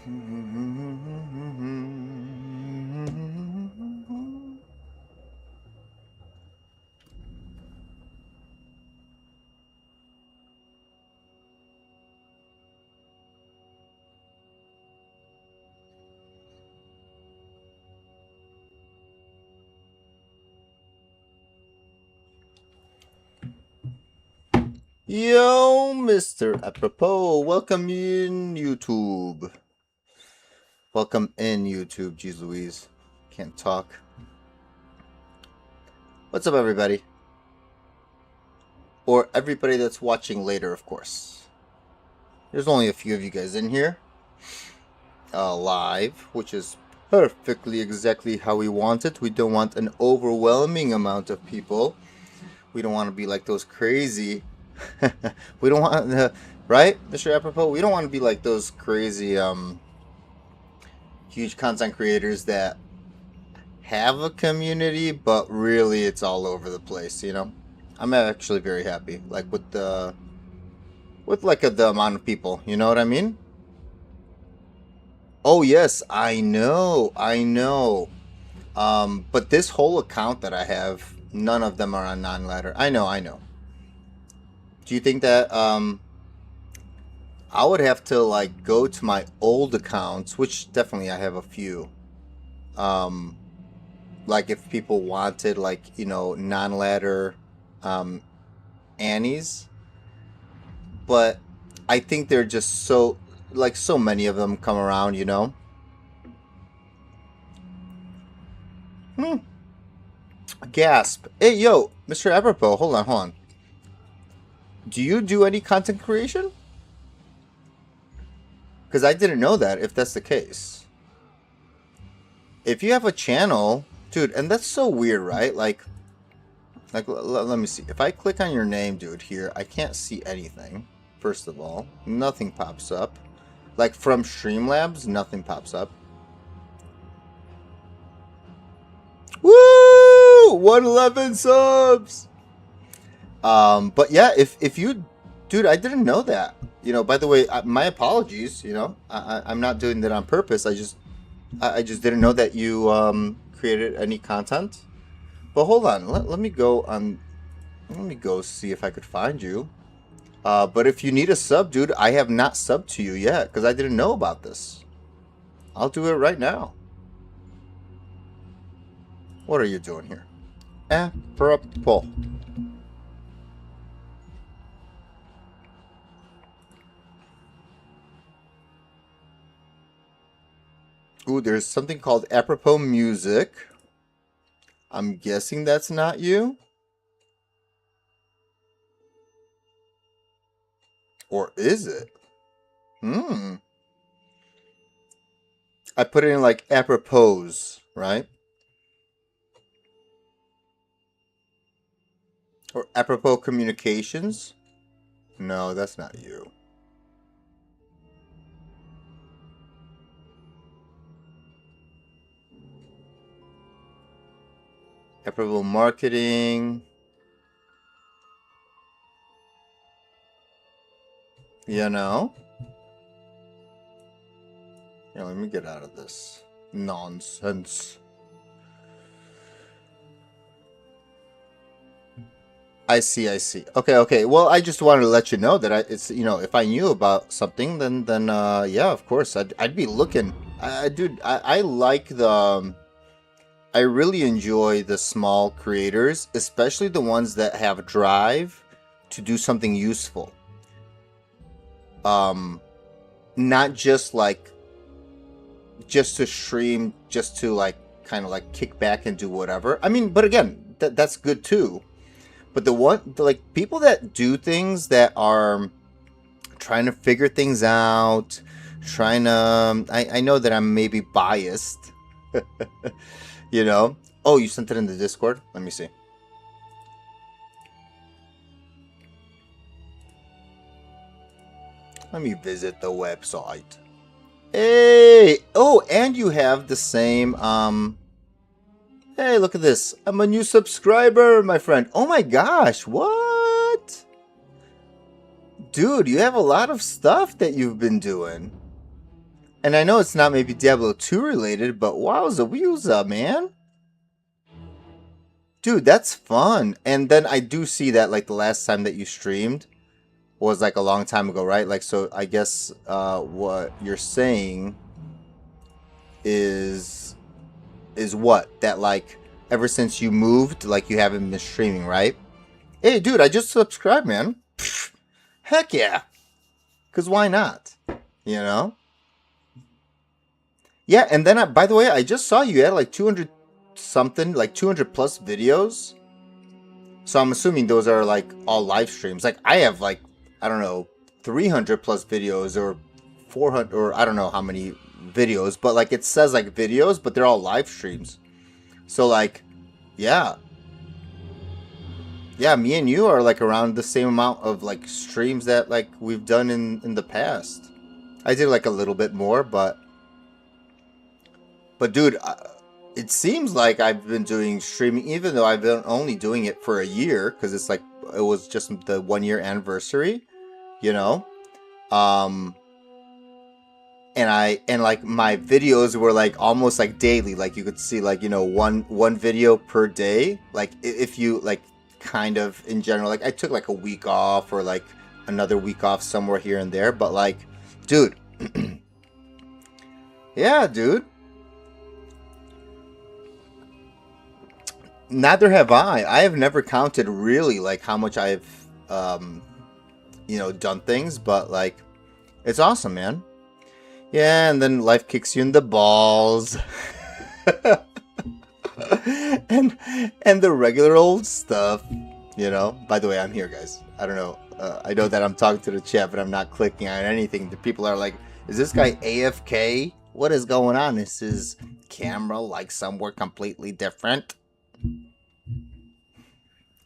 Yo, Mr. Apropos, welcome in YouTube. Welcome in YouTube, jeez Louise. Can't talk. What's up, everybody? Or everybody that's watching later, of course. There's only a few of you guys in here. Live, which is perfectly exactly how we want it. We don't want an overwhelming amount of people. We don't want to be like those crazy... we don't want... right, Mr. Apropos? We don't want to be like those crazy, huge content creators that have a community, but really it's all over the place, you know? I'm actually very happy, like with the amount of people, you know what I mean? Oh yes, I know. But this whole account that I have, none of them are on non-ladder. I know. Do you think that I would have to like go to my old accounts, which definitely I have a few. Like if people wanted like, you know, non-ladder Annies, but I think they're just so like so many of them come around, you know. Gasp. Hey yo, Mr. Apropos, hold on. Do you do any content creation? Because I didn't know that, if that's the case. If you have a channel, dude, and that's so weird, right? Like let me see. If I click on your name, dude, here, I can't see anything. First of all, nothing pops up. Like from Streamlabs, nothing pops up. Woo! 111 subs! But yeah, if you... Dude, I didn't know that. You know, by the way, my apologies, you know. I'm not doing that on purpose. I just didn't know that you created any content. But hold on, let me go on... Let me go see if I could find you. But if you need a sub, dude, I have not subbed to you yet, because I didn't know about this. I'll do it right now. What are you doing here? Apropos. Ooh, there's something called Apropos Music. I'm guessing that's not you. Or is it? I put it in like apropos, right? Or apropos communications? No, that's not you. Apropos marketing. You know? Yeah, let me get out of this nonsense. I see. Okay. Well, I just wanted to let you know that it's, you know, if I knew about something, then yeah, of course, I'd be looking. Dude, I like the... I really enjoy the small creators, especially the ones that have drive to do something useful. Not just like just to stream, just to like kind of like kick back and do whatever. I mean, but again, that's good too. But like people that do things that are trying to figure things out, trying to... I know that I'm maybe biased. You know? Oh, you sent it in the Discord? Let me see. Let me visit the website. Hey! Oh, and you have the same, Hey, look at this. I'm a new subscriber, my friend. Oh my gosh, what? Dude, you have a lot of stuff that you've been doing. And I know it's not maybe Diablo 2 related, but wowza wheelza, man. Dude, that's fun. And then I do see that like the last time that you streamed was like a long time ago, right? Like, so I guess what you're saying is what? That like ever since you moved, like you haven't been streaming, right? Hey, dude, I just subscribed, man. Heck yeah. Because why not? You know? Yeah, and then, by the way, I just saw you had like 200 something, like 200 plus videos. So I'm assuming those are like all live streams. Like I have like, I don't know, 300 plus videos or 400 or I don't know how many videos. But like it says like videos, but they're all live streams. So like, yeah. Yeah, me and you are like around the same amount of like streams that like we've done in the past. I did like a little bit more, but dude, it seems like I've been doing streaming, even though I've been only doing it for a year, because it's like it was just the 1 year anniversary, you know. And like my videos were like almost like daily, like you could see like, you know, one video per day. Like if you like kind of in general, like I took like a week off or like another week off somewhere here and there, but like, dude, yeah, dude. Neither have I. I have never counted really like how much I've, you know, done things, but like, it's awesome, man. Yeah, and then life kicks you in the balls. and the regular old stuff, you know. By the way, I'm here, guys. I don't know. I know that I'm talking to the chat, but I'm not clicking on anything. The people are like, is this guy AFK? What is going on? Is his camera like somewhere completely different?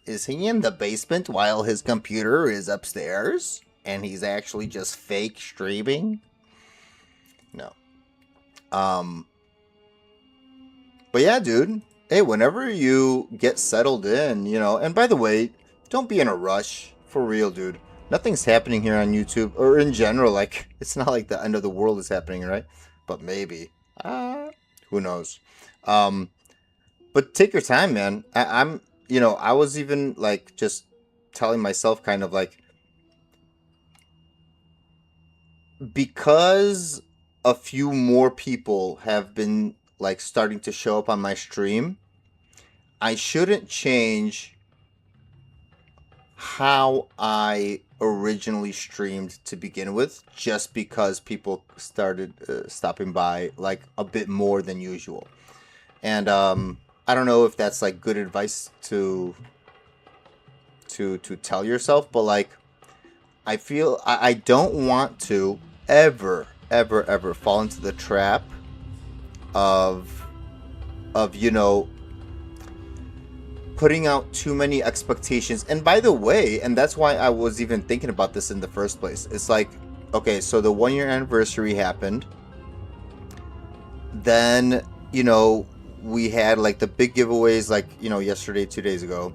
Is he in the basement while his computer is upstairs? And he's actually just fake streaming? No. But yeah, dude. Hey, whenever you get settled in, you know, and by the way, don't be in a rush. For real, dude. Nothing's happening here on YouTube, or in general, like, it's not like the end of the world is happening, right? But maybe. Who knows? But take your time, man. I'm, you know, I was even, like, just telling myself kind of, like, because a few more people have been like starting to show up on my stream, I shouldn't change how I originally streamed to begin with, just because people started stopping by like a bit more than usual. And I don't know if that's like good advice to tell yourself, but like I feel I don't want to ever fall into the trap of you know, putting out too many expectations. And by the way, and that's why I was even thinking about this in the first place, it's like, okay, so the 1 year anniversary happened, then, you know, we had like the big giveaways, like, you know, yesterday, 2 days ago.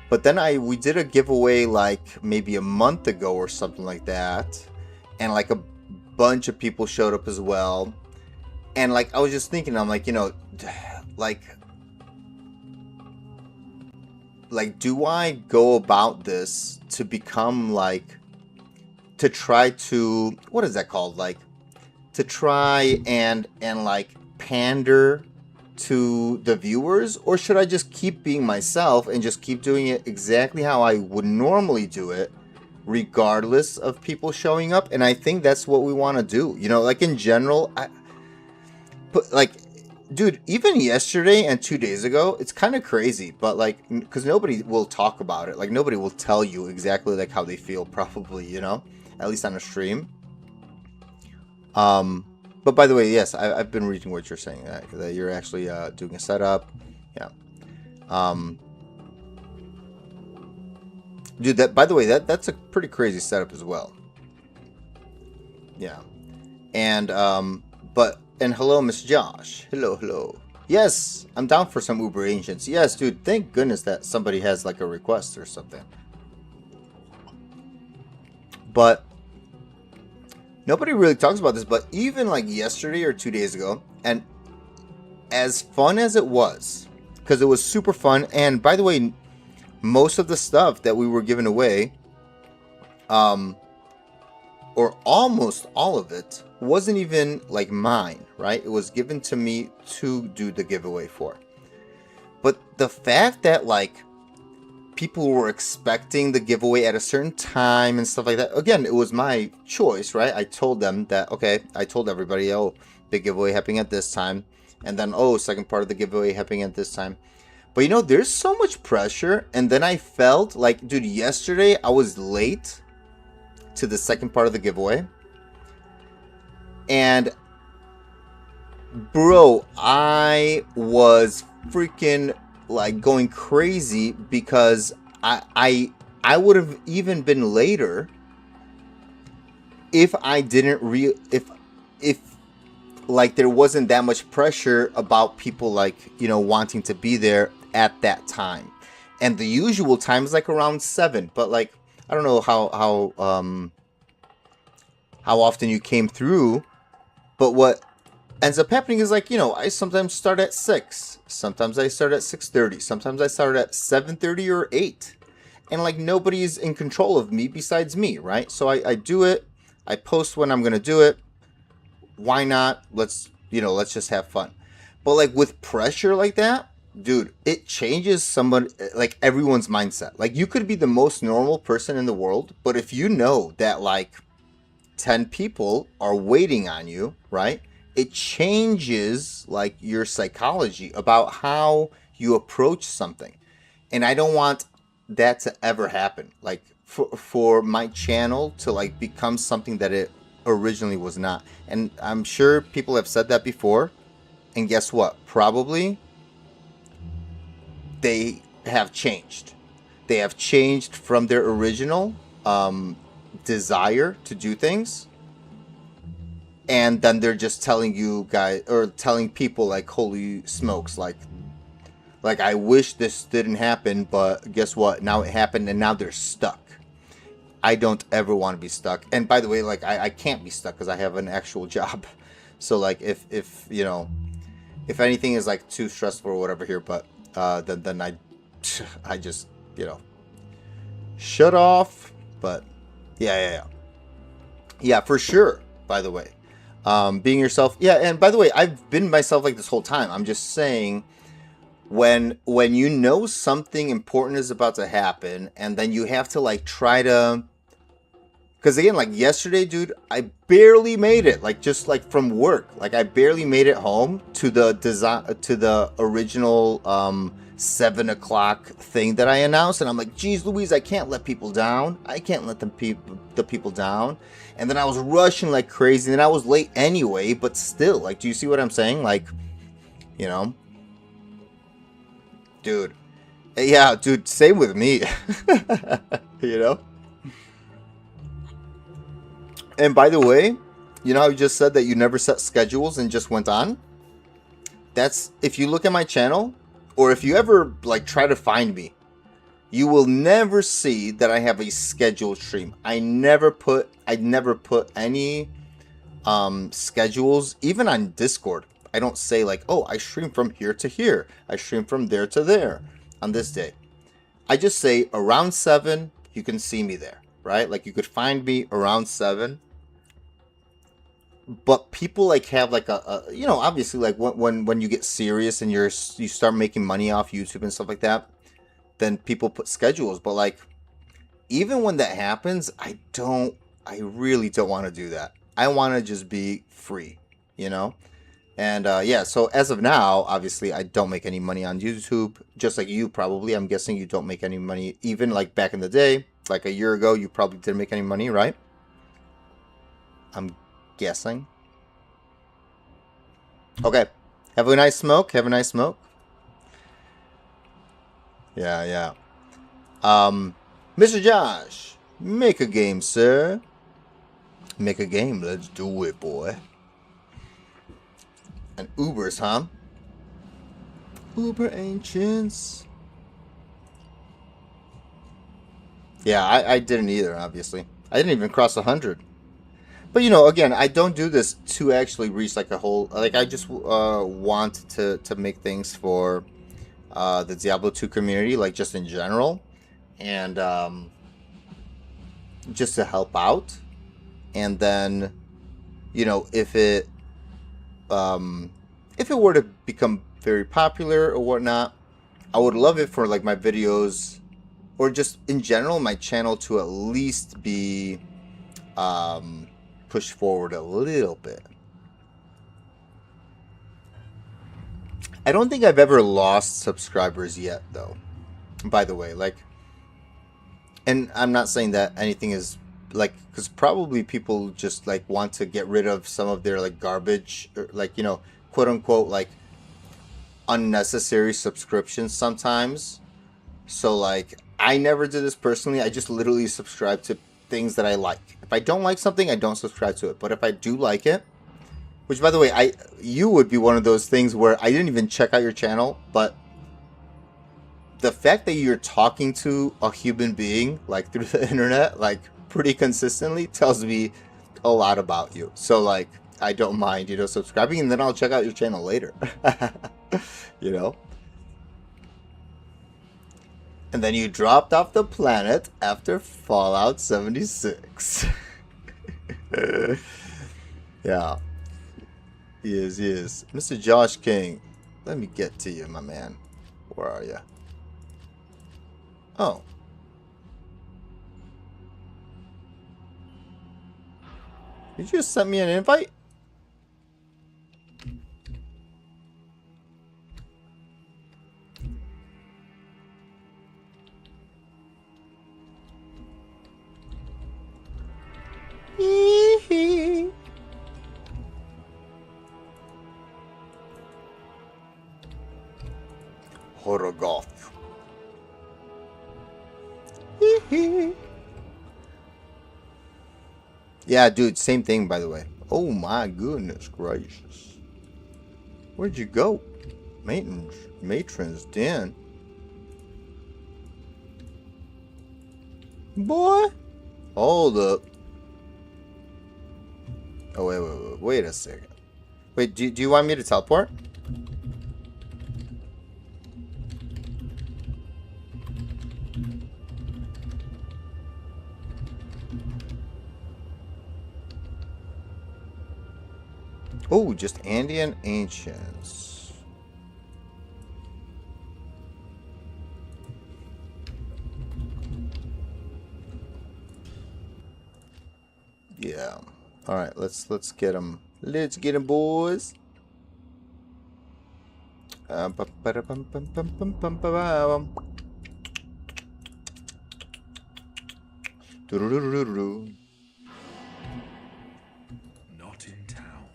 But then we did a giveaway like maybe a month ago or something like that, and like a bunch of people showed up as well. And like I was just thinking, I'm like, you know, like do I go about this to become like, to try to, what is that called, like to try and like pander to the viewers, or should I just keep being myself and just keep doing it exactly how I would normally do it, regardless of people showing up? And I think that's what we want to do, you know, like in general. But like, dude, even yesterday and 2 days ago, it's kind of crazy, but like, because nobody will talk about it, like nobody will tell you exactly like how they feel, probably, you know, at least on a stream. But by the way, yes, I've been reading what you're saying, that you're actually doing a setup. Yeah. Dude, that, by the way, that's a pretty crazy setup as well. Yeah. And and hello, Miss Josh. Hello. Yes, I'm down for some Uber Ancients. Yes, dude, thank goodness that somebody has like a request or something. But Nobody really talks about this, but even like yesterday or 2 days ago, and as fun as it was, because it was super fun. And by the way, most of the stuff that we were giving away, um, or almost all of it, wasn't even like mine, right? It was given to me to do the giveaway for. But the fact that like people were expecting the giveaway at a certain time and stuff like that, again, it was my choice, right? I told them that, okay, I told everybody, oh, big giveaway happening at this time. And then, oh, second part of the giveaway happening at this time. But you know, there's so much pressure. And then I felt like, dude, yesterday I was late to the second part of the giveaway. And bro, I was freaking like going crazy because I would have even been later if I didn't if like there wasn't that much pressure about people like, you know, wanting to be there at that time. And the usual time is like around 7, but like I don't know how often you came through, but what ends up happening is like, you know, I sometimes start at 6, sometimes I start at 6:30, sometimes I start at 7:30 or 8, and like nobody's in control of me besides me, right? So I do it, I post when I'm gonna do it. Why not? Let's just have fun. But like with pressure like that, dude, it changes somebody, like everyone's mindset. Like you could be the most normal person in the world, but if you know that like 10 people are waiting on you, right? It changes like your psychology about how you approach something. And I don't want that to ever happen. Like for my channel to like become something that it originally was not. And I'm sure people have said that before. And guess what? Probably they have changed. They have changed from their original desire to do things. And then they're just telling you guys, or telling people like, holy smokes, like I wish this didn't happen, but guess what? Now it happened and now they're stuck. I don't ever want to be stuck. And by the way, like I can't be stuck because I have an actual job. So like if you know, if anything is like too stressful or whatever here, but then I just, you know, shut off. But yeah, for sure. By the way, being yourself. Yeah, and by the way, I've been myself like this whole time. I'm just saying, when you know something important is about to happen, and then you have to like try to. Because again, like yesterday, dude, I barely made it. Like just like from work, like I barely made it home to the original 7 o'clock thing that I announced, and I'm like, geez, Louise, I can't let people down. I can't let the people down. And then I was rushing like crazy, and then I was late anyway. But still, like, do you see what I'm saying? Like, you know, dude, yeah, dude, same with me. You know. And by the way, you know how you just said that you never set schedules and just went on? That's, if you look at my channel, or if you ever like try to find me, you will never see that I have a scheduled stream. I never put any schedules, even on Discord. I don't say like, oh, I stream from here to here. I stream from there to there on this day. I just say around 7, you can see me there, right? Like you could find me around 7. But people like have like a you know, obviously like when you get serious and you start making money off YouTube and stuff like that, then people put schedules. But like even when that happens, I really don't want to do that. I want to just be free, you know? And yeah, so as of now, obviously I don't make any money on YouTube, just like you probably. I'm guessing you don't make any money even like back in the day, like a year ago, you probably didn't make any money, right? I'm guessing. Okay. Have a nice smoke. Have a nice smoke. Yeah. Mr. Josh, make a game, sir. Make a game. Let's do it, boy. And Ubers, huh? Uber ancients. Yeah, I didn't either, obviously. I didn't even cross 100. But you know, again, I don't do this to actually reach like a whole. Like I just want to make things for the Diablo 2 community, like just in general, and just to help out. And then, you know, um, if it were to become very popular or whatnot, I would love it for like my videos or just in general my channel to at least be um, pushed forward a little bit. I don't think I've ever lost subscribers yet, though. By the way, like, and I'm not saying that anything is like, because probably people just like want to get rid of some of their like garbage, or, like, you know, quote unquote, like unnecessary subscriptions sometimes. So like, I never did this personally. I just literally subscribe to things that I like. If I don't like something, I don't subscribe to it. But if I do like it, which by the way, you would be one of those things where I didn't even check out your channel, but the fact that you're talking to a human being like through the internet like pretty consistently tells me a lot about you. So like, I don't mind, you know, subscribing, and then I'll check out your channel later. You know? And then you dropped off the planet after Fallout 76. Yeah. He is. Mr. Josh King, let me get to you, my man. Where are you? Oh. Did you just send me an invite? Horogoth. Yeah, dude, same thing, by the way. Oh my goodness gracious. Where'd you go? Matron's den. Boy. Hold up. Oh, wait a second. Wait, do you want me to teleport? Oh, just Andean Ancients. Yeah. All right, let's get them. Let's get them, boys. Not in town.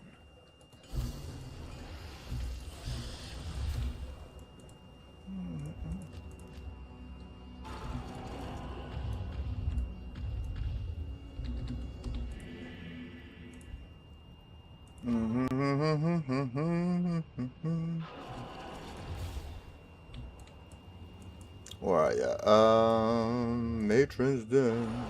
Where are ya? Matron's Den.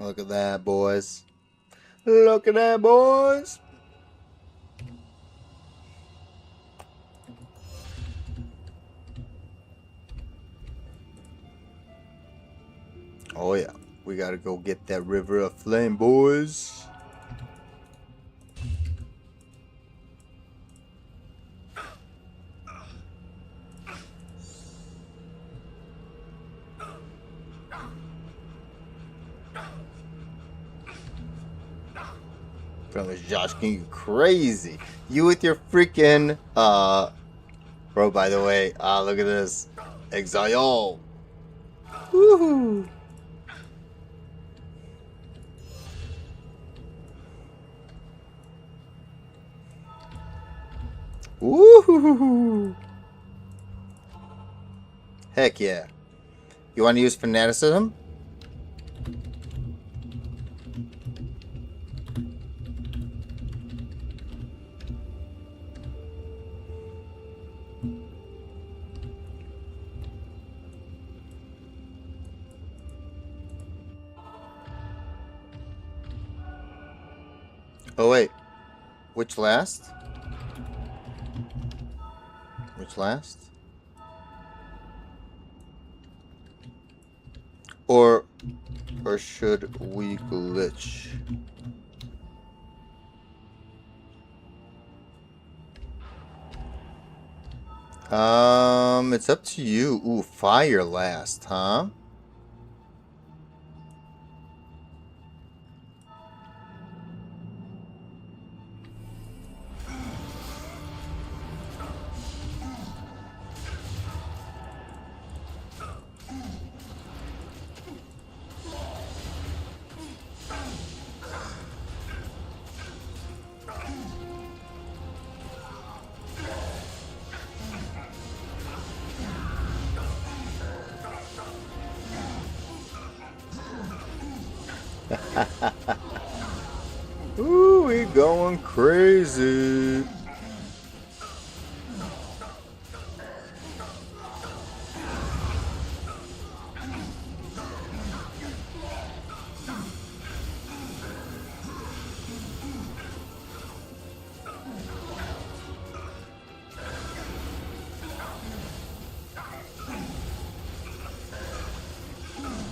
Look at that, boys. Look at that, boys. Oh, yeah. We gotta go get that river of flame, boys. From Josh King, you crazy. You with your freaking bro, by the way, look at this. Exile. Woohoo. Woohoo. Heck yeah. You want to use fanaticism? Oh wait, which last? Which last? Or should we glitch? It's up to you. Ooh, fire last, huh? Ooh, we going crazy.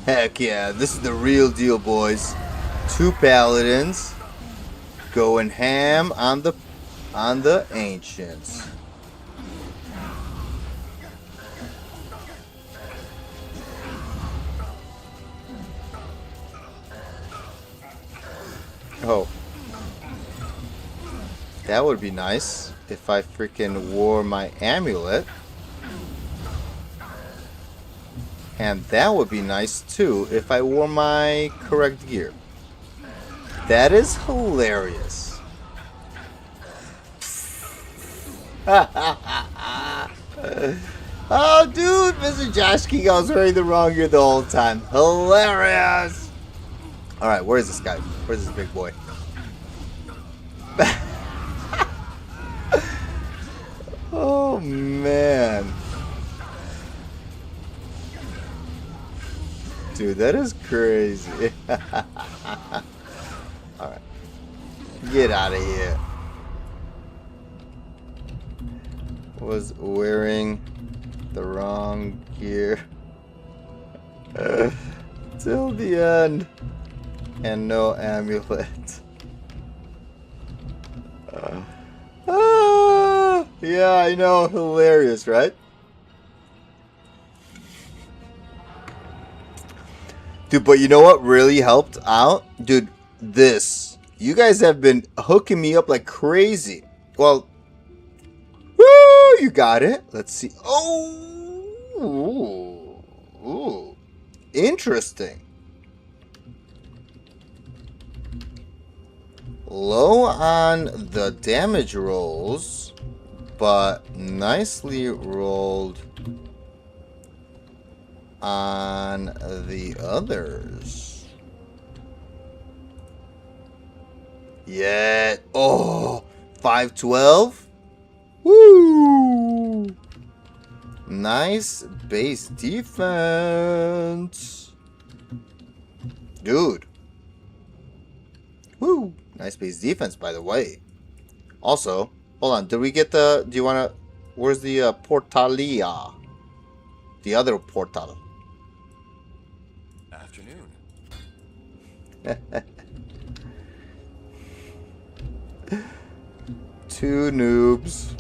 Heck yeah, this is the real deal, boys. 2 paladins going ham on the ancients. Oh. That would be nice if I freaking wore my amulet. And that would be nice too if I wore my correct gear. That is hilarious. Oh, dude, Mr. Josh King, I was wearing the wrong gear the whole time. Hilarious. All right, where's this guy? Where's this big boy? Oh, man. Dude, that is crazy. Alright. Get out of here. Was wearing the wrong gear. Till the end. And no amulet. Yeah, I know. Hilarious, right? Dude, but you know what really helped out? Dude, this. You guys have been hooking me up like crazy. Well, woo, you got it. Let's see. Oh, ooh. Interesting. Low on the damage rolls, but nicely rolled on the others. Yeah. Oh, 512. Woo. Nice base defense. Dude. Woo. Nice base defense, by the way. Also, hold on. Did we get the... Do you want to... Where's the Portalia? The other portal. Afternoon. 2 noobs.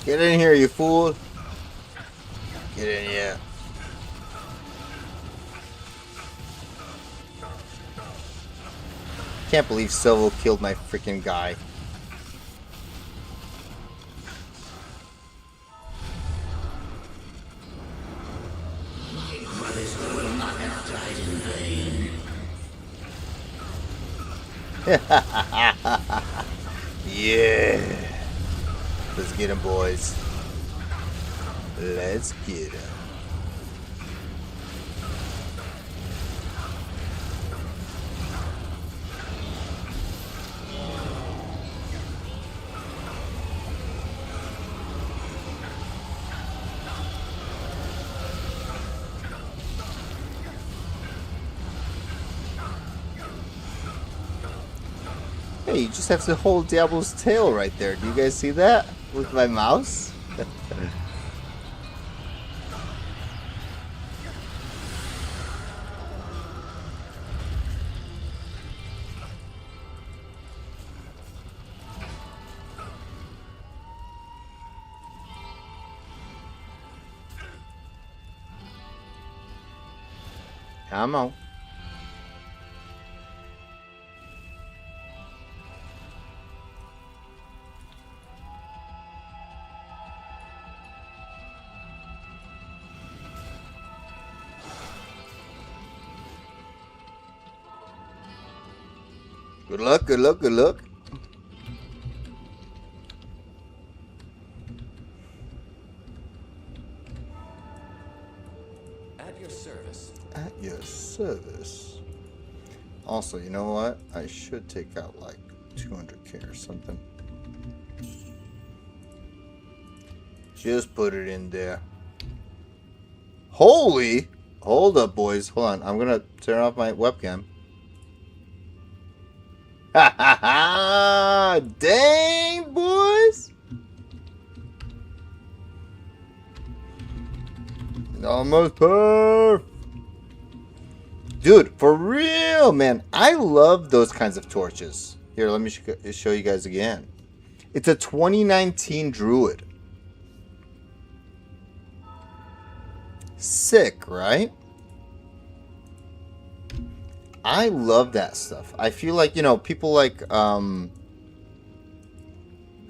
Get in here, you fool. Get in here. Can't believe Silvo killed my freaking guy. Yeah. Let's get him, boys. Let's get him. Hey, you just have to hold Diablo's tail right there. Do you guys see that? With my mouse? Come on. Good luck, good luck, good luck. At your service. At your service. Also, you know what? I should take out like 200k or something. Just put it in there. Holy! Hold up, boys. Hold on. I'm gonna turn off my webcam. Ha ha ha! Dang, boys! Almost perf! Dude, for real, man. I love those kinds of torches. Here, let me show you guys again. It's a 2019 Druid. Sick, right? I love that stuff. I feel like, you know, people like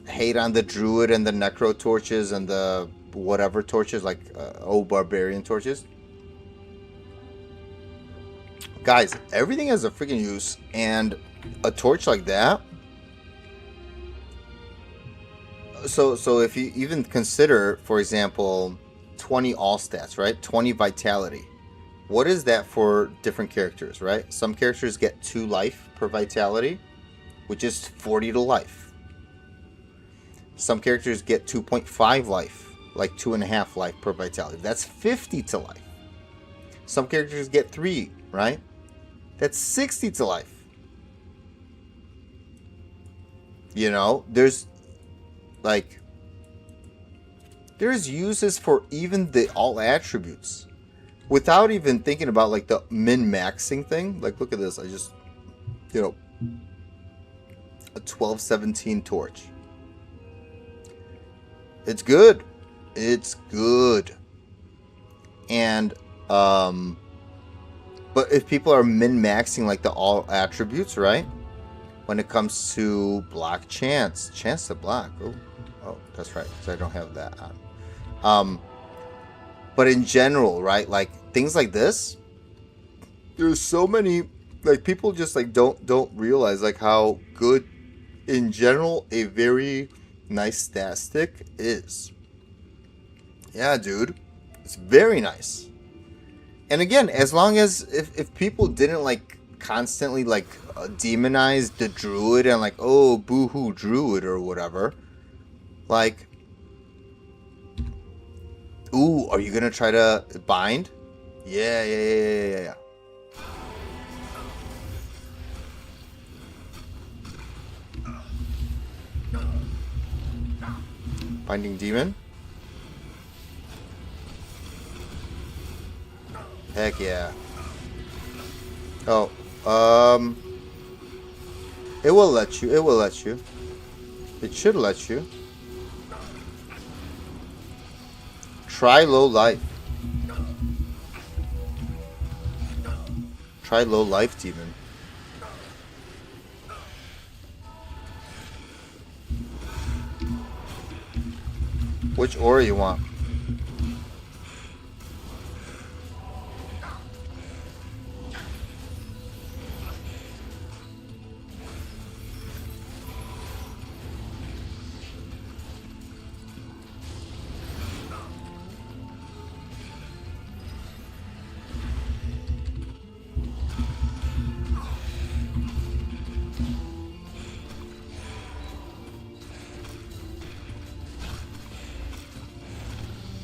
hate on the Druid and the Necro torches and the whatever torches, like Barbarian torches. Guys, everything has a freaking use, and a torch like that. So if you even consider, for example, 20 all stats, right? 20 vitality. What is that for different characters, right? Some characters get 2 life per vitality, which is 40 to life. Some characters get 2.5 life, like 2.5 life per vitality. That's 50 to life. Some characters get 3, right? That's 60 to life. You know, there's uses for even the all attributes. Without even thinking about like the min-maxing thing. Like, look at this. I just, you know, a 1217 torch. It's good. It's good. And, but if people are min-maxing like the all attributes, right? When it comes to block chance to block. Oh, that's right. Because I don't have that on. But in general, right, like things like this, there's so many, like people just like don't realize like how good in general a very nice stat stick is. Yeah, dude, it's very nice. And again, as long as if people didn't like constantly like demonize the Druid and like, oh, boo-hoo Druid or whatever, like, ooh, are you gonna try to bind? Yeah. Binding demon? Heck yeah. Oh, it will let you. It should let you. Try low life. Try low life, demon. Which aura you want?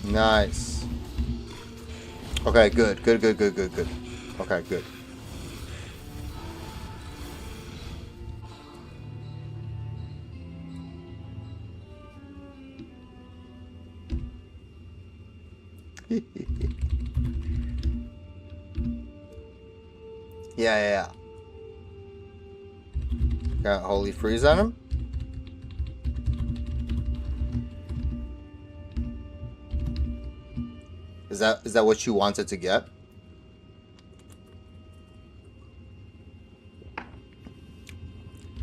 Nice. Okay, good. Good. Okay, good. Yeah. Got Holy Freeze on him? Is that what you wanted to get?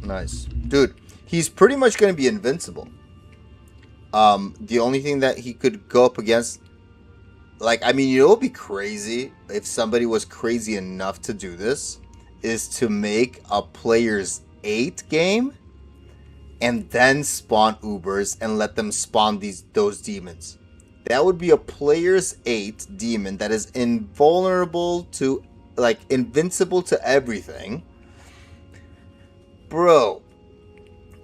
Nice. Dude, he's pretty much going to be invincible. The only thing that he could go up against, like, I mean, you know what would be crazy if somebody was crazy enough to do this, is to make a player's 8 game and then spawn Ubers and let them spawn those demons. That would be a player's 8 demon that is invulnerable to, like, invincible to everything. Bro.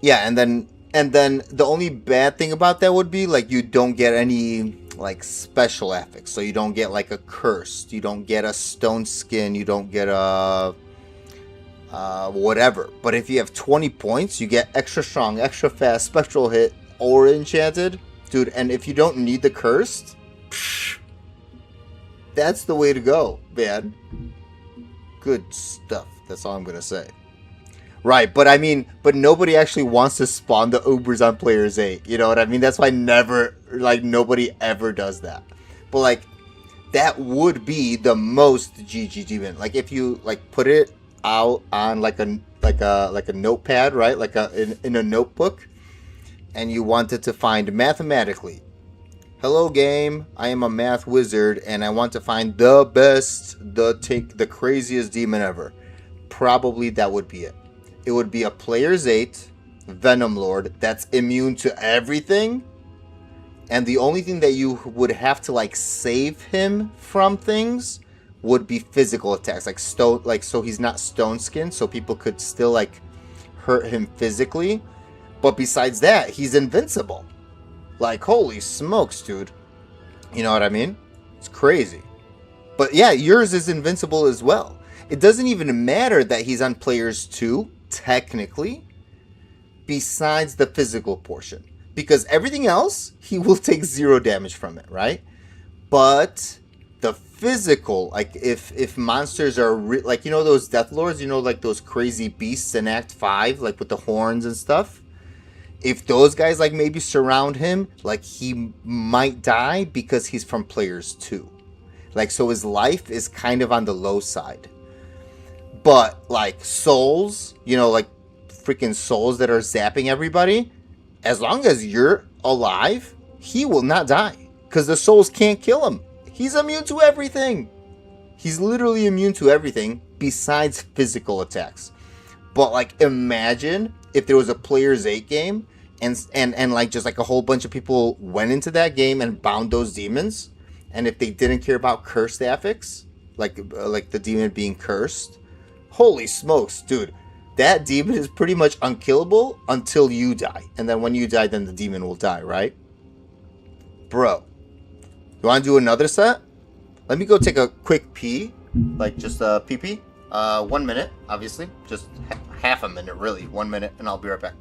Yeah, and then the only bad thing about that would be, like, you don't get any, like, special affix. So you don't get, like, a cursed, you don't get a stone skin, you don't get a whatever. But if you have 20 points, you get extra strong, extra fast, spectral hit, or enchanted. Dude, and if you don't need the cursed, that's the way to go, man. Good stuff. That's all I'm going to say. Right, but I mean, but nobody actually wants to spawn the Ubers on players 8. You know what I mean? That's why nobody ever does that. But, like, that would be the most GG demon. Like, if you, like, put it out on, like a notepad, right? Like in a notebook. And you wanted to find mathematically, hello game, I am a math wizard and I want to find the best, the craziest demon ever. Probably that would be it. It would be a player's 8 Venom Lord that's immune to everything. And the only thing that you would have to, like, save him from things would be physical attacks, like stone, like, so he's not stone skinned, so people could still, like, hurt him physically. But besides that, he's invincible. Like, holy smokes, dude. You know what I mean? It's crazy. But yeah, yours is invincible as well. It doesn't even matter that he's on players 2, technically, besides the physical portion. Because everything else, he will take 0 damage from it, right? But the physical, like, if monsters are, like, you know those Death Lords? You know, like, those crazy beasts in Act 5, like, with the horns and stuff? If those guys, like, maybe surround him, like, he might die because he's from players 2. Like, so his life is kind of on the low side. But, like, souls, you know, like, freaking souls that are zapping everybody, as long as you're alive, he will not die. Because the souls can't kill him. He's immune to everything. He's literally immune to everything besides physical attacks. But, like, imagine if there was a player's 8 game and like, just, like, a whole bunch of people went into that game and bound those demons, and if they didn't care about cursed affix, like the demon being cursed, holy smokes, dude, that demon is pretty much unkillable until you die. And then when you die, then the demon will die, right? Bro, you want to do another set? Let me go take a quick pee, like, just a pee-pee. 1 minute, obviously. Just half a minute, really. 1 minute, and I'll be right back.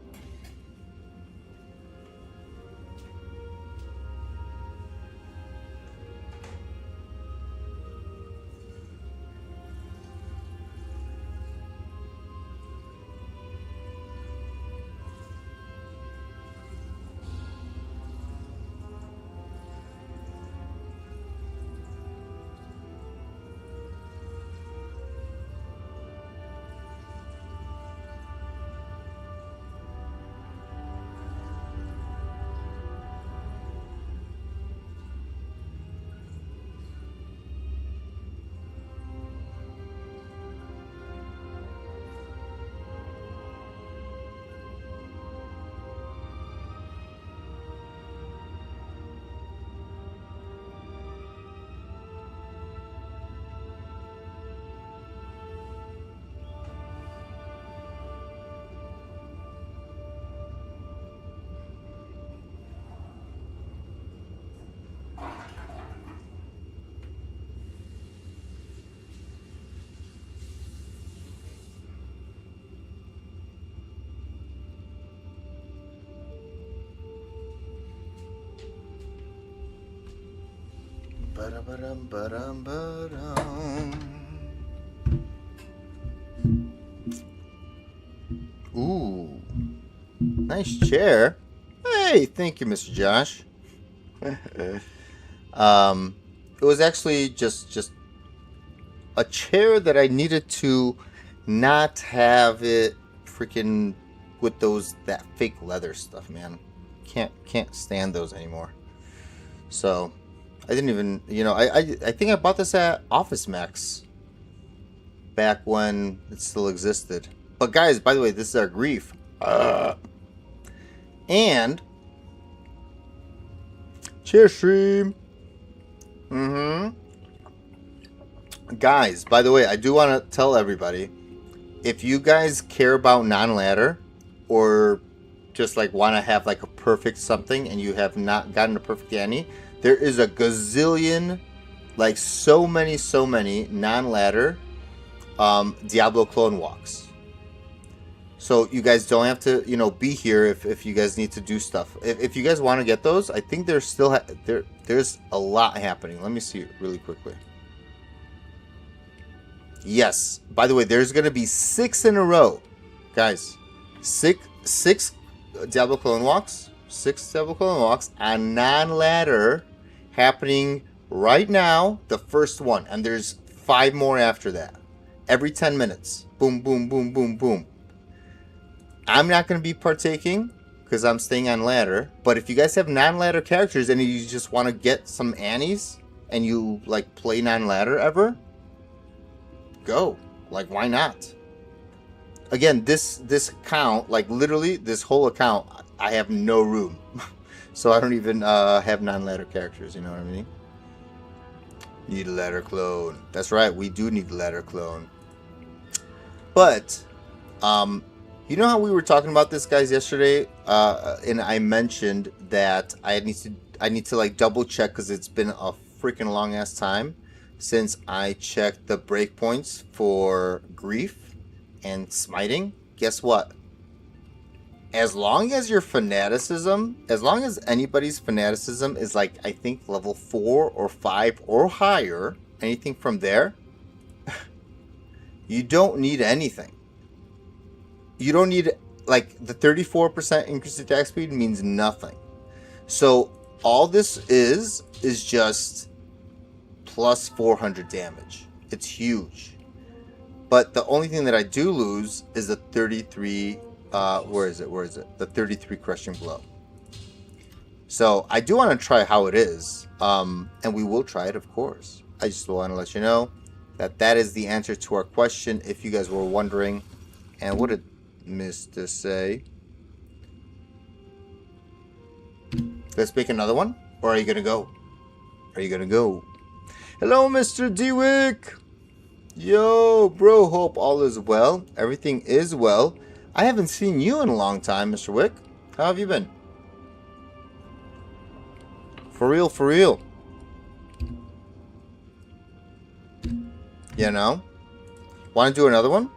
Ba-da-ba-dum, ba-dum, ba-dum. Ooh. Nice chair. Hey, thank you, Mr. Josh. It was actually just a chair that I needed to not have it freaking with that fake leather stuff, man. Can't stand those anymore. So I didn't even, I think I bought this at Office Max back when it still existed. But guys, by the way, this is our grief. And chair stream. Guys, by the way, I do want to tell everybody, if you guys care about non-ladder or just like want to have like a perfect something and you have not gotten a perfect Annie, there is a gazillion, like so many non-ladder Diablo clone walks. So you guys don't have to, be here if you guys need to do stuff. If you guys want to get those, I think there's still there's a lot happening. Let me see it really quickly. Yes. By the way, there's going to be 6 in a row. Guys, six Diablo clone walks. 6 Diablo clone walks on non-ladder happening right now. The first one. And there's 5 more after that. Every 10 minutes. Boom, boom, boom, boom, boom. I'm not going to be partaking because I'm staying on ladder. But if you guys have non-ladder characters and you just want to get some Annies and you like play non-ladder ever, go. Like, why not? Again, this account, like literally this whole account, I have no room. So I don't even have non-ladder characters, you know what I mean? Need a ladder clone. That's right, we do need a ladder clone. But, you know how we were talking about this, guys, yesterday? And I mentioned that I need to like double check because it's been a freaking long ass time since I checked the breakpoints for grief and smiting. Guess what? As long as your fanaticism, as long as anybody's fanaticism is like, I think level 4 or 5 or higher, anything from there, you don't need anything. You don't need, like, the 34% increased attack speed means nothing. So all this is just plus 400 damage. It's huge. But the only thing that I do lose is the 33, where is it? The 33 crushing blow. So I do want to try how it is. And we will try it, of course. I just want to let you know that is the answer to our question, if you guys were wondering. And what did Mr. say? Let's make another one? Or are you going to go? Are you going to go? Hello, Mr. Dewick. Yo, bro, hope all is well. Everything is well. I haven't seen you in a long time, Mr. Wick. How have you been? For real, for real. You know? Want to do another one?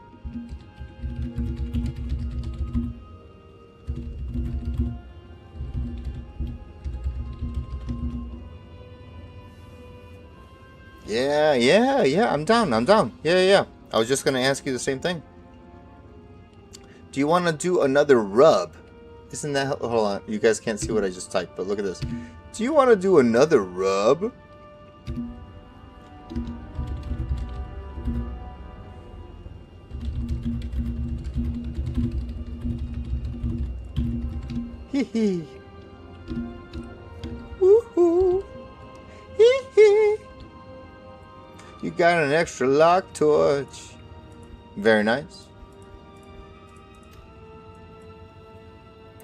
Yeah. I'm down. Yeah. I was just going to ask you the same thing. Do you want to do another rub? Isn't that... Hold on. You guys can't see what I just typed, but look at this. Do you want to do another rub? Hee hee. Woohoo. Hee hee. You got an extra lock torch. Very nice.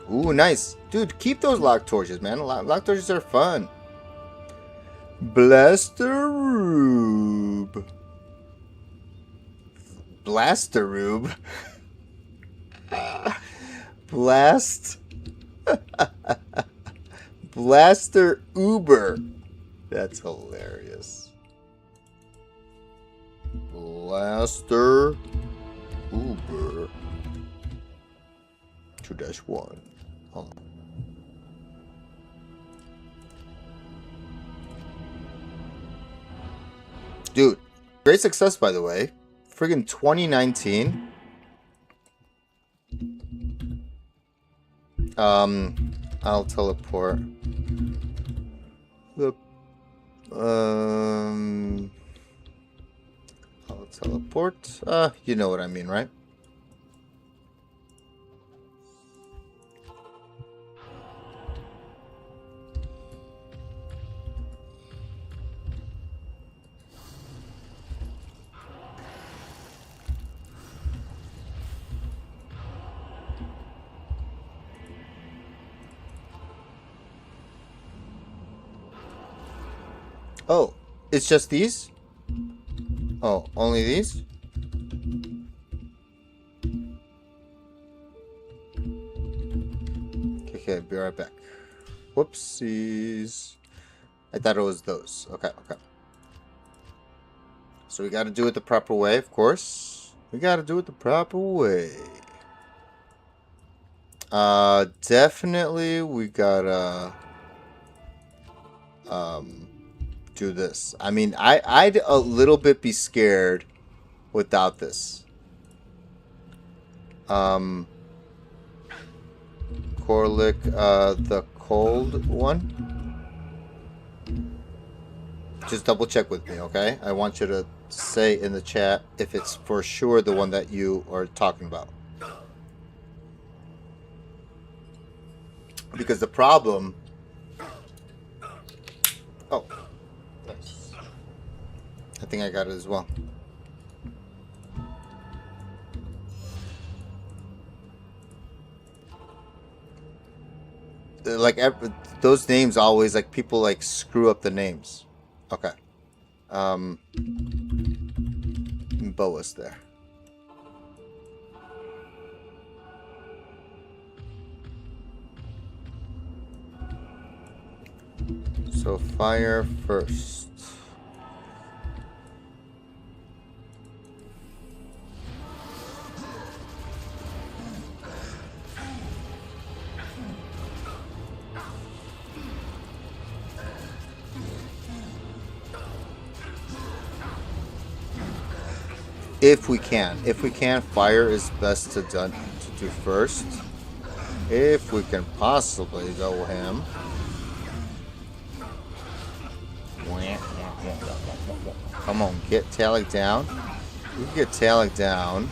Ooh, nice. Dude, keep those lock torches, man. Lock torches are fun. Blasteroob. Blasteroob. Blast. Blaster Uber. That's hilarious. Blaster Uber 2-1. Hold on. Dude, great success, by the way. Friggin' 2019. I'll teleport. I'll teleport. You know what I mean, right? Oh, it's just these? Oh, only these? Okay, be right back. Whoopsies. I thought it was those. Okay, okay. So we gotta do it the proper way, of course. We gotta do it the proper way. Definitely we gotta do this. I mean, I'd a little bit be scared without this. Corlick, the cold one. Just double check with me, okay? I want you to say in the chat if it's for sure the one that you are talking about. Because the problem... Oh. Nice. I think I got it as well. Like, those names always, like, people, like, screw up the names. Okay. Boa's there. So fire first. If we can, fire is best to do first. If we can possibly go him. Come on, get Talik down. You can get Talik down.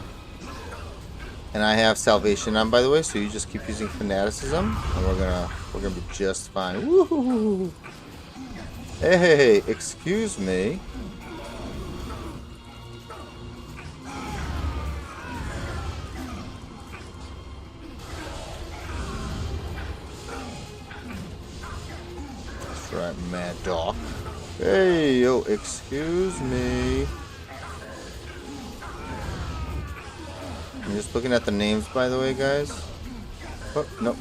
And I have salvation on, by the way, so you just keep using fanaticism, and we're gonna be just fine. Woohoo! Hey, excuse me. That's right, Mad Dog. Hey, yo, excuse me. I'm just looking at the names, by the way, guys. Oh, nope.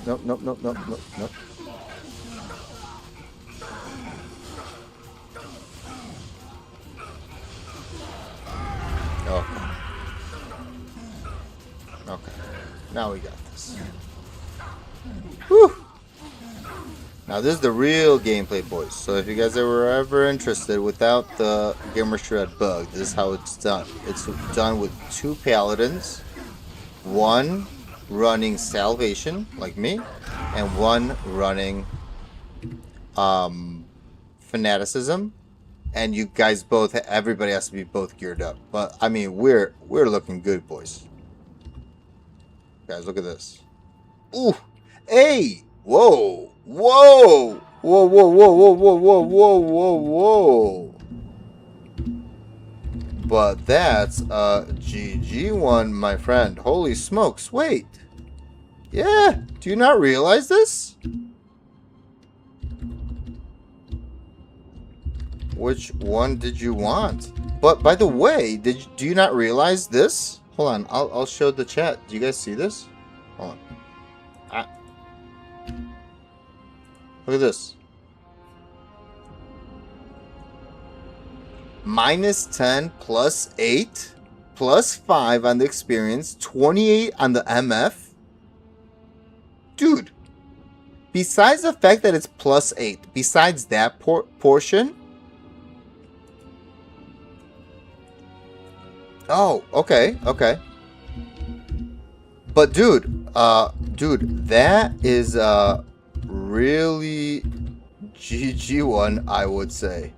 Okay. Okay. Now we got this. Whew! Now this is the real gameplay, boys. So if you guys were ever interested, without the Gamer Shred bug, this is how it's done. It's done with 2 paladins, 1 running salvation, like me, and 1 running fanaticism. And you guys both, everybody has to be both geared up. But I mean, we're looking good, boys. Guys, look at this. Ooh, hey, whoa. Whoa! Whoa, whoa, whoa, whoa, whoa, whoa, whoa, whoa, whoa. But that's a GG one, my friend. Holy smokes, wait. Yeah, do you not realize this? Which one did you want? But by the way, do you not realize this? Hold on, I'll show the chat. Do you guys see this? Hold on. Look at this. -10 plus 8 plus 5 on the experience, 28 on the MF. Dude, besides the fact that it's plus 8, besides that portion, Oh, okay, okay. But dude, that is a really GG one, I would say.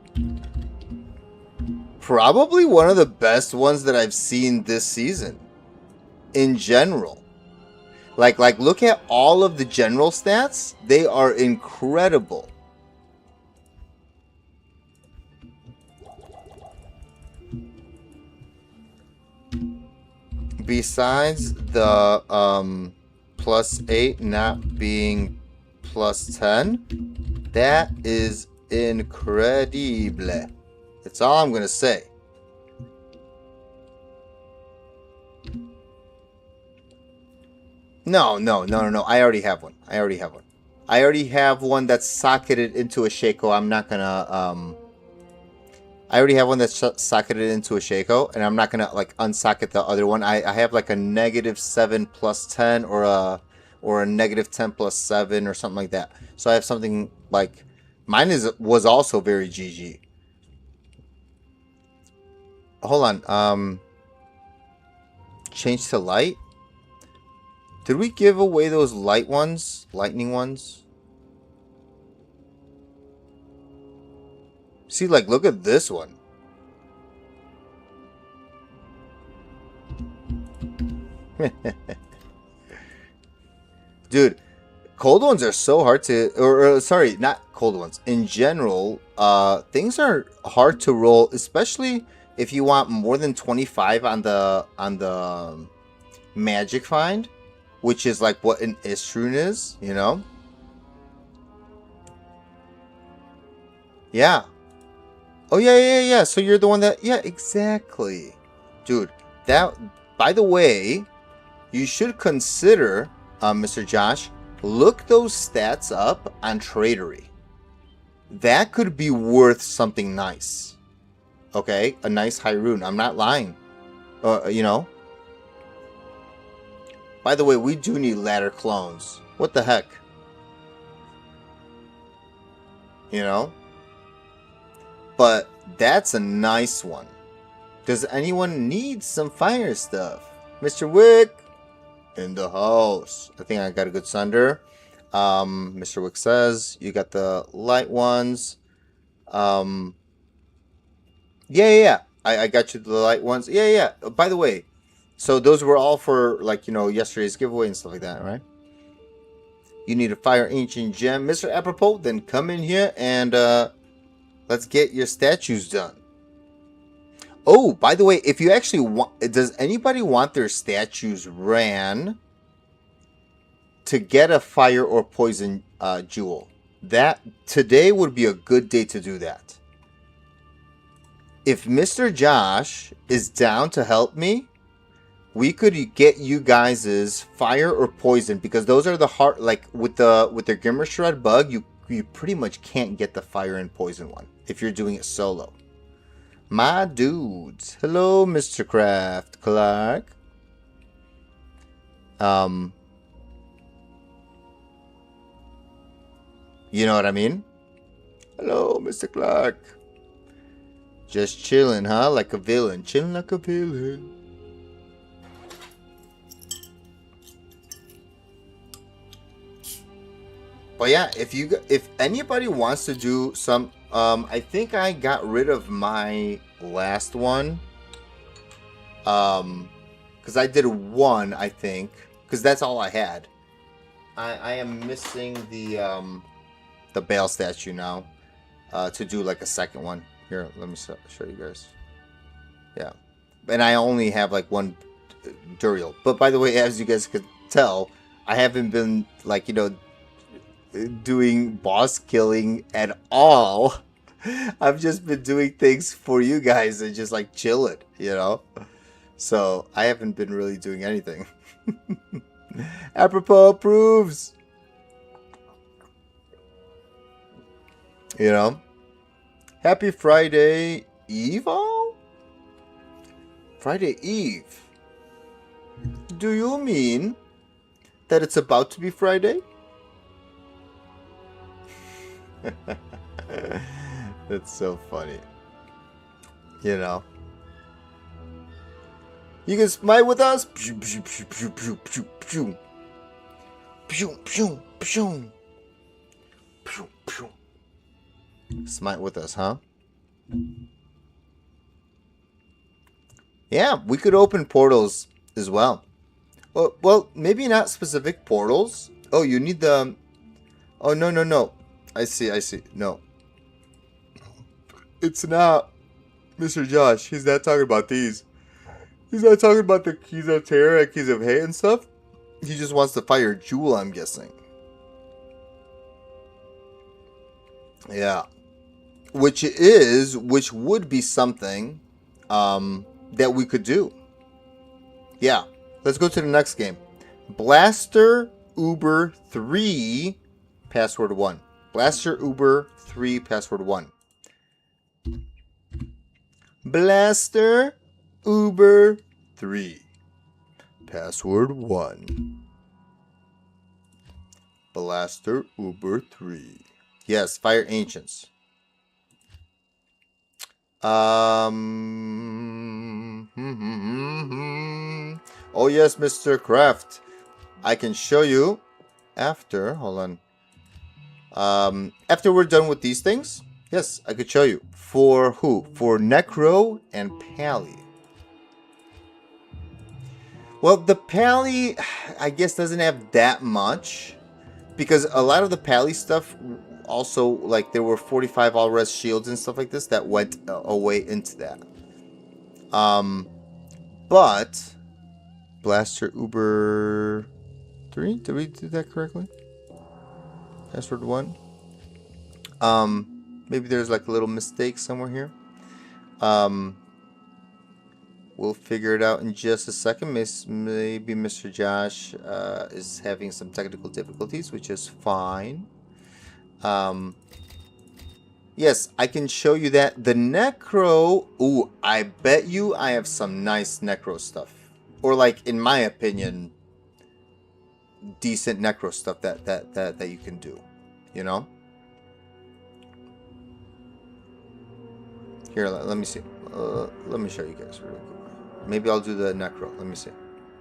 Probably one of the best ones that I've seen this season in general. Like look at all of the general stats. They are incredible. Besides the +8 not being +10, that is incredible. That's all I'm gonna say. No. I already have one. I already have one that's socketed into a Shaco. I'm not gonna I already have one that's socketed into a Shaco, and I'm not gonna like unsocket the other one. I have like a -7 +10 or a -10 +7 or something like that. So I have something like mine was also very GG. Hold on. Change to light. Did we give away those light ones? Lightning ones? See, like, look at this one. Dude, cold ones are so hard to... Or, sorry, not cold ones. In general, things are hard to roll, especially if you want more than 25 on the magic find, which is like what an Istrun is, you know? Yeah. Oh, yeah. So you're the one that... Yeah, exactly. Dude, that... By the way, you should consider, Mr. Josh, look those stats up on Tradery. That could be worth something nice. Okay? A nice high rune. I'm not lying. You know? By the way, we do need ladder clones. What the heck? You know? But that's a nice one. Does anyone need some fire stuff? Mr. Wick in the house. I think I got a good sunder. Mr. Wick says you got the light ones. Yeah. I got you the light ones. Yeah. By the way, so those were all for like, you know, yesterday's giveaway and stuff like that, right? You need a fire ancient gem, Mr. Apropos, then come in here and let's get your statues done. Oh, by the way, if you actually want, does anybody want their statues ran to get a fire or poison jewel? That today would be a good day to do that. If Mr. Josh is down to help me, we could get you guys' fire or poison, because those are the hard, like with the Grimmer Shred bug, you pretty much can't get the fire and poison one if you're doing it solo. My dudes. Hello, Mr. Craft Clark. You know what I mean? Hello, Mr. Clark. Just chilling, huh? Like a villain. Chilling like a villain. But yeah, if anybody wants to do some, I think I got rid of my last one. Because I did one, I think, because that's all I had. I am missing the Bale statue now, to do like a second one. Here, let me show you guys. Yeah, and I only have like one Duriel. But by the way, as you guys could tell, I haven't been like, you know, doing boss killing at all. I've just been doing things for you guys and just like chilling, you know. So I haven't been really doing anything. Apropos approves. You know. Happy Friday Evo? Friday Eve. Do you mean that it's about to be Friday? That's so funny. You know. You can smite with us. Pew, pew, pew, pew, pew, pew, pew. Pew, pew, pew. Pew, pew. Smite with us, huh? Yeah, we could open portals as well. Well, maybe not specific portals. Oh, you need the... Oh, no, no, no. I see. No. It's not Mr. Josh. He's not talking about these. He's not talking about the keys of terror and keys of hate and stuff. He just wants to fire Jewel, I'm guessing. Yeah. Which would be something that we could do. Yeah. Let's go to the next game. Blaster Uber 3 password 1. Blaster Uber 3 password 1. Blaster Uber 3 password 1. Blaster Uber 3. Yes, Fire Ancients. Oh yes, Mr. Kraft. I can show you after. Hold on. After we're done with these things, yes, I could show you. For who? For Necro and Pally. Well, the Pally, I guess, doesn't have that much. Because a lot of the Pally stuff also, like, there were 45 all-res shields and stuff like this that went away into that. But Blaster Uber 3, did we do that correctly? Password 1. Maybe there's like a little mistake somewhere here. We'll figure it out in just a second. Maybe Mr. Josh is having some technical difficulties, which is fine. Yes, I can show you that. The Necro... Ooh, I bet you I have some nice Necro stuff. Or like, in my opinion, decent Necro stuff that you can do. You know? Here, let me see. Let me show you guys real quick. Maybe I'll do the Necro. Let me see.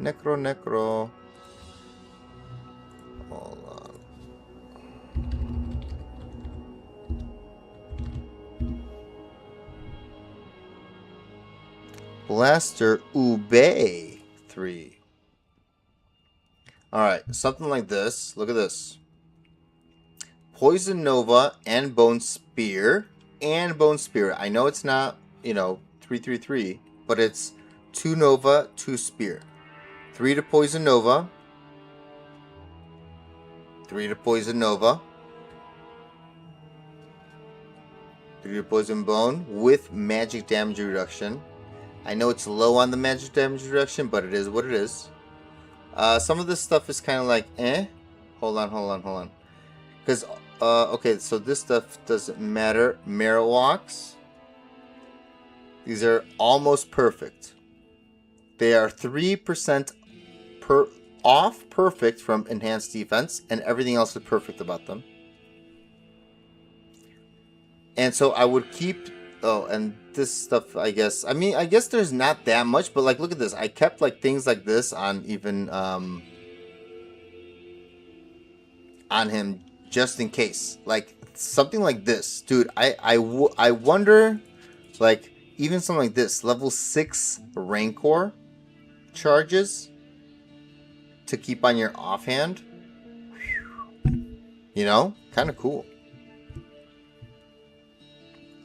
Necro. Hold on. Blaster Ube 3. Alright, something like this. Look at this. Poison Nova and Bone Spear. And Bone Spear. I know it's not, 333, but it's 2 Nova, 2 Spear. 3 to Poison Nova. 3 to Poison Nova. 3 to Poison Bone with magic damage reduction. I know it's low on the magic damage reduction, but it is what it is. Some of this stuff is kind of like, eh. Hold on. Because, okay, so this stuff doesn't matter. Marowaks. These are almost perfect. They are 3% off perfect from enhanced defense, and everything else is perfect about them. And so I would keep... Oh, and this stuff, I guess... I mean, I guess there's not that much, but, like, look at this. I kept, like, things like this on even... on him, just in case. Like, something like this. Dude, I wonder... Like, even something like this. Level 6 Rancor charges to keep on your offhand. You know? Kind of cool.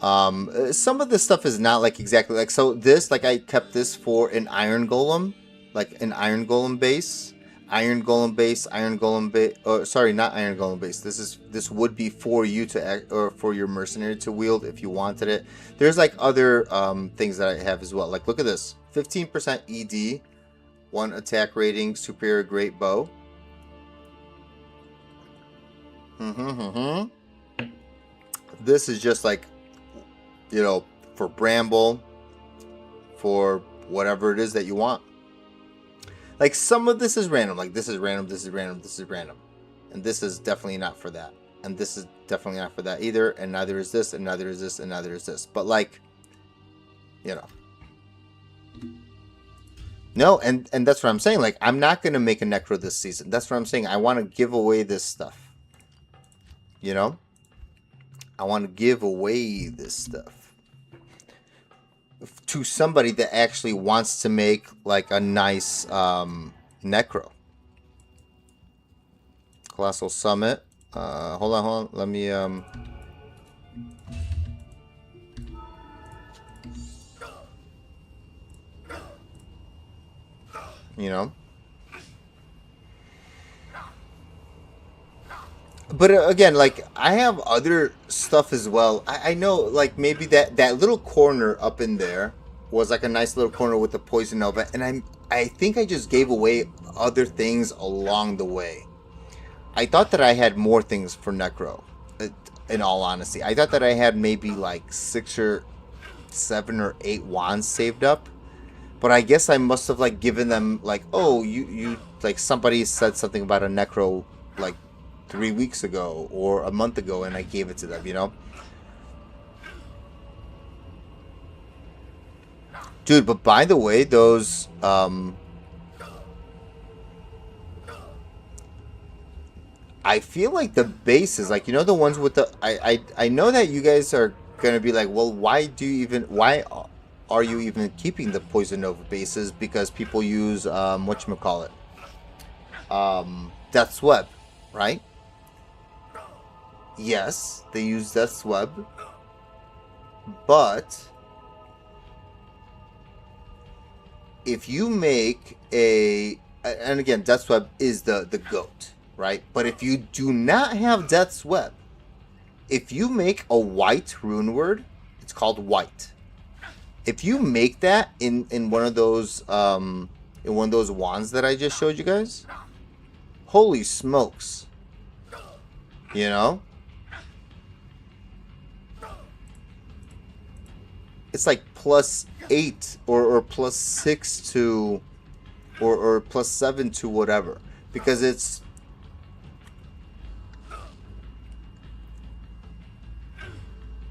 Some of this stuff is not like exactly like, so this, like, I kept this for an Iron Golem, like an Iron Golem base, Iron Golem base, or sorry, not Iron Golem base. This would be for you to act, or for your mercenary to wield if you wanted it. There's like other things that I have as well. Like, look at this, 15% ED, 1 attack rating, superior great bow. This is just like, for Bramble, for whatever it is that you want. Like, some of this is random. Like, this is random, this is random, this is random. And this is definitely not for that. And this is definitely not for that either. And neither is this, and neither is this, and neither is this. But, like, No, and that's what I'm saying. Like, I'm not gonna make a necro this season. That's what I'm saying. I want to give away this stuff. You know, I want to give away this stuff to somebody that actually wants to make like a nice necro. Colossal Summit. Hold on. Let me you know. But again, like, I have other stuff as well. I know, like, maybe that little corner up in there was like a nice little corner with the Poison Nova, and I think I just gave away other things along the way. I thought that I had more things for Necro, in all honesty. I thought that I had maybe like 6 or 7 or 8 wands saved up. But I guess I must have like given them like, oh, you like somebody said something about a necro like 3 weeks ago or a month ago, and I gave it to them, you know? Dude, but by the way, those I feel like the bases, like, you know, the ones with the I know that you guys are gonna be like, well, why are you even keeping the Poison Nova bases? Because people use whatchamacallit, Death's Web, right? Yes, they use Death's Web, but if you make and again, Death's Web is the GOAT, right? But if you do not have Death's Web, if you make a white rune word, it's called white. If you make that in one of those wands that I just showed you guys, holy smokes, you know, it's like +8 or +6 to or +7 to whatever, because it's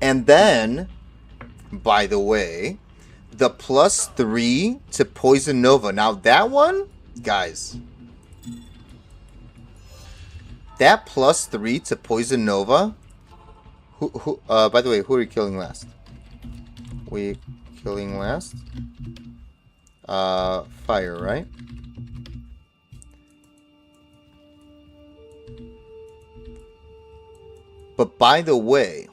and then, by the way, the +3 to Poison Nova. Now that one, guys, that +3 to Poison Nova. Who? By the way, who are you killing last? We killing last. Fire, right? But by the way,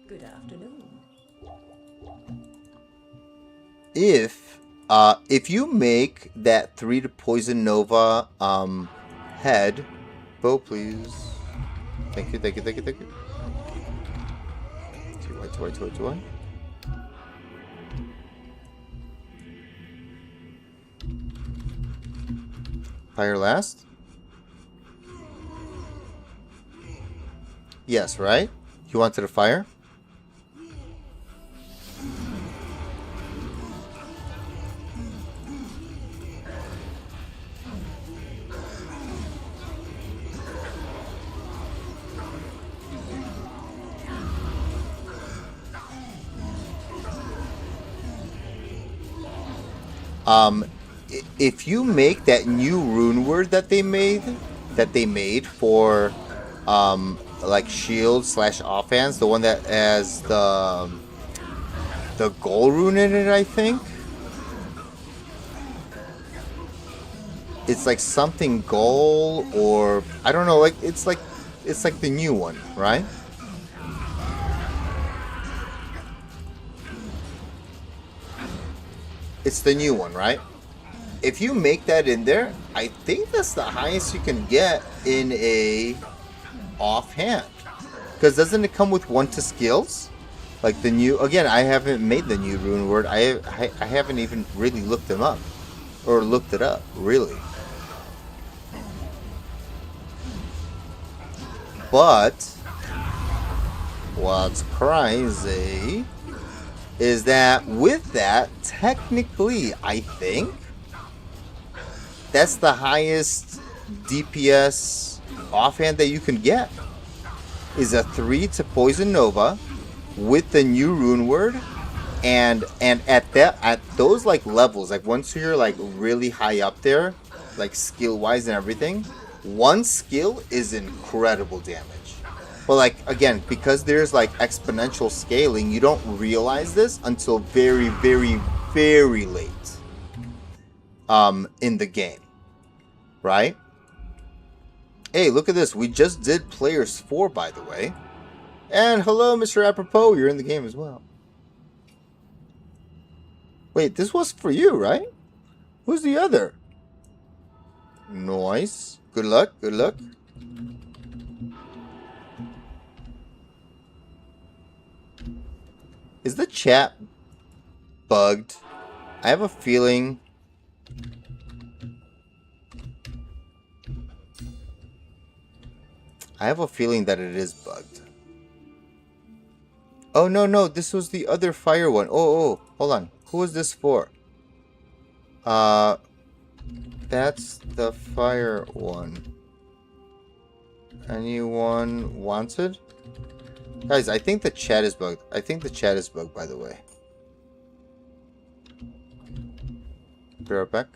good afternoon. If you make that 3 to Poison Nova head, Bo, please. Thank you. Two white. Fire last? Yes, right? You wanted a fire? If you make that new rune word that they made for like shield / offhands, the one that has the gold rune in it, I think it's like something goal, or I don't know, like it's like the new one, right? It's the new one, right? If you make that in there, I think that's the highest you can get in a offhand. Because doesn't it come with 1 to skills? Like the new, again, I haven't made the new rune word. I haven't even really looked them up. Or looked it up, really. But what's crazy is that with that, technically, I think that's the highest DPS offhand that you can get, is a 3 to Poison Nova with the new rune word And at those like levels, like once you're like really high up there, like skill wise and everything, one skill is incredible damage. But like again, because there's like exponential scaling, you don't realize this until very, very, very late in the game. Right? Hey, look at this. We just did Players 4, by the way. And hello, Mr. Apropos. You're in the game as well. Wait, this was for you, right? Who's the other? Nice. Good luck. Good luck. Is the chat bugged? I have a feeling... that it is bugged. Oh, no. This was the other fire one. Oh. Hold on. Who is this for? That's the fire one. Anyone wanted? Guys, I think the chat is bugged. By the way. Be right back.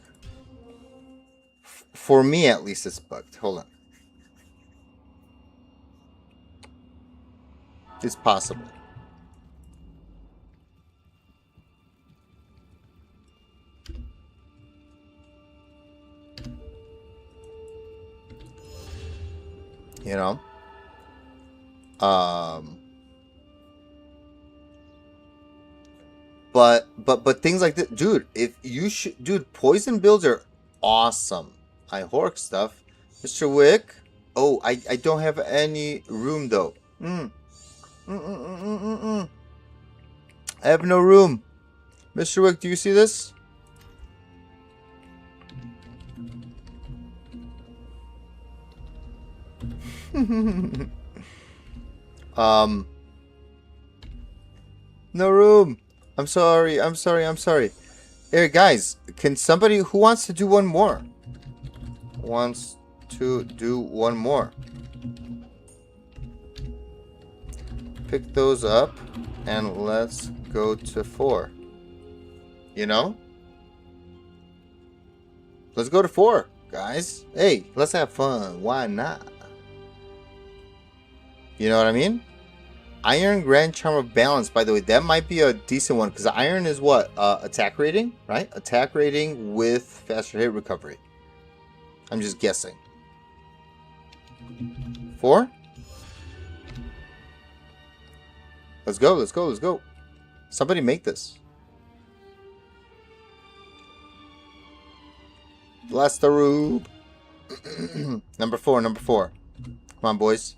For me, at least, it's bugged. Hold on. It's possible. You know? But things like this, dude, dude, poison builds are awesome. I hork stuff. Mr. Wick. Oh, I don't have any room though. I have no room. Mr. Wick, do you see this? No room. I'm sorry. Here, guys, can somebody who wants to do one more? Pick those up and let's go to 4. You know? Let's go to 4, guys. Hey, let's have fun. Why not? You know what I mean? Iron Grand Charm of Balance, by the way, that might be a decent one because Iron is what? Attack rating, right? Attack rating with faster hit recovery. I'm just guessing. 4? Let's go. Somebody make this. Blasteroob. Number 4. Come on, boys.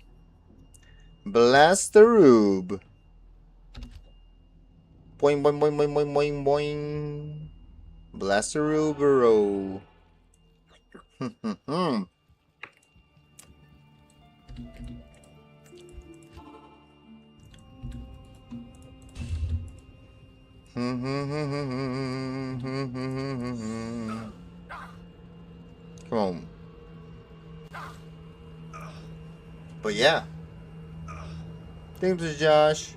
Blasteroob. Boing, boing, boing, boing, boing, boing, boing. Blasteroobero. Come on. But yeah. Thanks, Josh.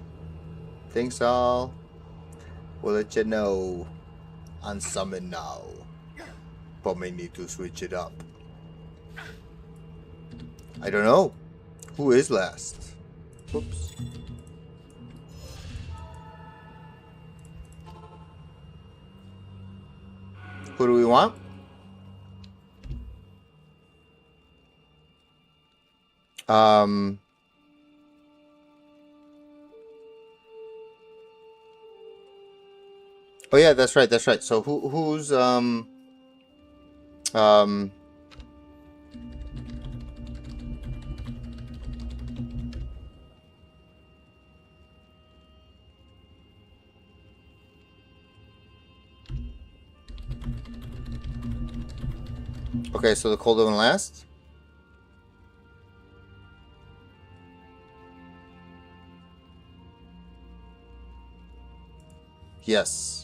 Thanks, all. We'll let you know on Summon now. But may need to switch it up. I don't know. Who is last? Oops. Who do we want? Oh yeah, that's right. So who's okay, so the cold one last? Yes.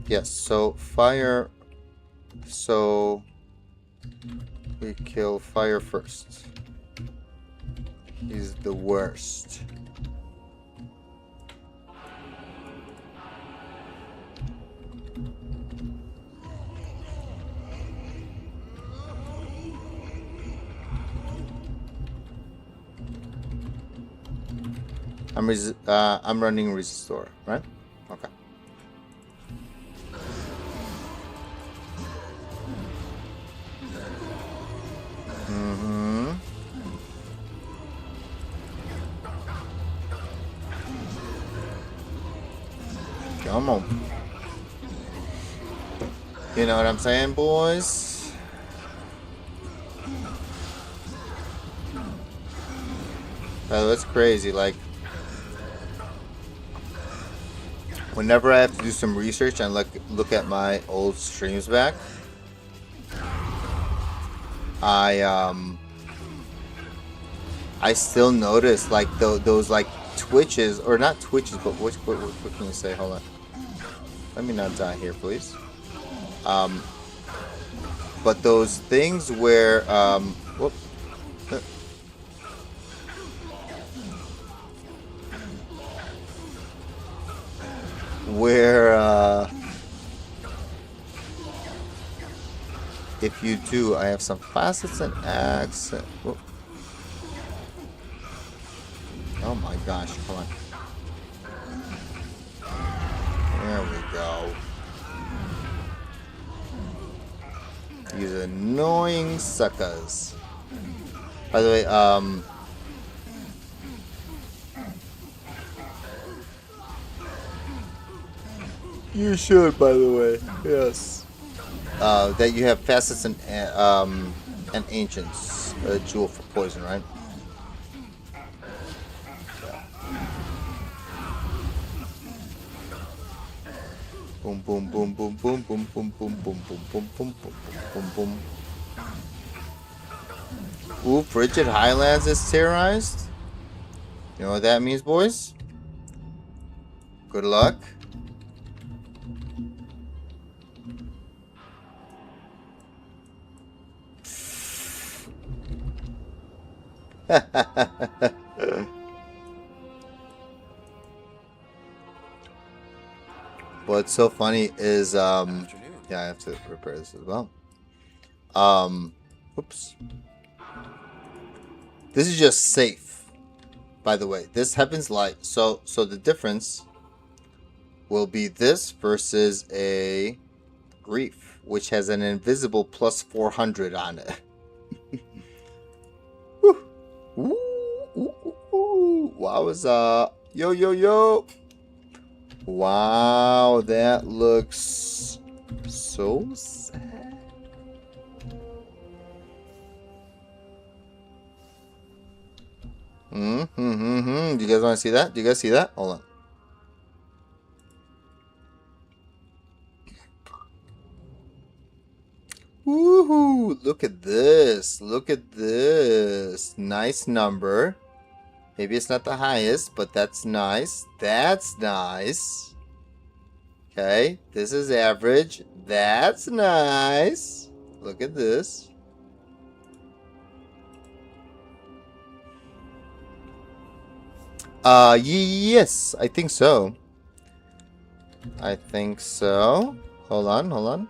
Yes, so fire. So we kill fire first. He's the worst. I'm running Resistore, right? Okay. Mm-hmm. Come on. You know what I'm saying, boys? Oh, that's crazy. Like, whenever I have to do some research and look at my old streams back, I still notice like those like twitches, or not twitches, but what can you say? Hold on. Let me not die here, please. But those things where whoop, where if you do, I have some facets and accent. Whoop. Oh my gosh, come on. There we go. These annoying suckers. By the way, you should, by the way, yes. That you have facets and ancients, a jewel for poison, right? Boom, boom, boom, boom, boom, boom, boom, boom, boom, boom, boom, boom, boom, boom, boom. Ooh, Frigid Highlands is terrorized. You know what that means, boys? Good luck. What's so funny is yeah, I have to repair this as well. Oops. This is just safe, by the way. This Heaven's Light. So the difference will be this versus a Grief, which has an invisible plus 400 on it. Woo. Ooh, ooh, ooh, ooh. Wowza. Yo, yo, yo. Wow, that looks so sad. Do you guys want to see that? Do you guys see that? Hold on. Woohoo! Look at this. Look at this. Nice number. Maybe it's not the highest, but that's nice. That's nice. Okay, this is average. That's nice. Look at this. Yes, I think so. I think so. Hold on, hold on.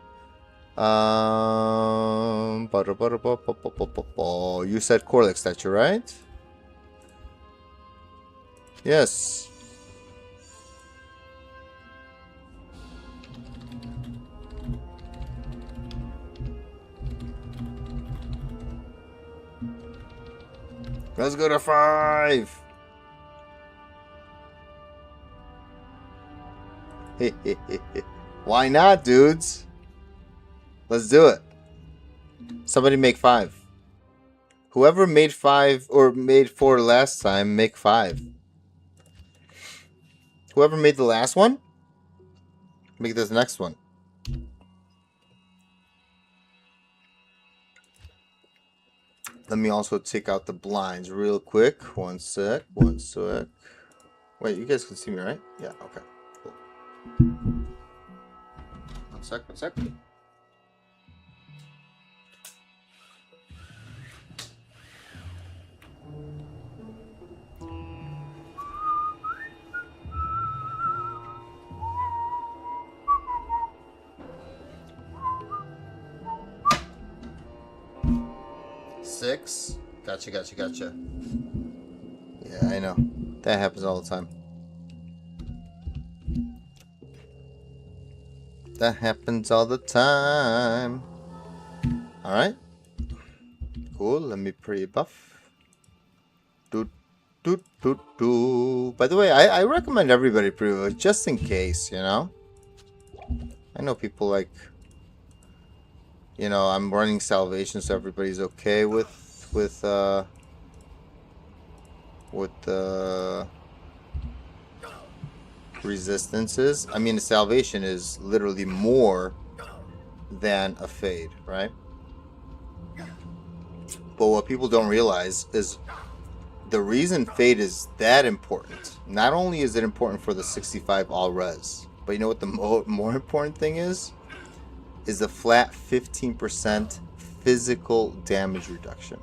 You said Corlick statue, right? Yes. Let's go to 5. Why not, dudes? Let's do it. Somebody make 5. Whoever made 5 or made 4 last time, make 5. Whoever made the last one, make this next one. Let me also take out the blinds real quick. One sec. One sec. Wait, you guys can see me, right? Yeah, okay. Cool. One sec, one sec. Six. Gotcha, gotcha, gotcha. Yeah. I know. That happens all the time. That happens all the time. Alright. Cool. Let me pre-buff. Doot, doot, doot, doot. By the way, I recommend everybody pre-buff just in case, you know? I know people like... You know, I'm running salvation so everybody's okay with resistances. I mean, the salvation is literally more than a fade, right? But what people don't realize is the reason fade is that important. Not only is it important for the 65 all res, but you know what the more important thing is the flat 15% physical damage reduction.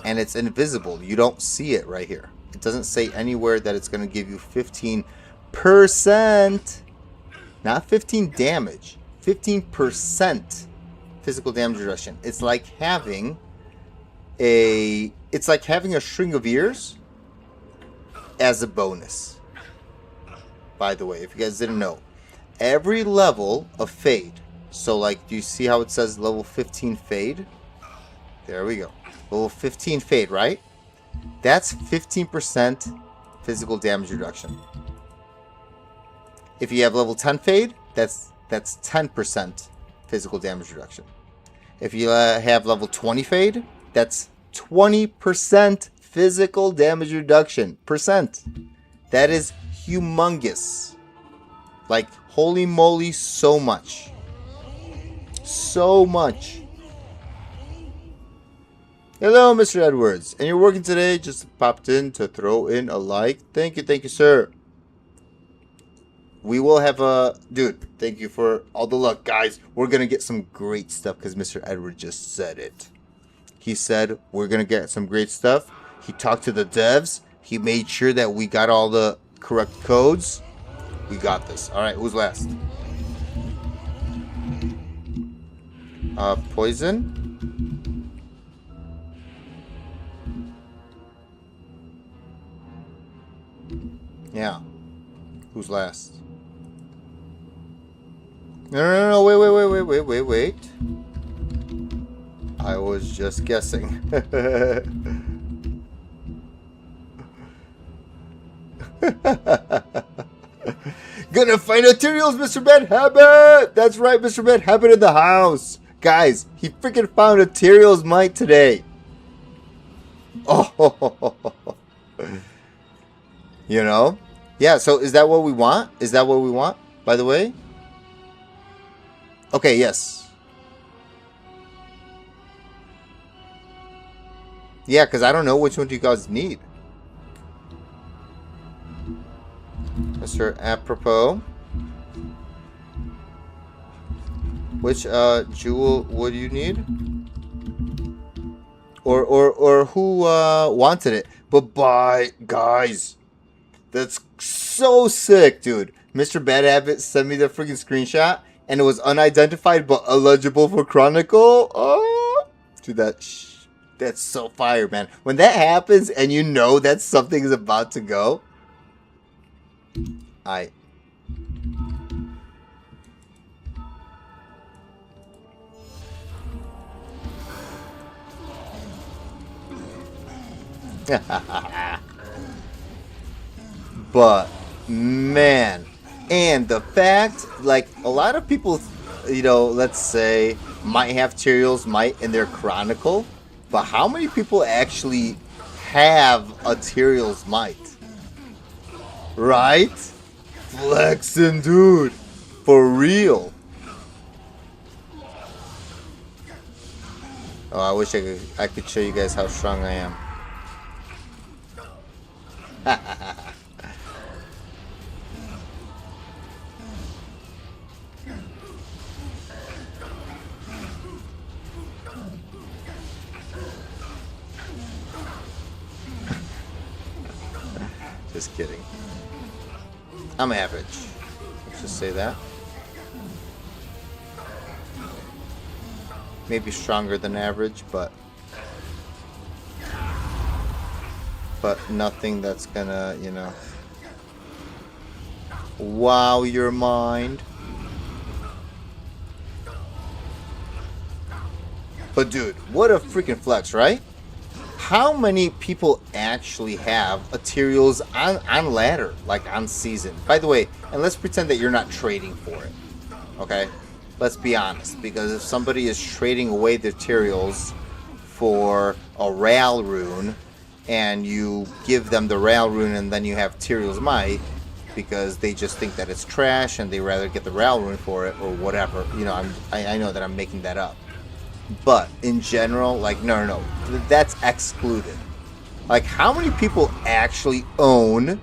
And it's invisible. You don't see it right here. It doesn't say anywhere that it's going to give you 15%. Not 15 damage. 15% physical damage reduction. It's like having a string of ears as a bonus. By the way, if you guys didn't know, every level of fade. So like, do you see how it says level 15 fade? There we go. Level 15 fade, right? That's 15% physical damage reduction. If you have level 10 fade, that's 10% physical damage reduction. If you have level 20 fade, that's 20% physical damage reduction. That is humongous. Like, holy moly, so much. So much. Hello, Mr. Edwards. And you're working today? Just popped in to throw in a like. Thank you, sir. We will have a... Dude, thank you for all the luck, guys. We're going to get some great stuff because Mr. Edwards just said it. He said we're going to get some great stuff. He talked to the devs. He made sure that we got all the correct codes. We got this. All right, who's last? Poison. Yeah. Who's last? No, wait. I was just guessing. Gonna find materials, Mr. Bad Habit! That's right, Mr. Bad Habit in the house. Guys, he freaking found a materials mite today. Oh, you know? Yeah, so is that what we want? Is that what we want, by the way? Okay, yes. Yeah, because I don't know which one do you guys need. Mr. Apropos. Which jewel would you need? Or who wanted it? But bye, guys. That's so sick, dude. Mr. Bad Habit sent me the freaking screenshot, and it was unidentified but eligible for Chronicle. Oh, dude, that's so fire, man. When that happens, and you know that something is about to go, but man, and the fact, like, a lot of people, you know, let's say might have Tyrael's Might in their Chronicle, but how many people actually have a Tyrael's Might? Right? Flexing, dude. For real. Oh, I wish I could show you guys how strong I am. Just kidding. I'm average. Let's just say that. Maybe stronger than average, but but nothing that's gonna, you know, wow your mind. But dude, what a freaking flex, right? How many people actually have Ethereals on ladder, like on season? By the way, and let's pretend that you're not trading for it, okay? Let's be honest, because if somebody is trading away their Ethereals for a Ral rune, and you give them the Ral rune and then you have Ethereal's Might, because they just think that it's trash and they rather get the Ral rune for it or whatever. You know, I know that I'm making that up. But in general, like, no, that's excluded. Like, how many people actually own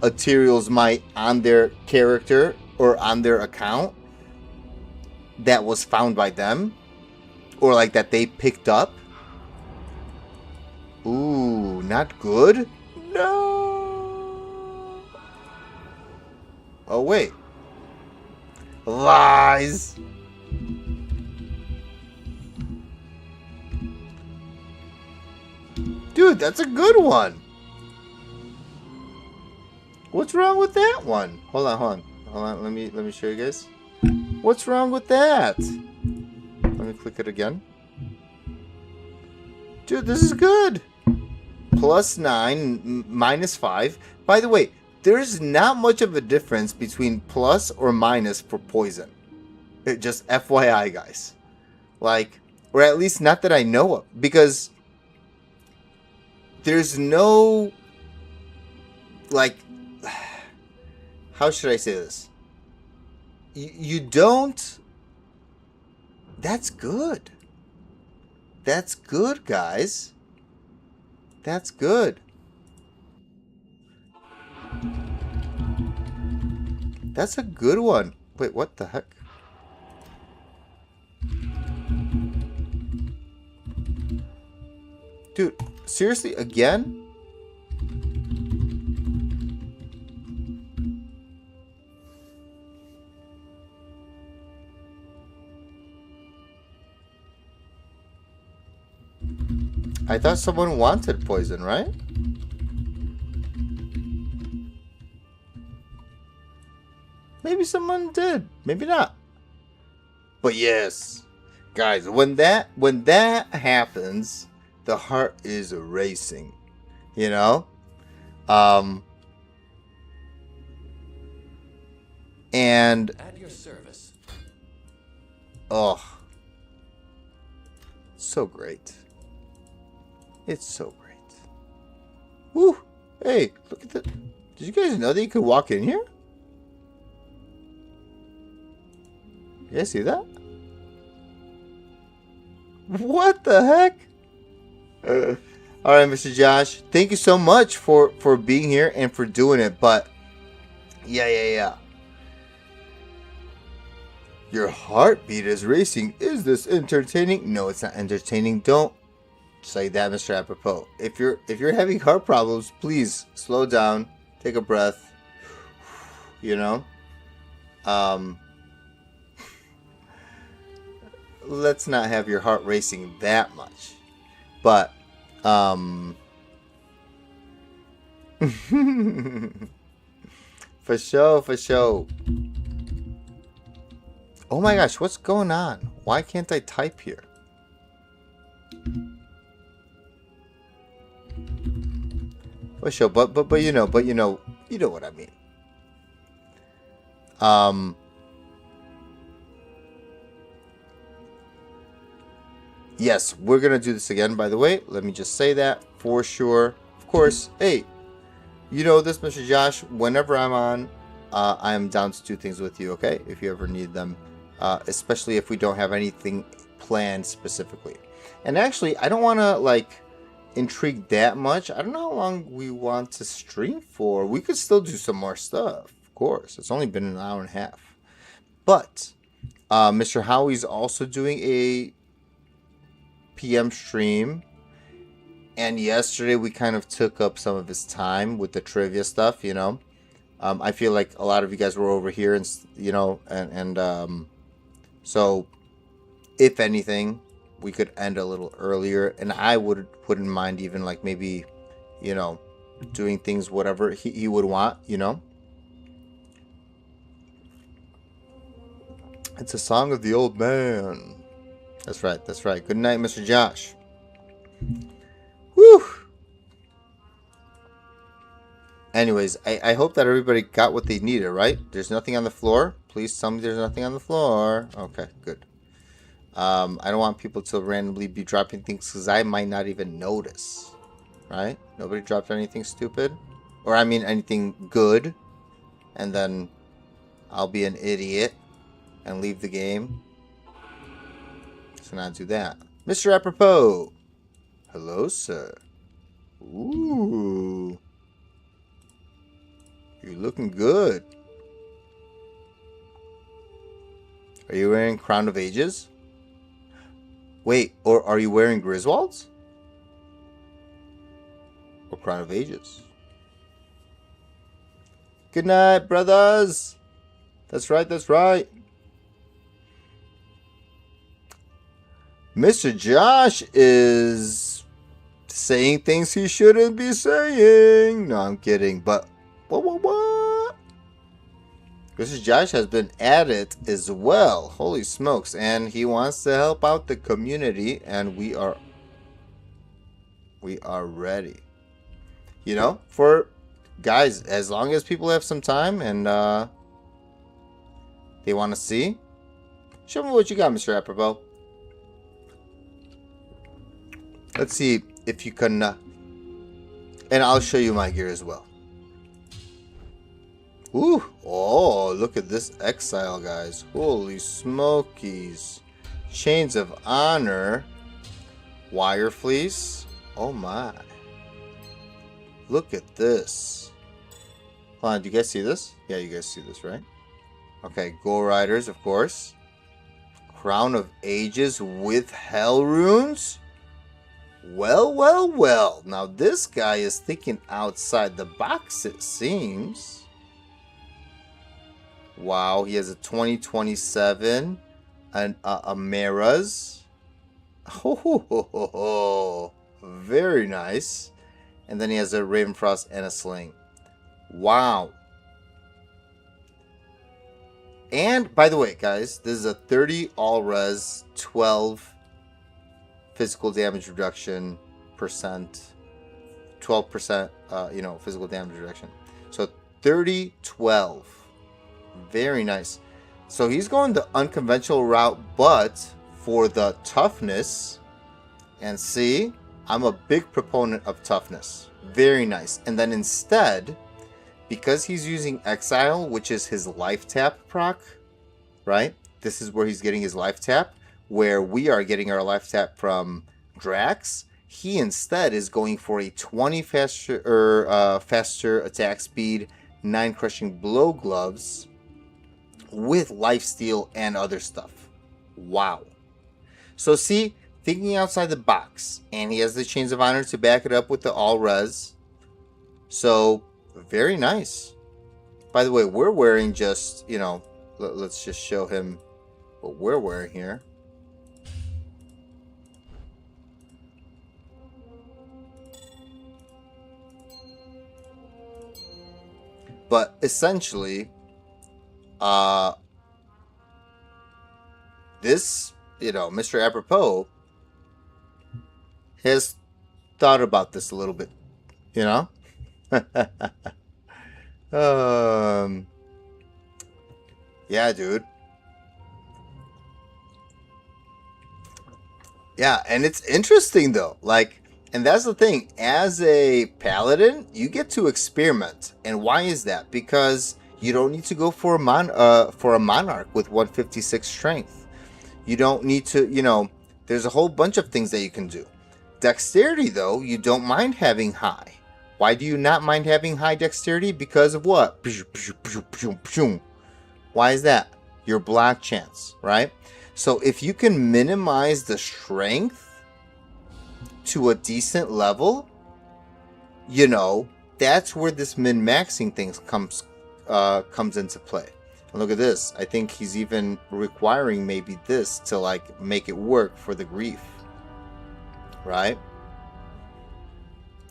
Ethereal's Might on their character or on their account that was found by them? Or, like, that they picked up? Ooh, not good? No! Oh, wait. Lies! Dude, that's a good one. What's wrong with that one? Hold on. Let me show you guys. What's wrong with that? Let me click it again. Dude, this is good. +9, -5. By the way, there's not much of a difference between plus or minus for poison. Just FYI, guys. Like, or at least not that I know of, because there's no, like, how should I say this? You don't, that's good. That's good, guys. That's good. That's a good one. Wait, what the heck? Dude, seriously, again? I thought someone wanted poison, right? Maybe someone did. Maybe not. But yes. Guys, when that happens, the heart is racing. You know? And At your service. oh. So great. It's so great. Woo! Hey, look at that. Did you guys know that you could walk in here? You guys see that? What the heck? Alright, Mr. Josh. Thank you so much for being here and for doing it. But, yeah. Your heartbeat is racing. Is this entertaining? No, it's not entertaining. Don't say that, Mr. Apropos. If you're having heart problems, please slow down, take a breath. You know, let's not have your heart racing that much. But for sure. Oh my gosh, what's going on? Why can't I type here? For sure, but you know what I mean. Yes, we're gonna do this again, by the way. Let me just say that for sure. Of course, hey, you know this, Mr. Josh, whenever I'm on, I am down to do things with you, okay? If you ever need them. Especially if we don't have anything planned specifically. And actually, I don't want to, like, intrigue that much. I don't know how long we want to stream for. We could still do some more stuff, of course. It's only been an hour and a half. But Mr. Howie's also doing a PM stream. And yesterday we kind of took up some of his time with the trivia stuff, you know. I feel like a lot of you guys were over here, and you know, so if anything, we could end a little earlier, and I wouldn't mind even, like, maybe, you know, doing things whatever he would want, you know. It's a song of the old man. That's right, that's right. Good night, Mr. Josh. Whew. Anyways, I hope that everybody got what they needed, right? There's nothing on the floor. Please tell me there's nothing on the floor. Okay, good. I don't want people to randomly be dropping things because I might not even notice. Right? Nobody dropped anything stupid. Or I mean anything good. And then I'll be an idiot and leave the game. So not do that. Mr. Apropos. Hello, sir. Ooh. You're looking good. Are you wearing Crown of Ages? Wait, or are you wearing Griswold's? Or Crown of Ages? Good night, brothers. That's right, that's right. Mr. Josh is saying things he shouldn't be saying. No, I'm kidding, but what? Mr. Josh has been at it as well. Holy smokes. And he wants to help out the community, and we are ready. You know, for guys, as long as people have some time and they want to see, show me what you got, Mr. Apropos. Let's see if you can, and I'll show you my gear as well. Ooh, oh, look at this exile, guys. Holy smokies. Chains of Honor. Wire Fleece. Oh my. Look at this. Hold on, do you guys see this? Yeah, you guys see this, right? Okay, Go Riders, of course. Crown of Ages with Hell Runes. Well. Now this guy is thinking outside the box, it seems. Wow, he has a 2027 and a Maras. Oh, very nice. And then he has a Ravenfrost and a Sling. Wow. And by the way, guys, this is a 30 all res, 12 physical damage reduction percent, 12% physical damage reduction. So 30-12. Very nice. So he's going the unconventional route, but for the toughness, and see, I'm a big proponent of toughness. Very nice. And then instead, because he's using Exile, which is his life tap proc, right? This is where he's getting his life tap, where we are getting our life tap from Drax. He instead is going for a 20 faster attack speed, 9 crushing blow gloves, with lifesteal and other stuff. Wow. So see, thinking outside the box, and he has the Chains of Honor to back it up with the all res. So very nice. By the way, we're wearing just, let's just show him what we're wearing here. But essentially, this, Mr. Apropos has thought about this a little bit, yeah, dude. Yeah, and it's interesting though, and that's the thing, as a paladin, you get to experiment. And why is that? Because you don't need to go for a monarch with 156 strength. You don't need to, there's a whole bunch of things that you can do. Dexterity, though, you don't mind having high. Why do you not mind having high dexterity? Because of what? Why is that? Your block chance, right? So if you can minimize the strength to a decent level, that's where this min-maxing thing comes into play. And look at this. I think he's even requiring maybe this to make it work for the grief. Right?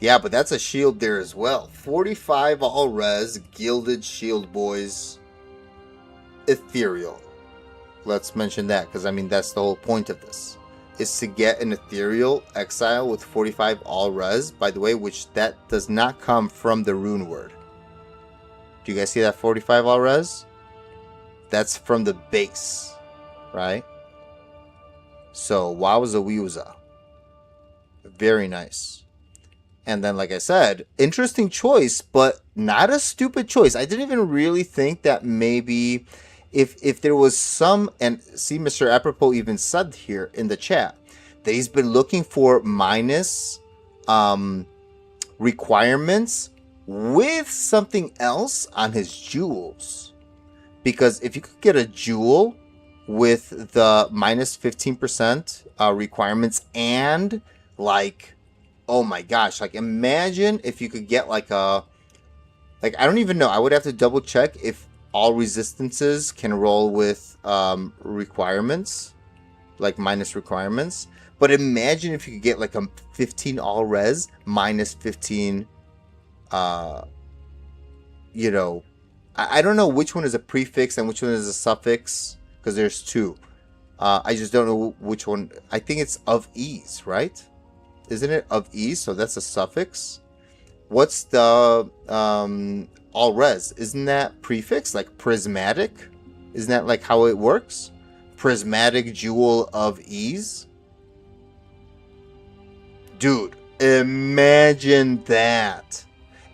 Yeah, but that's a shield there as well. 45 all res, gilded shield boys, ethereal. Let's mention that because I mean that's the whole point of this. Is to get an ethereal exile with 45 all res, by the way, which that does not come from the rune word. Do you guys see that 45 all res? That's from the base, right? So wowza wewza. Very nice. And then, like I said, interesting choice, but not a stupid choice. I didn't even really think that maybe if there was some, and see, Mr. Apropos even said here in the chat that he's been looking for minus requirements with something else on his jewels. Because if you could get a jewel with the minus 15% requirements and like, oh my gosh, like imagine if you could get like a, like I don't even know, I would have to double check if all resistances can roll with requirements, like minus requirements. But imagine if you could get like a 15 all res minus 15, you know, I don't know which one is a prefix and which one is a suffix because there's two. I just don't know which one. I think it's of ease, right? Isn't it of ease? So that's a suffix. What's the all res? Isn't that prefix like prismatic? Isn't that like how it works? Prismatic jewel of ease. Dude, imagine that.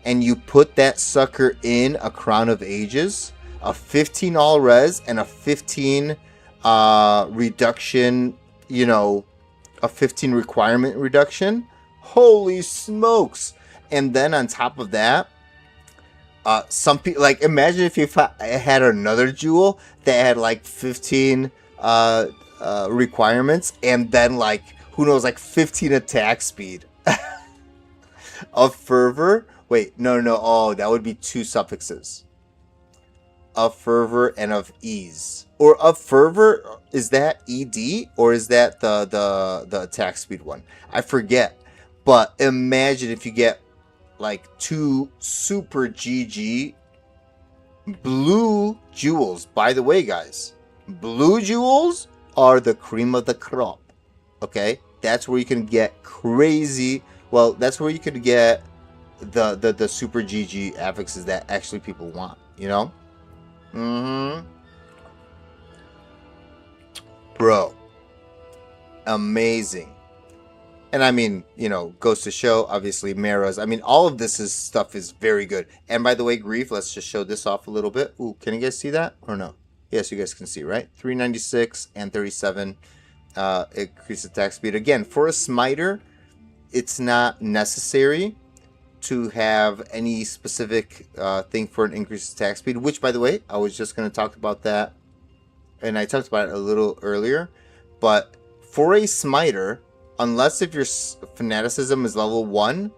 And you put that sucker in a Crown of Ages, a 15 all res and a 15 reduction, you know, a 15 requirement reduction. Holy smokes. And then on top of that, some people, like, imagine if you had another jewel that had like 15 requirements and then like, who knows, like 15 attack speed. Of fervor. Wait, no. Oh, that would be two suffixes. Of fervor and of ease. Or of fervor, is that ED or is that the attack speed one? I forget. But imagine if you get like two super GG blue jewels. By the way, guys, blue jewels are the cream of the crop. Okay? That's where you can get crazy. Well, that's where you could get the super GG affixes that actually people want, you know? Bro. Amazing. And I mean, you know, goes to show, obviously, Mara's. I mean, all of this stuff is very good. And by the way, Grief, let's just show this off a little bit. Ooh, can you guys see that or no? Yes, you guys can see, right? 396 and 37 increase attack speed. Again, for a smiter, it's not necessary to have any specific thing for an increased attack speed, which, by the way, I was just going to talk about that, and I talked about it a little earlier, but for a smiter, unless if your fanaticism is level 1,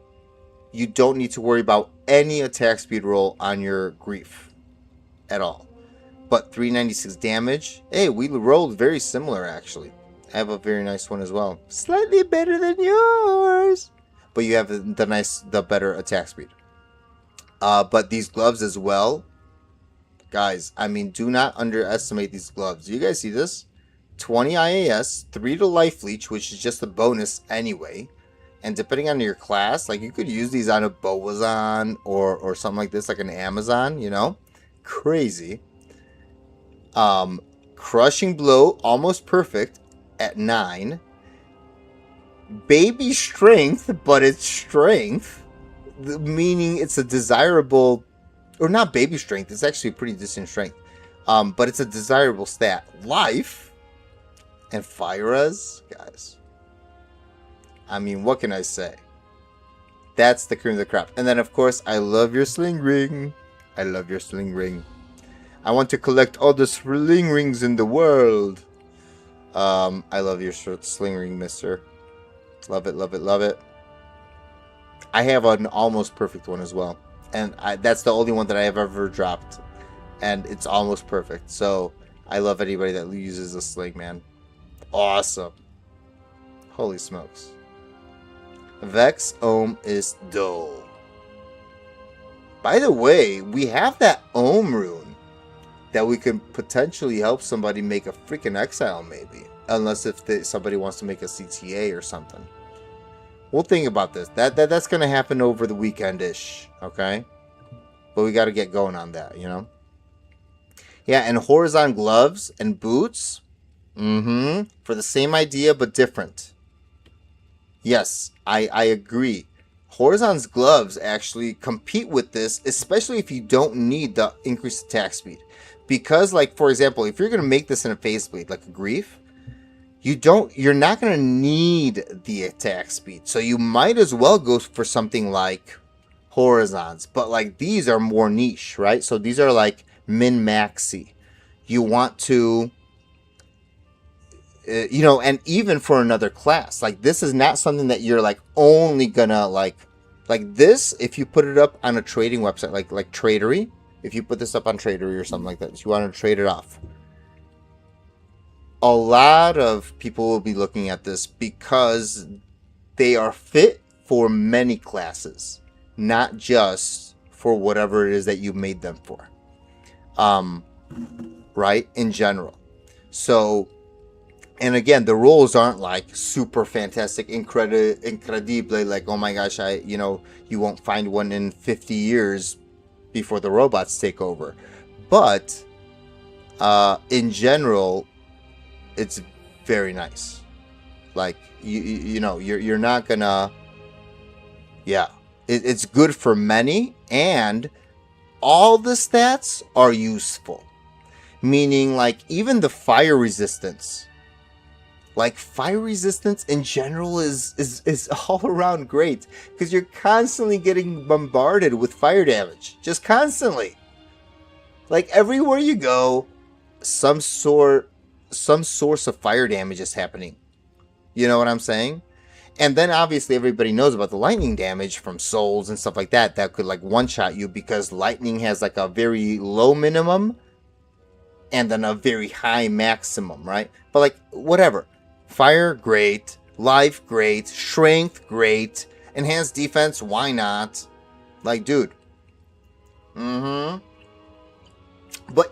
you don't need to worry about any attack speed roll on your Grief at all. But 396 damage, hey, we rolled very similar, actually. I have a very nice one as well. Slightly better than yours. But you have the better attack speed. But these gloves as well. Guys, I mean, do not underestimate these gloves. Do you guys see this? 20 IAS, 3 to Life Leech, which is just a bonus anyway. And depending on your class, like you could use these on a Boazon or something like this, like an Amazon, you know? Crazy. Crushing Blow, almost perfect at 9. Baby strength, but it's strength, meaning it's a desirable, or not baby strength, it's actually pretty decent strength, but it's a desirable stat. Life and fire res, guys, I mean, what can I say? That's the cream of the crop. And then of course, I love your sling ring. I love your sling ring. I want to collect all the sling rings in the world. I love your sling ring, mister. Love it, love it, love it. I have an almost perfect one as well. And that's the only one that I have ever dropped. And it's almost perfect. So I love anybody that uses a sling, man. Awesome. Holy smokes. Vex Ohm is dull. By the way, we have that Ohm rune that we can potentially help somebody make a freaking exile, maybe. Unless if somebody wants to make a CTA or something. We'll think about this. That's going to happen over the weekend-ish, okay? But we got to get going on that, you know? Yeah, and horizon gloves and boots. For the same idea, but different. Yes, I agree. Horizon's gloves actually compete with this, especially if you don't need the increased attack speed. Because, like, for example, if you're going to make this in a phase bleed, like a grief, you're not going to need the attack speed. So you might as well go for something like horizons. But, like, these are more niche, right? So these are, like, min-maxi. You want to... you know, and even for another class, like this is not something that you're like only gonna like this. If you put it up on a trading website, like Tradery, if you put this up on Tradery or something like that, you want to trade it off. A lot of people will be looking at this because they are fit for many classes, not just for whatever it is that you made them for. Right? In general. So. And again, the rolls aren't like super fantastic, incredible, like, oh my gosh, you won't find one in 50 years before the robots take over. But in general, it's very nice. Like, you know, you're not gonna, yeah, it's good for many, and all the stats are useful. Meaning, like, even the fire resistance. Like, fire resistance in general is all around great. Because you're constantly getting bombarded with fire damage. Just constantly. Like, everywhere you go, some source of fire damage is happening. You know what I'm saying? And then, obviously, everybody knows about the lightning damage from souls and stuff like that. That could, like, one-shot you. Because lightning has, like, a very low minimum. And then a very high maximum, right? But, like, whatever. Fire, great. Life, great. Strength, great. Enhanced defense, why not? Like, dude. But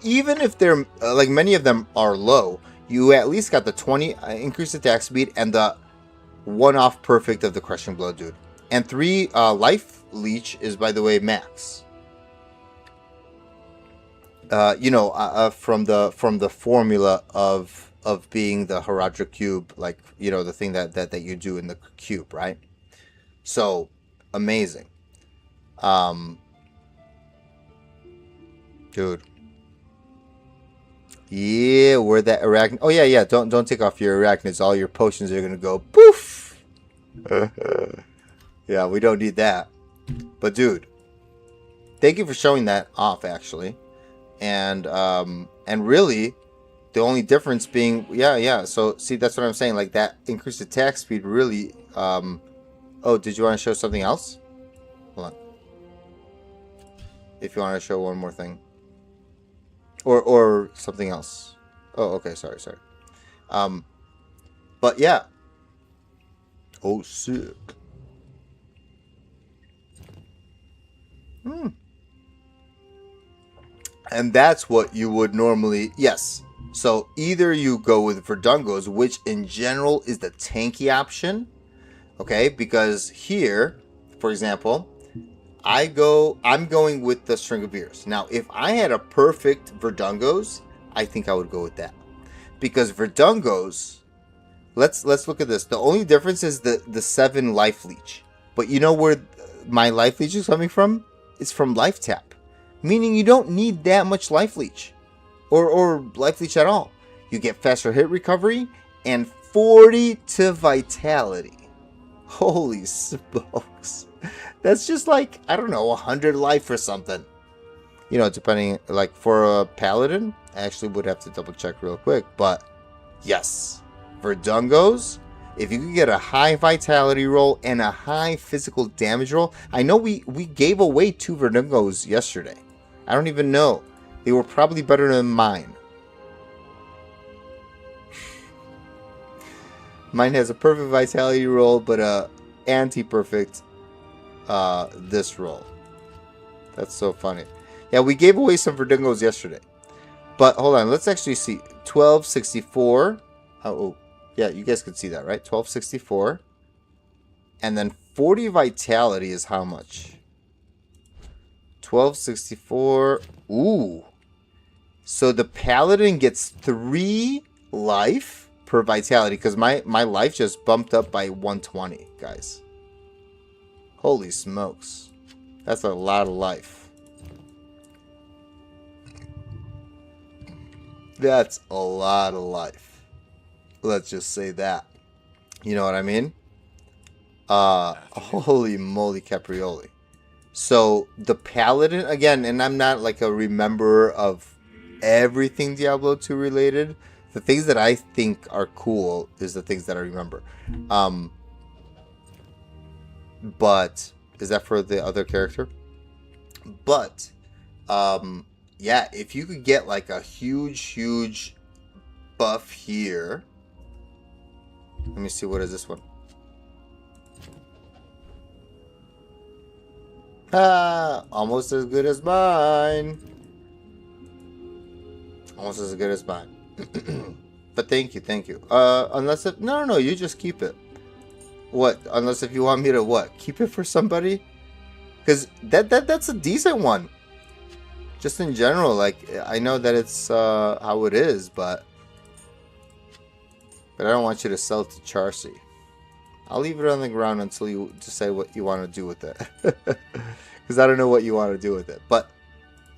even if they're, like, many of them are low, you at least got the 20 increased attack speed and the one-off perfect of the crushing blow, dude. And 3 life leech is, by the way, max. You know, from the formula of being the Haradra cube, like, you know, the thing that you do in the cube, right? So amazing. Dude. Yeah, where that arachnid. Oh yeah. Don't take off your arachnids. All your potions are gonna go poof. Yeah, we don't need that. But dude, thank you for showing that off, actually. And really, the only difference being, yeah. So, see, that's what I'm saying. Like, that increased attack speed really, oh, did you want to show something else? Hold on. If you want to show one more thing. Or something else. Oh, okay, sorry. But, yeah. Oh, sick. And that's what you would normally, yes. So either you go with Verdungos, which in general is the tanky option, okay? Because here, for example, I'm going with the String of Ears. Now, if I had a perfect Verdungos, I think I would go with that. Because Verdungos, let's look at this. The only difference is the 7 life leech. But you know where my life leech is coming from? It's from life tap. Meaning you don't need that much life leech. Or life leech at all. You get faster hit recovery and 40 to vitality. Holy smokes. That's just like, I don't know, 100 life or something. You know, depending, like for a paladin, I actually would have to double check real quick. But yes, for Dungos, if you could get a high vitality roll and a high physical damage roll. I know we gave away 2 Verdungos yesterday. I don't even know. They were probably better than mine. Mine has a perfect vitality roll, but anti-perfect this roll. That's so funny. Yeah, we gave away some Verdungos yesterday. But hold on, let's actually see. 1264. Oh, yeah, you guys could see that, right? 1264. And then 40 vitality is how much? 1264. Ooh. So the paladin gets 3 life per vitality, because my life just bumped up by 120, guys. Holy smokes. That's a lot of life. That's a lot of life. Let's just say that. You know what I mean? Holy moly caprioli. So the paladin, again, and I'm not like a rememberer of everything Diablo 2 related. The things that I think are cool is the things that I remember. But is that for the other character? But yeah, if you could get like a huge buff here. Let me see, what is this one? Ah, almost as good as mine. Almost as good as mine. But thank you. Unless if no, you just keep it. What? Unless if you want me to what? Keep it for somebody? Because that's a decent one. Just in general, like I know that it's how it is, but I don't want you to sell it to Charcy. I'll leave it on the ground until you decide what you want to do with it. Because I don't know what you want to do with it. But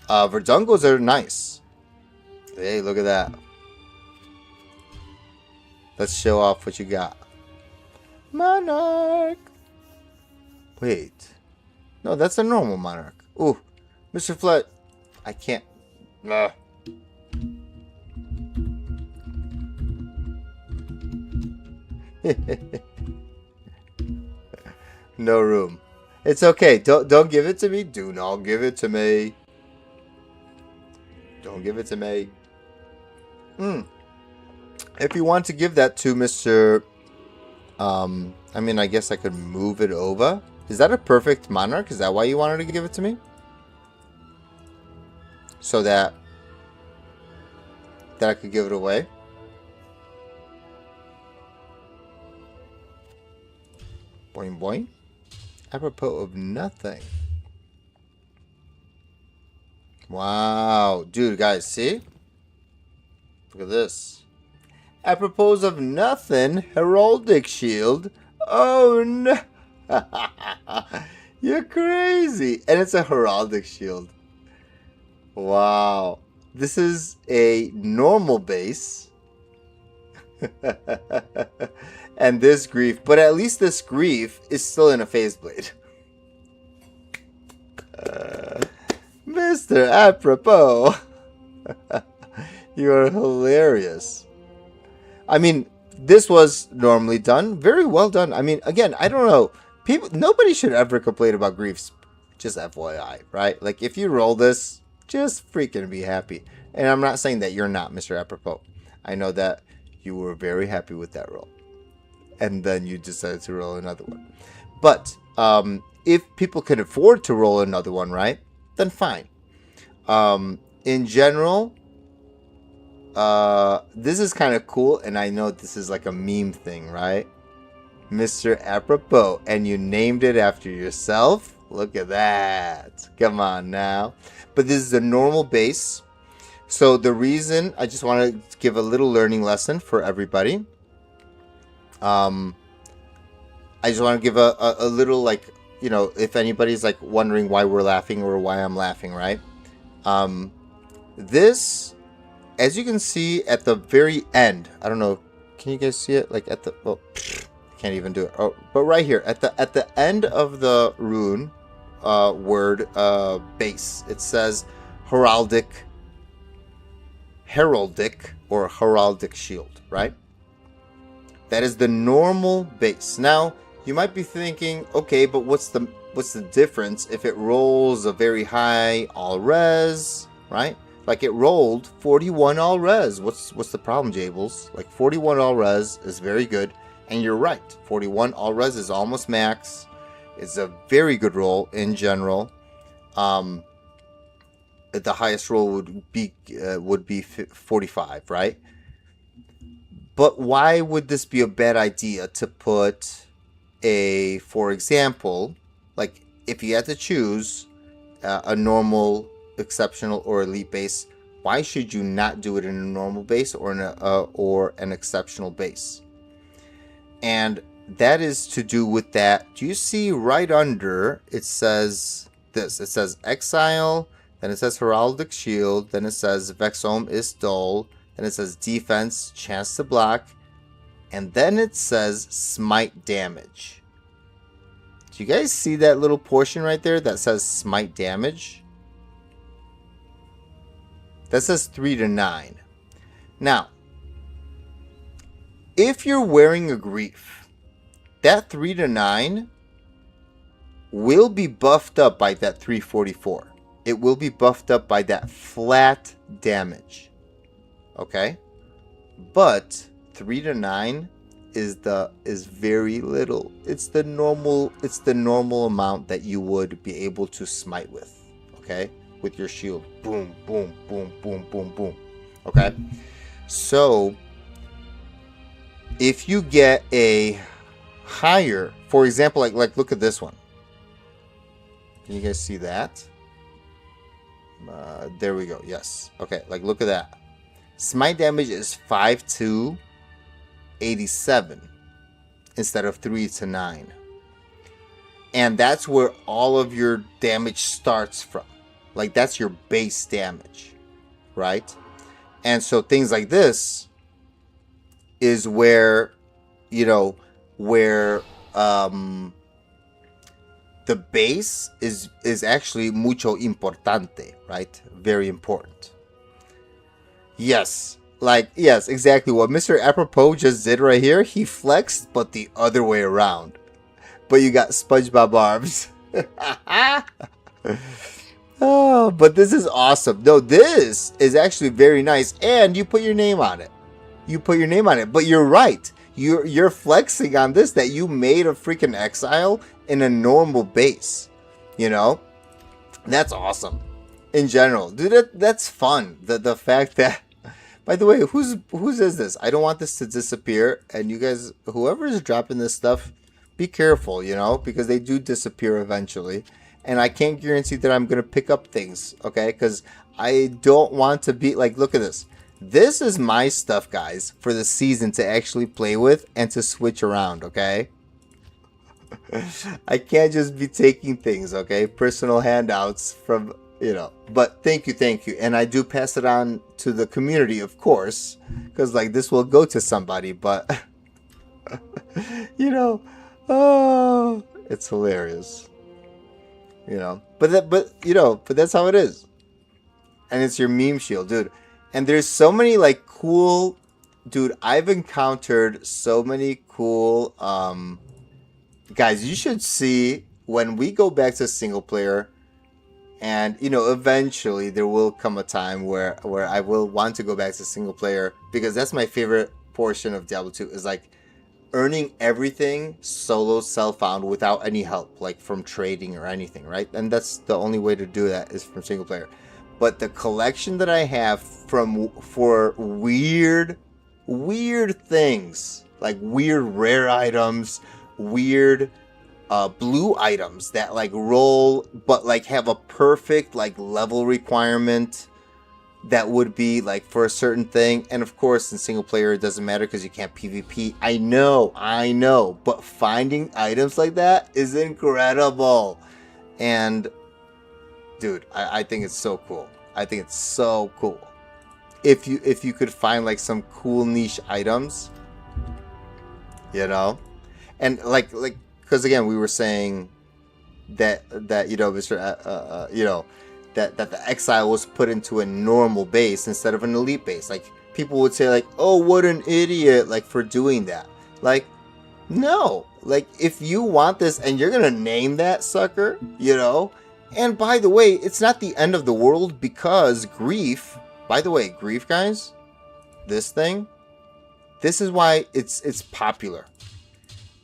Verdungos are nice. Hey, look at that. Let's show off what you got. Monarch. Wait. No, that's a normal Monarch. Ooh, Mr. Flood. I can't. No room. It's okay. Don't give it to me. Do not give it to me. Don't give it to me. If you want to give that to Mr. I mean, I guess I could move it over. Is that a perfect monarch? Is that why you wanted to give it to me? So that I could give it away? Boing boing. Apropos of nothing. Wow. Dude, guys, see? Look at this. Apropos of nothing, heraldic shield. Oh no. You're crazy. And it's a heraldic shield. Wow. This is a normal base. And this grief. But at least this grief is still in a phase blade. Mr. Apropos. You are hilarious. I mean, this was normally done. Very well done. I mean, again, I don't know. Nobody should ever complain about griefs. Just FYI, right? Like, if you roll this, just freaking be happy. And I'm not saying that you're not, Mr. Apropos. I know that you were very happy with that roll. And then you decided to roll another one. But if people can afford to roll another one, right? Then fine. In general, this is kind of cool. And I know this is like a meme thing, right? Mr. Apropos. And you named it after yourself. Look at that. Come on now. But this is a normal base. So the reason, I just want to give a little learning lesson for everybody. I just want to give a little, like, you know, if anybody's like wondering why we're laughing or why I'm laughing, right? This, as you can see at the very end, I don't know, can you guys see it? Like at the, well, can't even do it. Oh, but right here at the end of the rune word base, it says heraldic or heraldic shield, right? That is the normal base. Now, you might be thinking, okay, but what's the difference if it rolls a very high all res, right? Like it rolled 41 all res. What's the problem, Jables? Like 41 all res is very good. And you're right. 41 all res is almost max. It's a very good roll in general. The highest roll would be 45, right? But why would this be a bad idea to put a, for example, like if you had to choose a normal, exceptional, or elite base, why should you not do it in a normal base or an exceptional base? And that is to do with that. Do you see right under it says this? It says Exile, then it says Heraldic Shield, then it says Vexome is dull, then it says Defense, chance to block, and then it says Smite damage. Do you guys see that little portion right there that says Smite damage? That says 3 to 9. Now, if you're wearing a Grief, that 3 to 9 will be buffed up by that 344. It will be buffed up by that flat damage. Okay? But 3 to 9 is very little. It's the normal amount that you would be able to smite with. Okay? With your shield. Boom, boom, boom, boom, boom, boom. Okay? So if you get a higher, for example, like look at this one. Can you guys see that? There we go. Yes. Okay, like look at that. Smite damage is 5 to 87 instead of 3 to 9. And that's where all of your damage starts from. Like that's your base damage, right? And so things like this is where, you know, where the base is actually mucho importante, right? Very important. Yes, like, yes, exactly what Mr. Apropos just did right here. He flexed, but the other way around. But you got SpongeBob arms. Oh, but this is awesome. No, this is actually very nice. And you put your name on it. You put your name on it. But you're right. You're flexing on this that you made a freaking Exile in a normal base. You know? That's awesome. In general. Dude, that's fun. The fact that... By the way, whose is this? I don't want this to disappear. And you guys, whoever is dropping this stuff, be careful, you know? Because they do disappear eventually. And I can't guarantee that I'm going to pick up things, okay? Because I don't want to be... Like, look at this. This is my stuff, guys, for the season to actually play with and to switch around, okay? I can't just be taking things, okay? Personal handouts from, you know. But thank you. And I do pass it on to the community, of course. Because, like, this will go to somebody, but... you know. Oh, it's hilarious. You know. But that's how it is. And it's your meme shield, dude. And there's so many, like, cool... Dude, I've encountered so many cool... Guys, you should see when we go back to single player. And, you know, eventually there will come a time where I will want to go back to single player. Because that's my favorite portion of Diablo 2. Is, like, earning everything solo self-found without any help. Like, from trading or anything, right? And that's the only way to do that is from single player. But the collection that I have for weird things, like weird rare items, weird blue items that like roll, but like have a perfect like level requirement that would be like for a certain thing. And of course, in single player, it doesn't matter because you can't PvP. I know, but finding items like that is incredible. And dude, I think it's so cool. I think it's so cool. If you could find like some cool niche items, you know, and like because again we were saying that you know Mr. You know that the Exile was put into a normal base instead of an elite base. Like people would say like, oh, what an idiot, like for doing that. Like no, like if you want this and you're gonna name that sucker, you know. And by the way, it's not the end of the world because Grief, by the way, Grief, guys, this thing, This is why it's popular.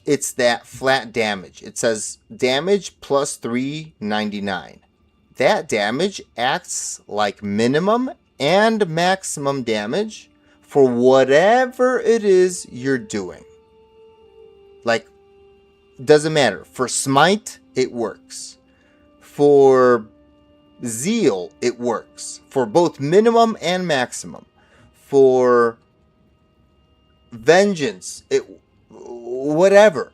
It's that flat damage. It says damage plus 399. That damage acts like minimum and maximum damage for whatever it is you're doing. Like, doesn't matter. For smite, it works. For zeal, it works. For both minimum and maximum. For vengeance, whatever.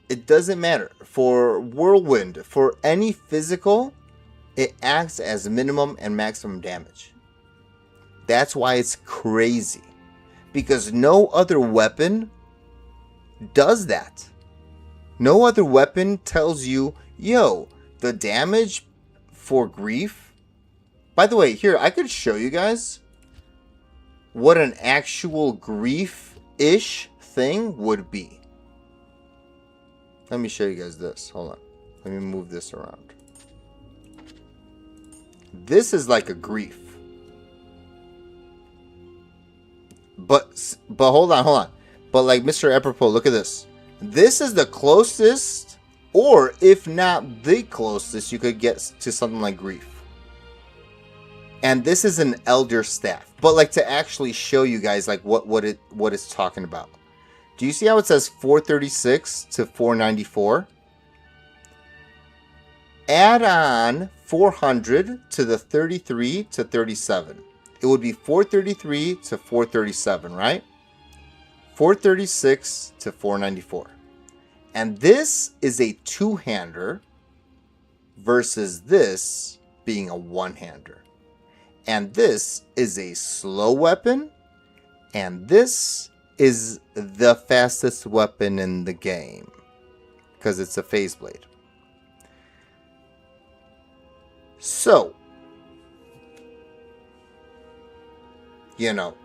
It doesn't matter. For whirlwind, for any physical, it acts as minimum and maximum damage. That's why it's crazy. Because no other weapon does that. No other weapon tells you, yo, the damage for grief. By the way, here, I could show you guys what an actual grief-ish thing would be. Let me show you guys this. Hold on. Let me move this around. This is like a grief. But hold on. But like Mr. Apropos, look at this. This is the closest, or if not the closest, you could get to something like grief. And this is an elder staff. But like to actually show you guys like what it's talking about. Do you see how it says 436 to 494? Add on 400 to the 33 to 37. It would be 433 to 437, right? 436 to 494. And this is a two-hander versus this being a one-hander. And this is a slow weapon. And this is the fastest weapon in the game. Because it's a phase blade. So, you know,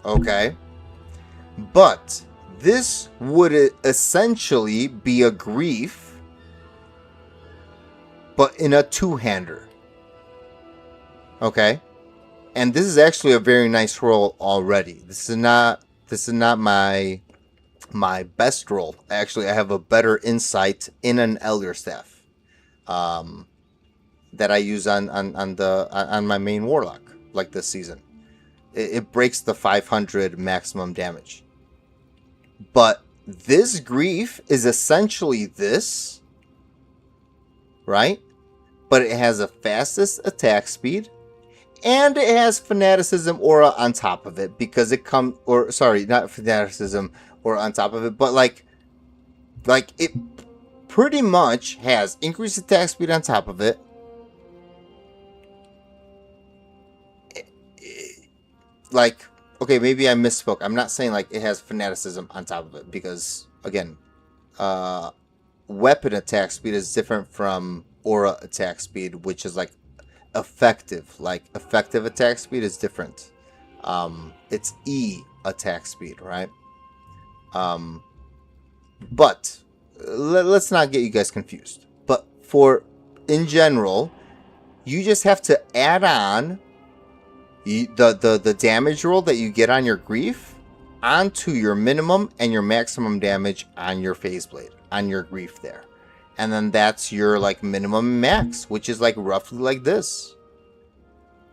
okay, but this would essentially be a grief, but in a two-hander. Okay, and this is actually a very nice roll already. This is not my best roll. Actually, I have a better insight in an elder staff that I use on my main warlock like this season. It breaks the 500 maximum damage. But this grief is essentially this, right? But it has a fastest attack speed, and it has fanaticism aura on top of it because it comes, or sorry, not fanaticism aura on top of it, but like it pretty much has increased attack speed on top of it. Like, okay, maybe I misspoke. I'm not saying like it has fanaticism on top of it because, again, weapon attack speed is different from aura attack speed, which is like effective. Like effective attack speed is different. It's E attack speed, right? But let's not get you guys confused. But in general, you just have to add on the damage roll that you get on your grief onto your minimum and your maximum damage on your phase blade, on your grief there. And then that's your like minimum max, which is like roughly like this.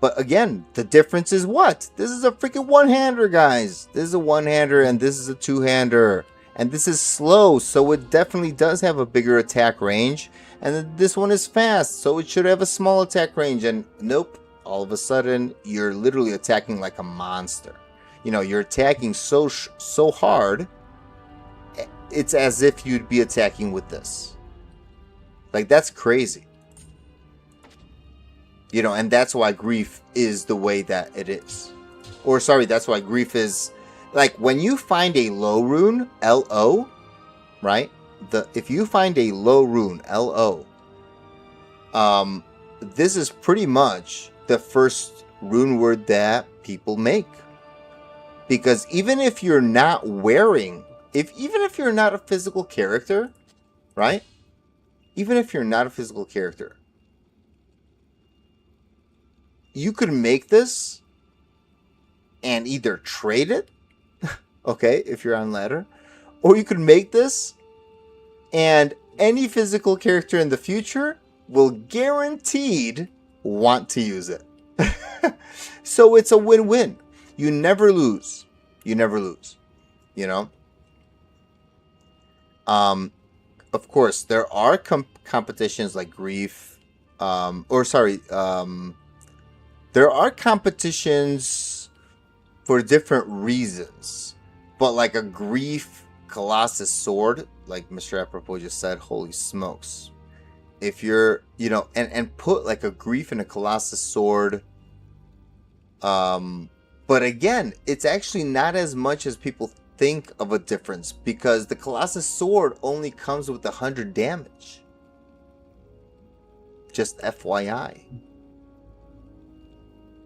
But again, the difference is what? This is a freaking one-hander, guys. This is a one-hander and this is a two-hander. And this is slow, so it definitely does have a bigger attack range. And then this one is fast, so it should have a small attack range. And nope. All of a sudden, you're literally attacking like a monster. You know, you're attacking so hard, it's as if you'd be attacking with this. Like, that's crazy. You know, and that's why grief is the way that it is. Or, sorry, that's why grief is... Like, when you find a low rune, L-O, right? If you find a low rune, L-O, this is pretty much the first rune word that people make. Because even if you're not wearing, even if you're not a physical character, right? Even if you're not a physical character, you could make this and either trade it, okay, if you're on ladder, or you could make this and any physical character in the future will guaranteed want to use it. So it's a win-win. You never lose. You never lose. You know? Of course, there are competitions like Grief. There are competitions for different reasons. But like a Grief Colossus sword, like Mr. Apropos just said, holy smokes. If you're, you know, and put like a Grief and a Colossus sword. But again, it's actually not as much as people think of a difference, because the Colossus sword only comes with 100 damage. Just FYI.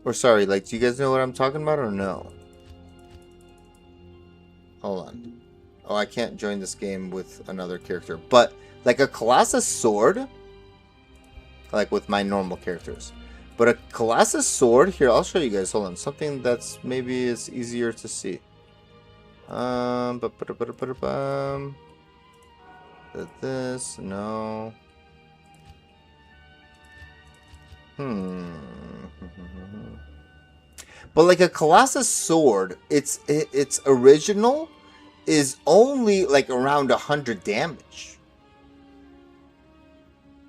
Or sorry, like, do you guys know what I'm talking about or no? Hold on. Oh, I can't join this game with another character. But like a Colossus sword, like with my normal characters. But a Colossus sword, here, I'll show you guys. Hold on. Something that's maybe is easier to see. This, no. But like a Colossus sword, its original is only like around 100 damage.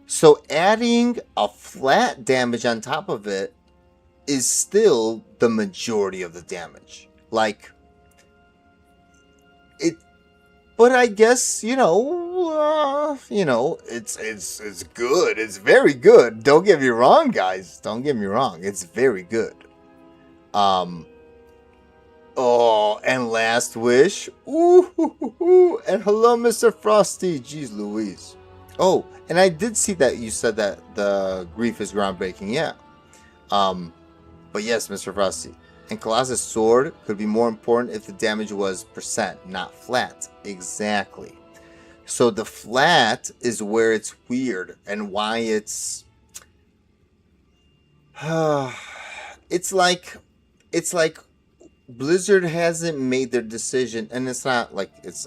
So adding a flat damage on top of it is still the majority of the damage. Like it, but I guess you know, it's good. It's very good. Don't get me wrong, guys. Don't get me wrong. It's very good. Oh, and Last Wish. Ooh, and hello, Mr. Frosty. Jeez Louise. Oh, and I did see that you said that the Grief is groundbreaking. Yeah. But yes, Mr. Frosty. And Colossus Sword could be more important if the damage was percent, not flat. Exactly. So the flat is where it's weird and why it's it's like Blizzard hasn't made their decision, and it's not like it's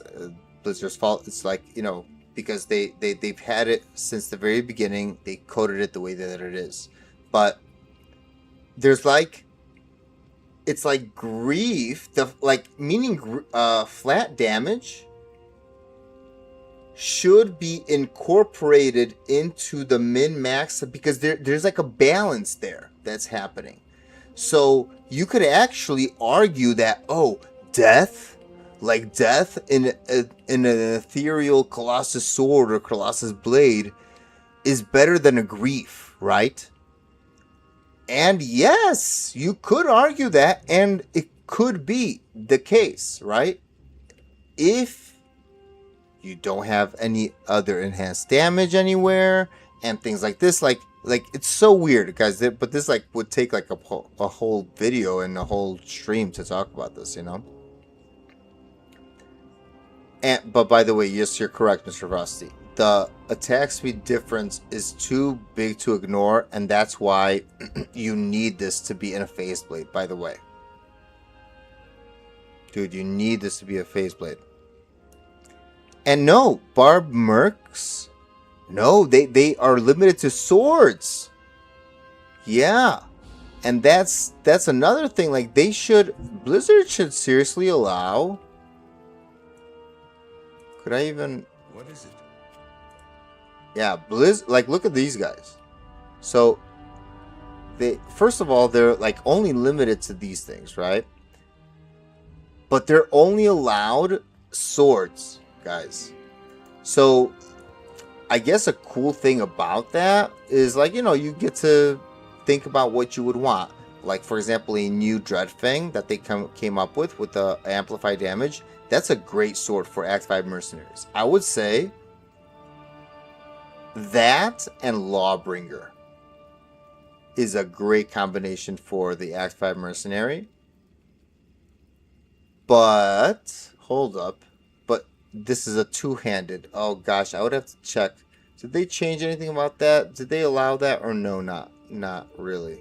Blizzard's fault. It's like, you know, because they've had it since the very beginning. They coded it the way that it is. But there's like, it's like Grief, the like meaning flat damage should be incorporated into the min-max, because there's like a balance there that's happening. So you could actually argue that, oh, death in an ethereal Colossus sword or Colossus blade is better than a Grief, right? And yes, you could argue that, and it could be the case, right? If you don't have any other enhanced damage anywhere and things like this, like it's so weird, guys. But this like would take like a whole video and a whole stream to talk about this, you know. And but by the way, yes, you're correct, Mr. Frosty. The attack speed difference is too big to ignore, and that's why you need this to be in a phase blade. By the way, dude, you need this to be a phase blade. And no, Barb Mercs, no, they are limited to swords. Yeah. And that's another thing. Like, Blizzard should seriously allow. Could I even? What is it? Yeah, like, look at these guys. So first of all, they're like only limited to these things, right? But they're only allowed swords, guys. So I guess a cool thing about that is, like, you know, you get to think about what you would want. Like, for example, a new Dreadfang that they came up with the amplified damage. That's a great sword for Act 5 mercenaries. I would say that and Lawbringer is a great combination for the Act 5 mercenary. But hold up. This is a two-handed. Oh gosh, I would have to check. Did they change anything about that? Did they allow that or no? Not really.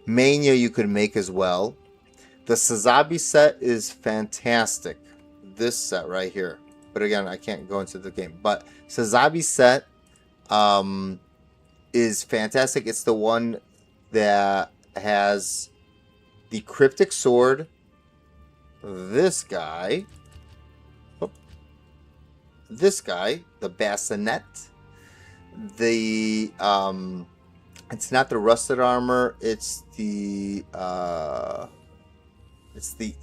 Mania you could make as well. The Sazabi set is fantastic. This set right here. But again, I can't go into the game. But Sazabi set is fantastic. It's the one that has the Cryptic Sword, this guy, this guy, the Bassinet, the it's not the rusted armor, it's the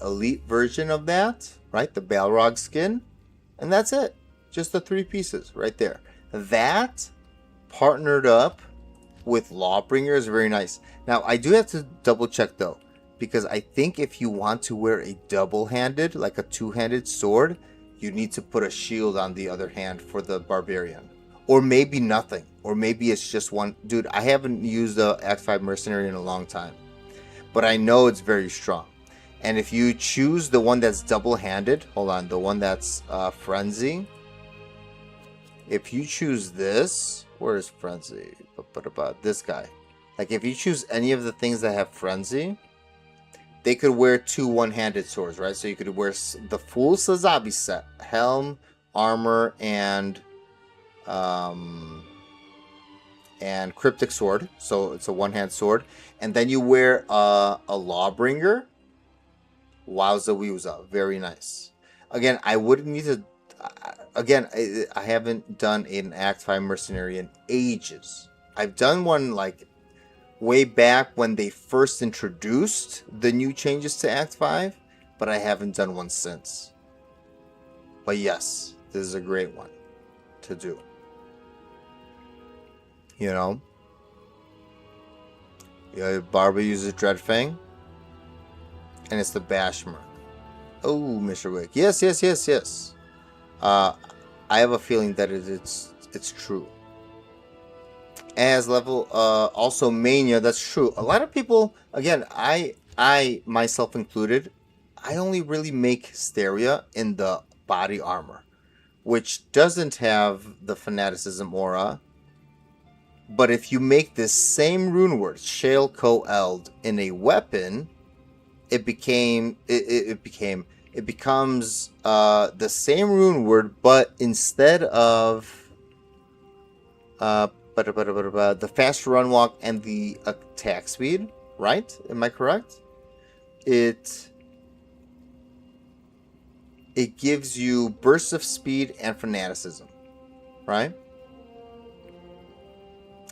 elite version of that, right? The Balrog skin, and that's it. Just the 3 pieces right there. That partnered up with Lawbringer is very nice. Now I do have to double check though, because I think if you want to wear a double-handed, like a 2-handed sword, you need to put a shield on the other hand for the barbarian. Or maybe nothing. Or maybe it's just one. Dude, I haven't used the Act 5 Mercenary in a long time. But I know it's very strong. And if you choose the one that's double-handed, hold on, the one that's Frenzy. If you choose this, where is Frenzy? This guy. Like if you choose any of the things that have Frenzy, they could wear 2 one-handed swords, right? So you could wear the full Sazabi set, helm, armor, and Cryptic Sword. So it's a one-hand sword, and then you wear a Lawbringer. Wowza wowza, very nice. Again, I wouldn't need to. Again, I haven't done an Act 5 Mercenary in ages. I've done one like way back when they first introduced the new changes to Act 5, but I haven't done one since. But yes, this is a great one to do. You know? Yeah, Barbara uses Dreadfang. And it's the Bashmer. Oh, Mr. Wick. Yes. I have a feeling that it's true. As level, also Mania, that's true. A lot of people, again, I myself included, I only really make Hysteria in the body armor, which doesn't have the Fanaticism aura. But if you make this same rune word, Shale Co-Eld, in a weapon, it becomes the same rune word, but instead of the fast run walk and the attack speed, right? Am I correct? It gives you bursts of speed and fanaticism, right?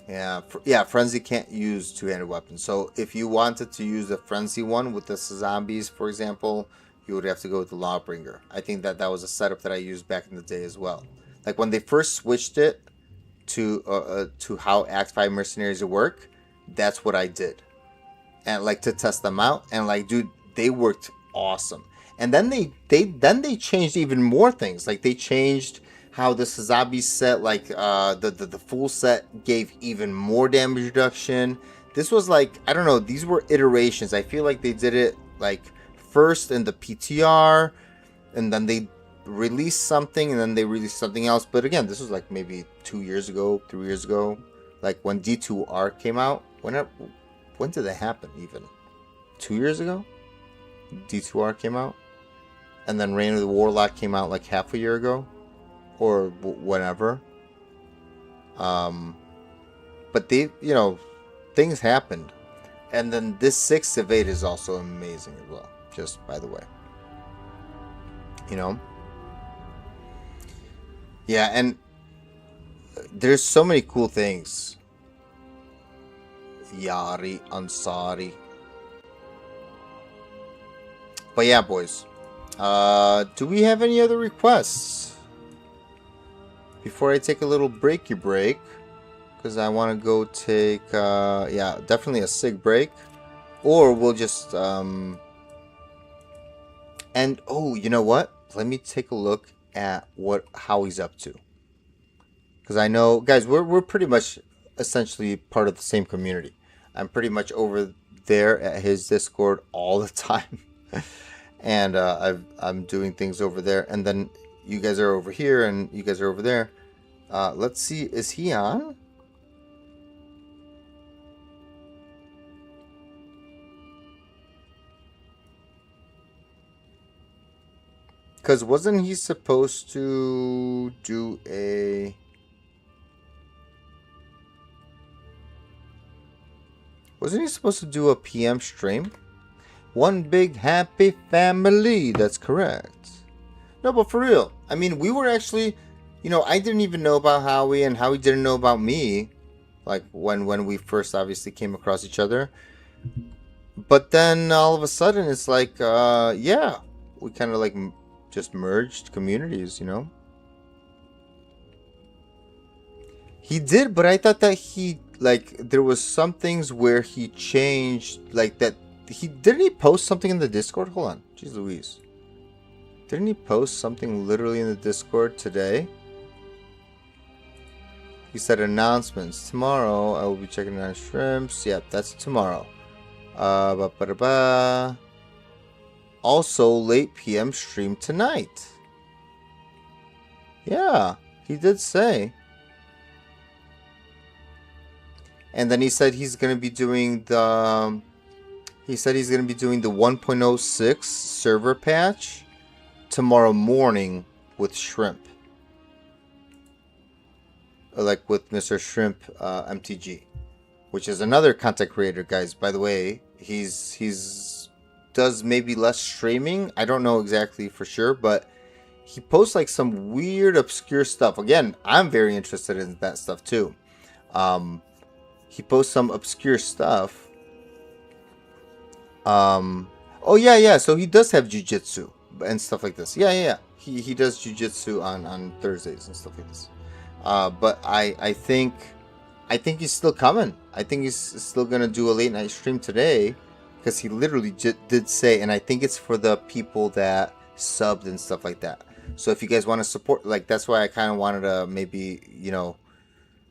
Yeah, Frenzy can't use 2-handed weapons. So if you wanted to use the Frenzy one with the zombies, for example, you would have to go with the Lawbringer. I think that was a setup that I used back in the day as well. Like when they first switched it to how Act 5 Mercenaries work, that's what I did. And like to test them out, and like, dude, they worked awesome. And then they changed even more things. Like they changed how the Sazabi set, like the full set, gave even more damage reduction. This was like, I don't know, these were iterations. I feel like they did it like first in the PTR, and then they released something, and then they released something else. But again, this was like maybe 2 years ago, 3 years ago, like when D2R came out. When did that happen? Even 2 years ago, D2R came out, and then Reign of the Warlock came out like half a year ago, or whatever. But they, things happened, and then this 6 of 8 is also amazing as well. Just by the way, yeah, and there's so many cool things. Yari Ansari. But yeah, boys. Do we have any other requests? Before I take a little breaky break. Because I want to go take, definitely a sig break. Or we'll just, and, oh, you know what? Let me take a look at how he's up to. Because I know, guys, we're pretty much essentially part of the same community. I'm pretty much over there at his Discord all the time. And I'm doing things over there. And then you guys are over here and you guys are over there. Let's see. Is he on? Because wasn't he supposed to do a... Wasn't he supposed to do a PM stream? One big happy family. That's correct. No, but for real. I mean, we were actually... You know, I didn't even know about Howie, and Howie didn't know about me. Like, when we first obviously came across each other. But then all of a sudden, it's like, yeah. We kind of like just merged communities, you know? He did, but I thought that he, like, there was some things where he changed, like, that. Didn't he post something in the Discord? Hold on. Jeez Louise. Didn't he post something literally in the Discord today? He said announcements. Tomorrow, I will be checking on shrimps. Yep, that's tomorrow. Also, late PM stream tonight. Yeah, he did say. And then he said he's going to be doing the... He said he's going to be doing the 1.06 server patch tomorrow morning with Shrimp. Like with Mr. Shrimp MTG. Which is another content creator, guys. By the way, he's does maybe less streaming. I don't know exactly for sure, but he posts like some weird, obscure stuff. Again, I'm very interested in that stuff too. He posts some obscure stuff. Oh yeah. So he does have jujitsu and stuff like this. Yeah. He does jujitsu on Thursdays and stuff like this. But I think he's still coming. I think he's still gonna do a late night stream today, because he literally did say, and I think it's for the people that subbed and stuff like that. So if you guys want to support, like, that's why I kind of wanted to maybe, you know,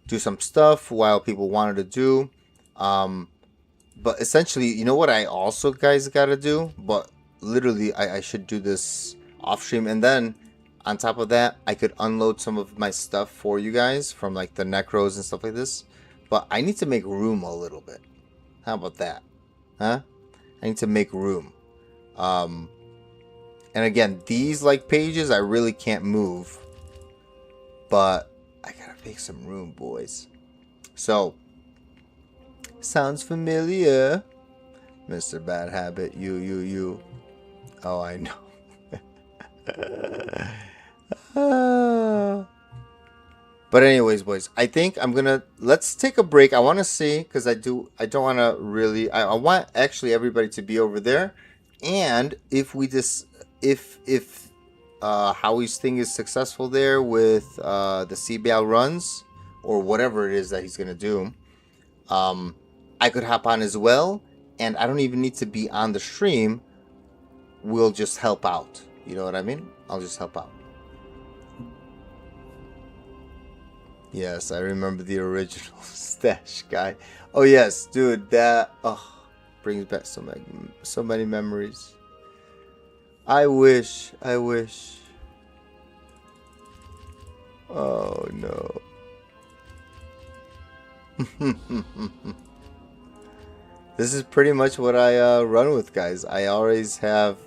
do some stuff while people wanted to do. But essentially, you know what I also, guys, gotta do? But literally, I should do this off stream, and then on top of that, I could unload some of my stuff for you guys from like the necros and stuff like this. But I need to make room a little bit. How about that? Huh? I need to make room. And again, these like pages I really can't move. But I gotta make some room, boys. So, sounds familiar, Mr. Bad Habit. You. Oh, I know. But anyways, boys, I think I'm gonna, let's take a break. I want to see, because I don't want to really, I want actually everybody to be over there, and if we just, if Howie's thing is successful there with the CBL runs or whatever it is that he's gonna do, I could hop on as well, and I don't even need to be on the stream. We'll just help out. You know what I mean? I'll just help out. Yes, I remember the original stash guy. Oh yes, dude, that brings back so many memories. I wish. Oh no. This is pretty much what I run with, guys. I always have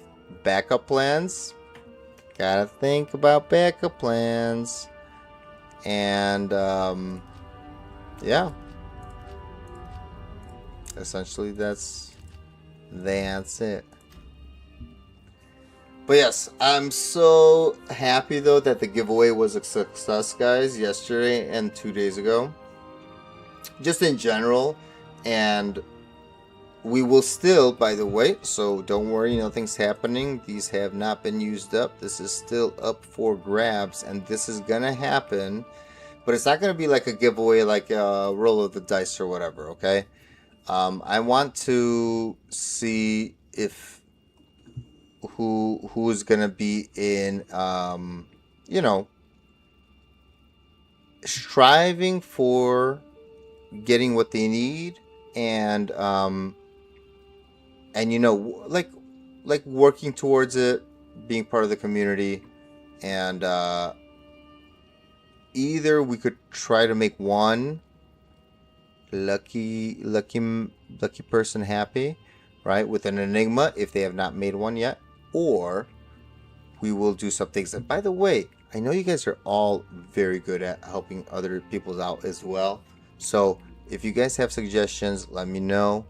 backup plans. Gotta think about backup plans. And yeah, essentially that's it. But yes, I'm so happy though that the giveaway was a success, guys, yesterday and 2 days ago, just in general. And we will still, by the way, so don't worry, nothing's happening. These have not been used up. This is still up for grabs, and this is gonna happen. But it's not gonna be like a giveaway, like a roll of the dice or whatever, okay? I want to see if who's gonna be in, you know, striving for getting what they need, and you know, like working towards it, being part of the community, and either we could try to make one lucky person happy, right, with an enigma if they have not made one yet, or we will do some things. And by the way, I know you guys are all very good at helping other people out as well. So if you guys have suggestions, let me know.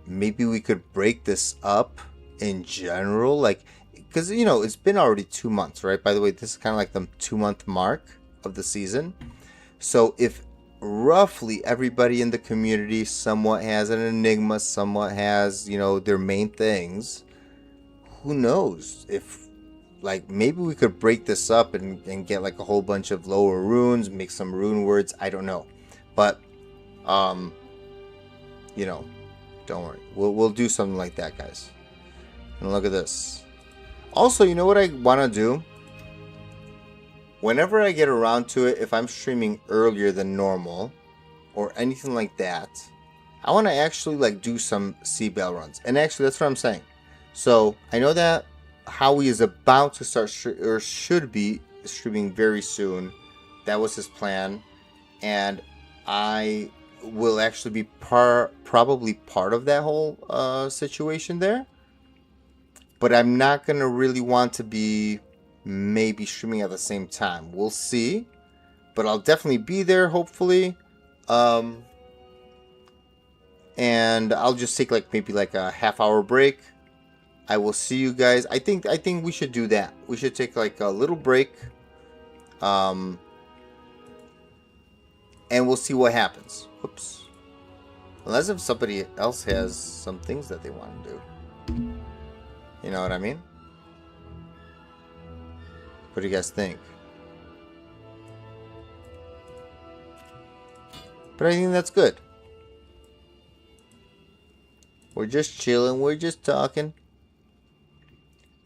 Maybe we could break this up in general, like, because you know it's been already 2 months, right? By the way, this is kind of like the 2 month mark of the season. So if roughly everybody in the community somewhat has an enigma, somewhat has, you know, their main things, who knows if, like, maybe we could break this up and get like a whole bunch of lower runes, make some rune words. I don't know, but you know, don't worry, we'll do something like that, guys. And look at this. Also, you know what I want to do? Whenever I get around to it, if I'm streaming earlier than normal or anything like that, I want to actually like do some C-Bell runs. And actually, that's what I'm saying. So I know that Howie is about to start or should be streaming very soon. That was his plan, and I will actually be probably part of that whole situation there. But I'm not gonna really want to be maybe streaming at the same time. We'll see, but I'll definitely be there, hopefully. And I'll just take like maybe like a half-hour break. I will see you guys. I think we should do that. We should take like a little break, and we'll see what happens. Whoops. Unless if somebody else has some things that they want to do. You know what I mean? What do you guys think? But I think that's good. We're just chilling. We're just talking.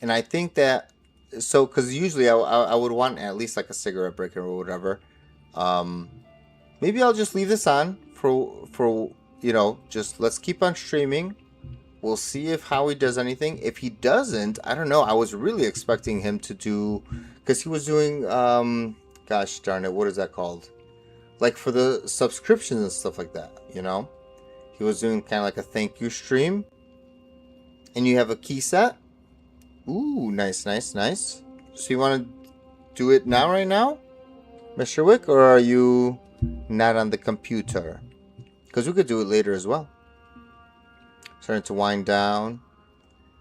And I think that, so, because usually I would want at least like a cigarette break or whatever. Maybe I'll just leave this on for you know, just let's keep on streaming. We'll see if Howie does anything. If he doesn't, I don't know. I was really expecting him to do, because he was doing, gosh darn it, what is that called? Like for the subscriptions and stuff like that, you know? He was doing kind of like a thank you stream. And you have a key set. Ooh, nice, nice, nice. So you want to do it now, right now, Mr. Wick? Or are you not on the computer? Because we could do it later as well. Starting to wind down.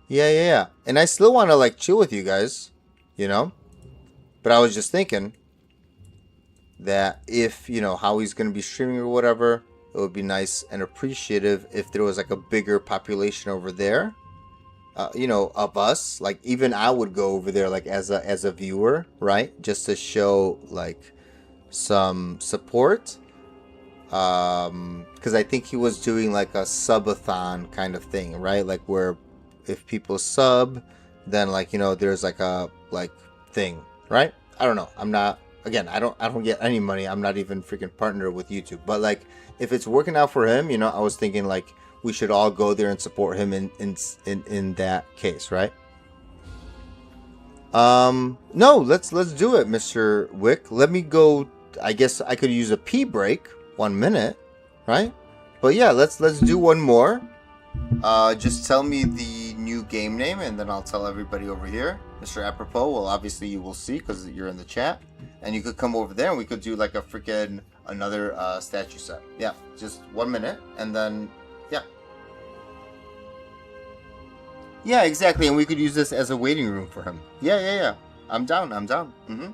Yeah. And I still want to like chill with you guys, you know? But I was just thinking that if, you know, Howie's going to be streaming or whatever, it would be nice and appreciative if there was like a bigger population over there, you know, of us. Like even I would go over there like as a viewer, right? Just to show like some support. Because I think he was doing like a subathon kind of thing, right? Like where if people sub, then like, you know, there's like a like thing, right? I don't know. I'm not, again, I don't get any money. I'm not even freaking partnered with YouTube. But like if it's working out for him, you know, I was thinking like we should all go there and support him in that case, right? No, let's do it, Mr. Wick. Let me go. I guess I could use a pee break. 1 minute, right? But yeah, let's do one more. Just tell me the new game name, and then I'll tell everybody over here. Mr. Apropos, well, obviously you will see because you're in the chat, and you could come over there, and we could do like a freaking another statue set. Yeah, just 1 minute, and then yeah, exactly, and we could use this as a waiting room for him. Yeah. I'm down. Mm-hmm.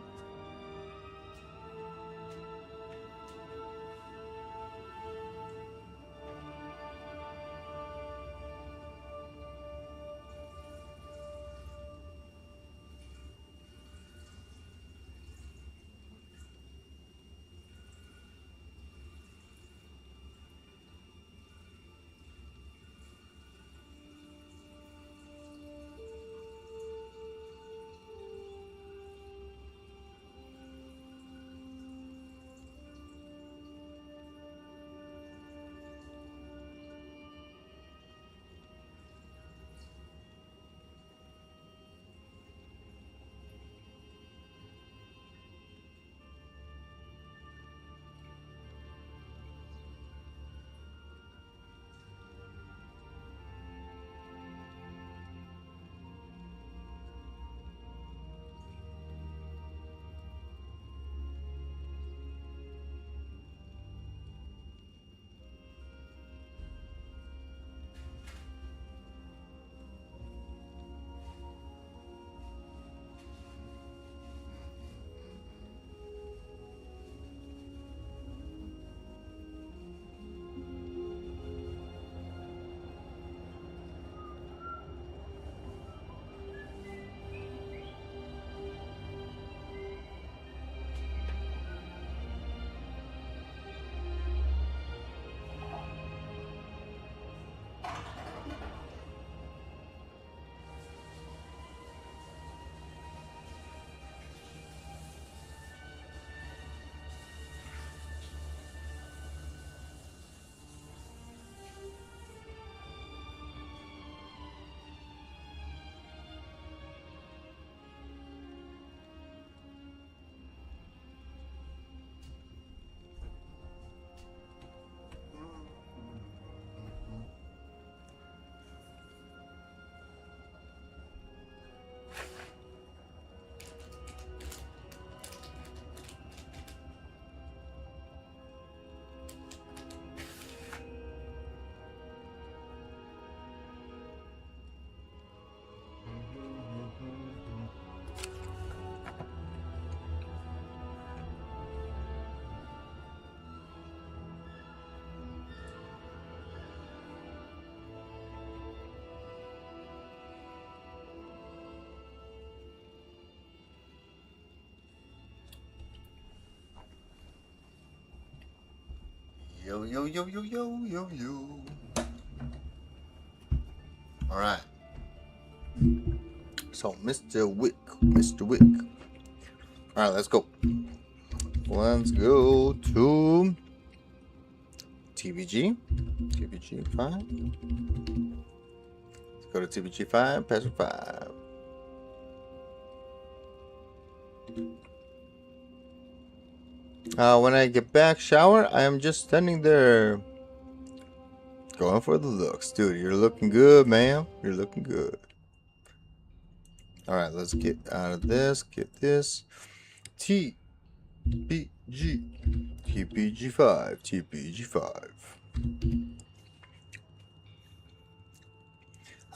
Yo, yo, yo, yo, yo, yo, yo. Alright. So, Mr. Wick. Mr. Wick. Alright, let's go. Let's go to TBG. TBG 5. Let's go to TBG 5, password 5. When I get back, shower, I am just standing there. Going for the looks. Dude, you're looking good, man. You're looking good. Alright, let's get out of this. Get this. TBG. TBG 5. TBG 5.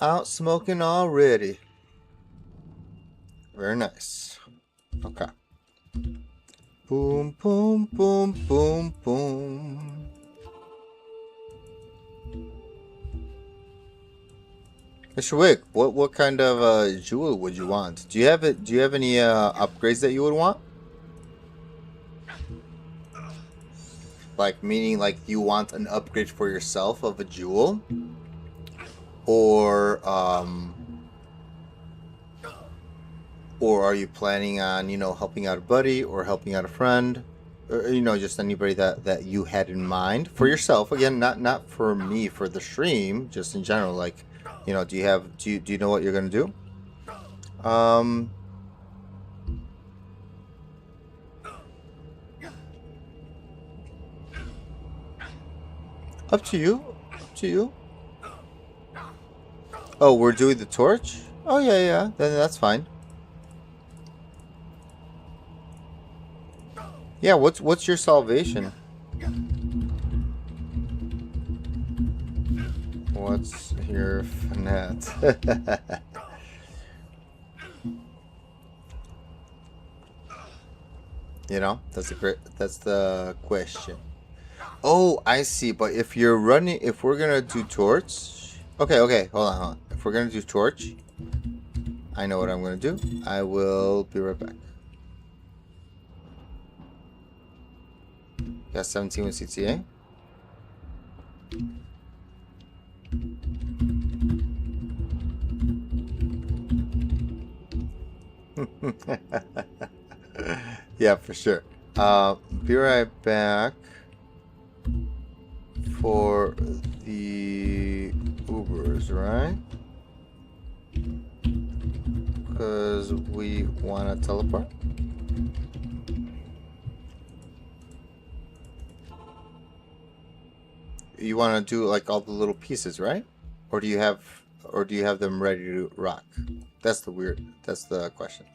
Out smoking already. Very nice. Okay. Boom, boom, boom, boom, boom. Mr. Wick, what kind of jewel would you want? Do you have it? Do you have any upgrades that you would want? Like meaning like you want an upgrade for yourself of a jewel, or are you planning on helping out a buddy or helping out a friend, or just anybody that you had in mind for yourself? Again, not for me for the stream, just in general. Like, do you know what you're gonna do? Up to you. Up to you. Oh, we're doing the torch? Oh yeah. Then that's fine. Yeah, what's your salvation? What's your FNAT? That's the question. Oh, I see. But if we're gonna do torch, okay, hold on. If we're gonna do torch, I know what I'm gonna do. I will be right back. Got 17 with CTA. Yeah, for sure. Be right back for the Ubers, right? Because we want to teleport. You want to do like all the little pieces, right? Or do you have them ready to rock? That's the question.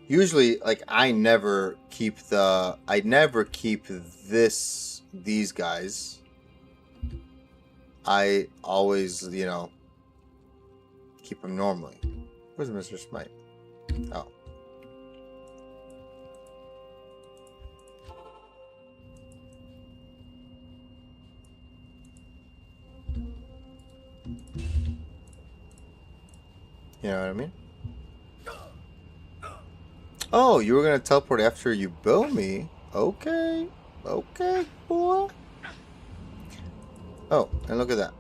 Usually, like I never keep these guys. I always, keep them normally. Where's Mr. Smite? Oh. You know what I mean? Oh, you were gonna teleport after you build me? Okay, boy. Oh, and look at that.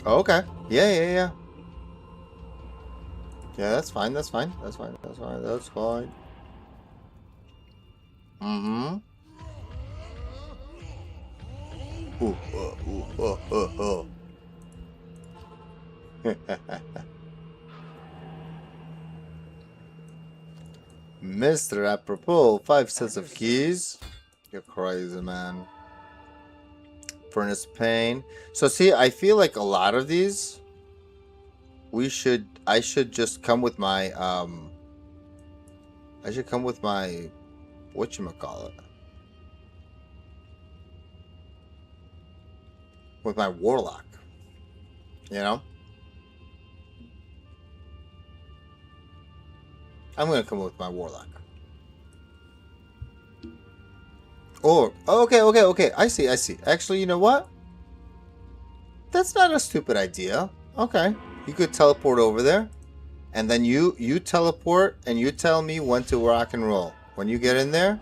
Okay. Yeah. Yeah, that's fine. Mm-hmm. Ooh. Mr. Apropos, 5 sets of keys. You're crazy, man. Furnace pane. So see, I feel like a lot of these I should just come with my whatchamacallit. With my warlock. I'm gonna come with my warlock. Or okay. I see. Actually, you know what? That's not a stupid idea. Okay, you could teleport over there. and then you teleport and you tell me when to rock and roll. When you get in there,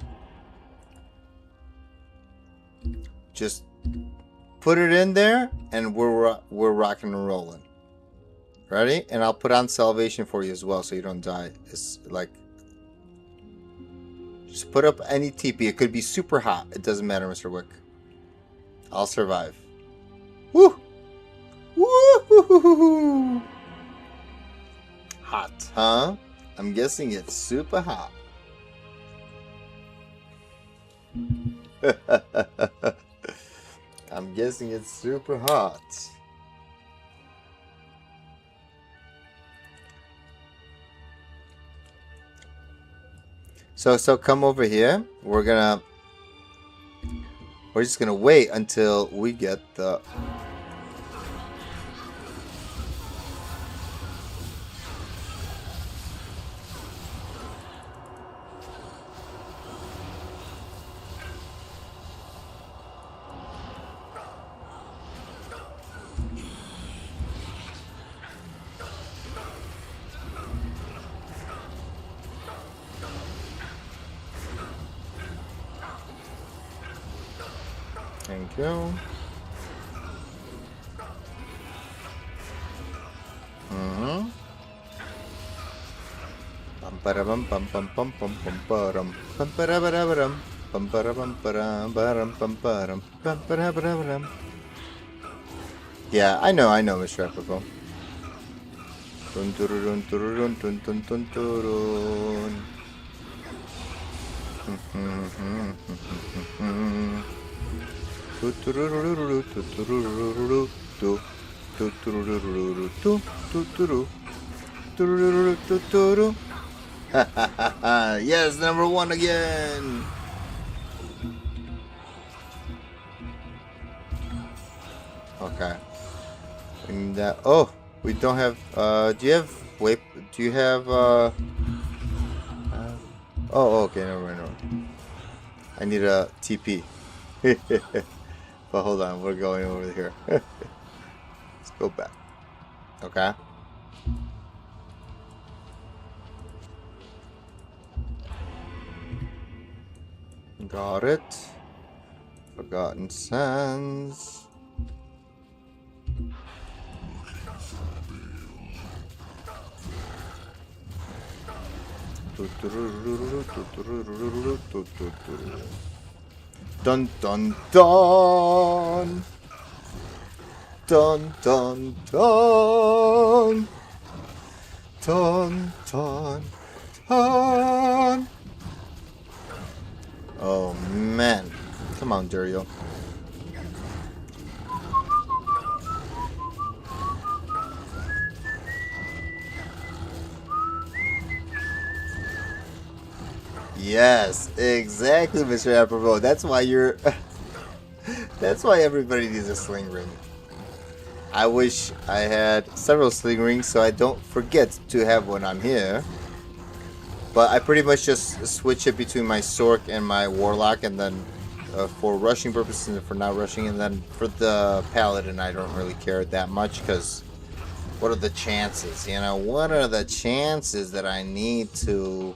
just put it in there, and we're rocking and rolling. Ready? And I'll put on salvation for you as well, so you don't die. It's like, just put up any TP. It could be super hot. It doesn't matter, Mr. Wick. I'll survive. Woo! Woo! Hot, huh? I'm guessing it's super hot. I'm guessing it's super hot. So come over here. We're just gonna wait until we get the. Thank you. Pam pam pam pam pam pam pam param pam parabaram pam parabam param param pam param pam parabaram. Yeah, I know, Mr. Apple. Tun turun turun tun tun tun turun. Yes, number one again. Okay. And oh, we don't have. Do you have? Wait. Do you have? Oh, okay. Never mind. I need a TP. But hold on, we're going over here. Let's go back. Okay. Got it. Forgotten Sands. Dun dun dun. Dun dun dun. Dun dun dun. Oh man. Come on, Dario. Yes, exactly, Mr. Approval. That's why you're. That's why everybody needs a sling ring. I wish I had several sling rings so I don't forget to have one on here. But I pretty much just switch it between my Sork and my Warlock, and then for rushing purposes and for not rushing, and then for the Paladin I don't really care that much because what are the chances? You know, what are the chances that I need to...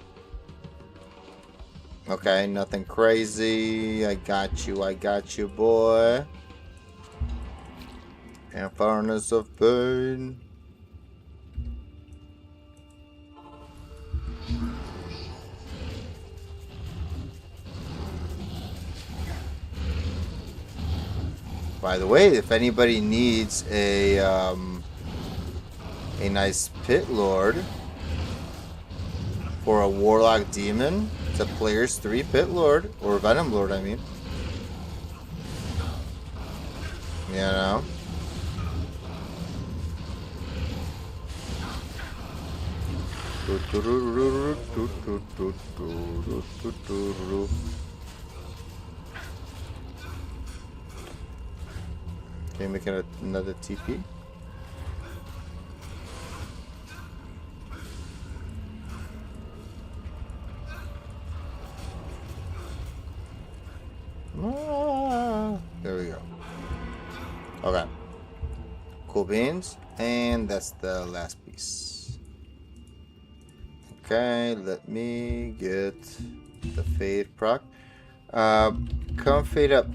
Okay, nothing crazy. I got you, boy. And furnace of pain. By the way, if anybody needs a nice pit lord for a warlock demon, it's a player's 3 pit lord, or venom lord, I mean. You know. Okay, making another TP. There we go. Okay. Cool beans. And that's the last piece. Okay, let me get the fade proc. Come fade up.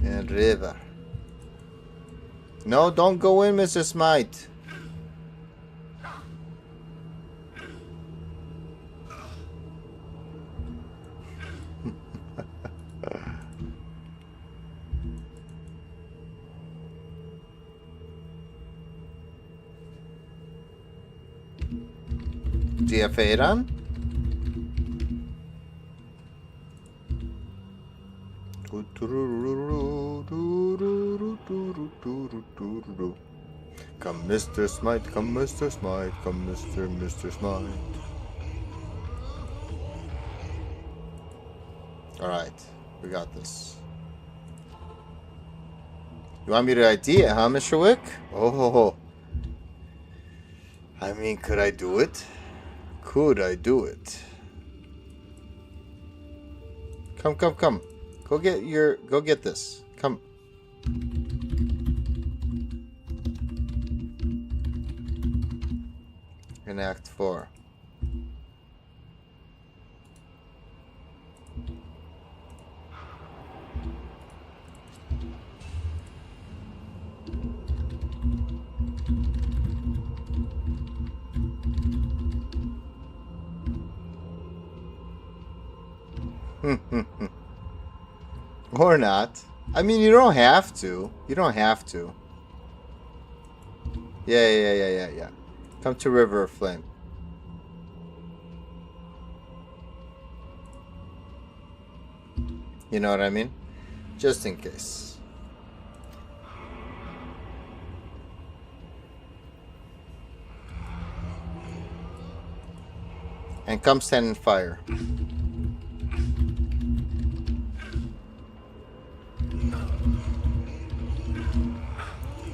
And river. No, don't go in, Mr. Smite. Do you have fade on? Come, Mr. Smite, come, Mr. Smite, come, Mr. Smite. Alright, we got this. You want me to ID it, huh, Mr. Wick? Oh, I mean, could I do it? Could I do it? Come, come, come. Go get this. Come. In Act 4. Or not. I mean, you don't have to. You don't have to. Yeah. Come to River of Flame. You know what I mean? Just in case. And come stand in fire.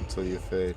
Until you fade.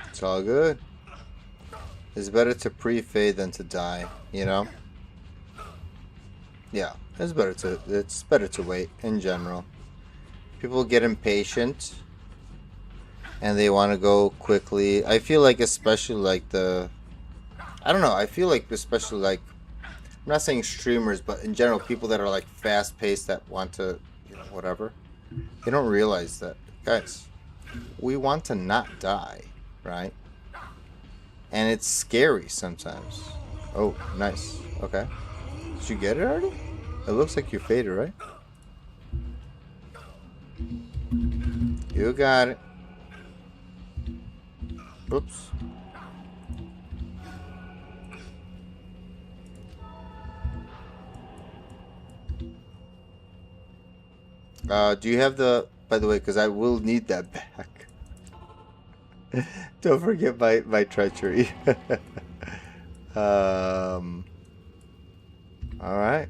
It's all good. It's better to pre-fade than to die, you know? Yeah, it's better to wait in general. People get impatient and they want to go quickly. I feel like especially like I don't know, I feel like especially like, I'm not saying streamers, but in general, people that are like fast-paced that want to, you know, whatever. They don't realize that, guys, we want to not die, right? And it's scary sometimes. Oh, nice. Okay. Did you get it already? It looks like you faded, right? You got it. Oops. Do you have the, by the way, because I will need that back. Don't forget my treachery. All right.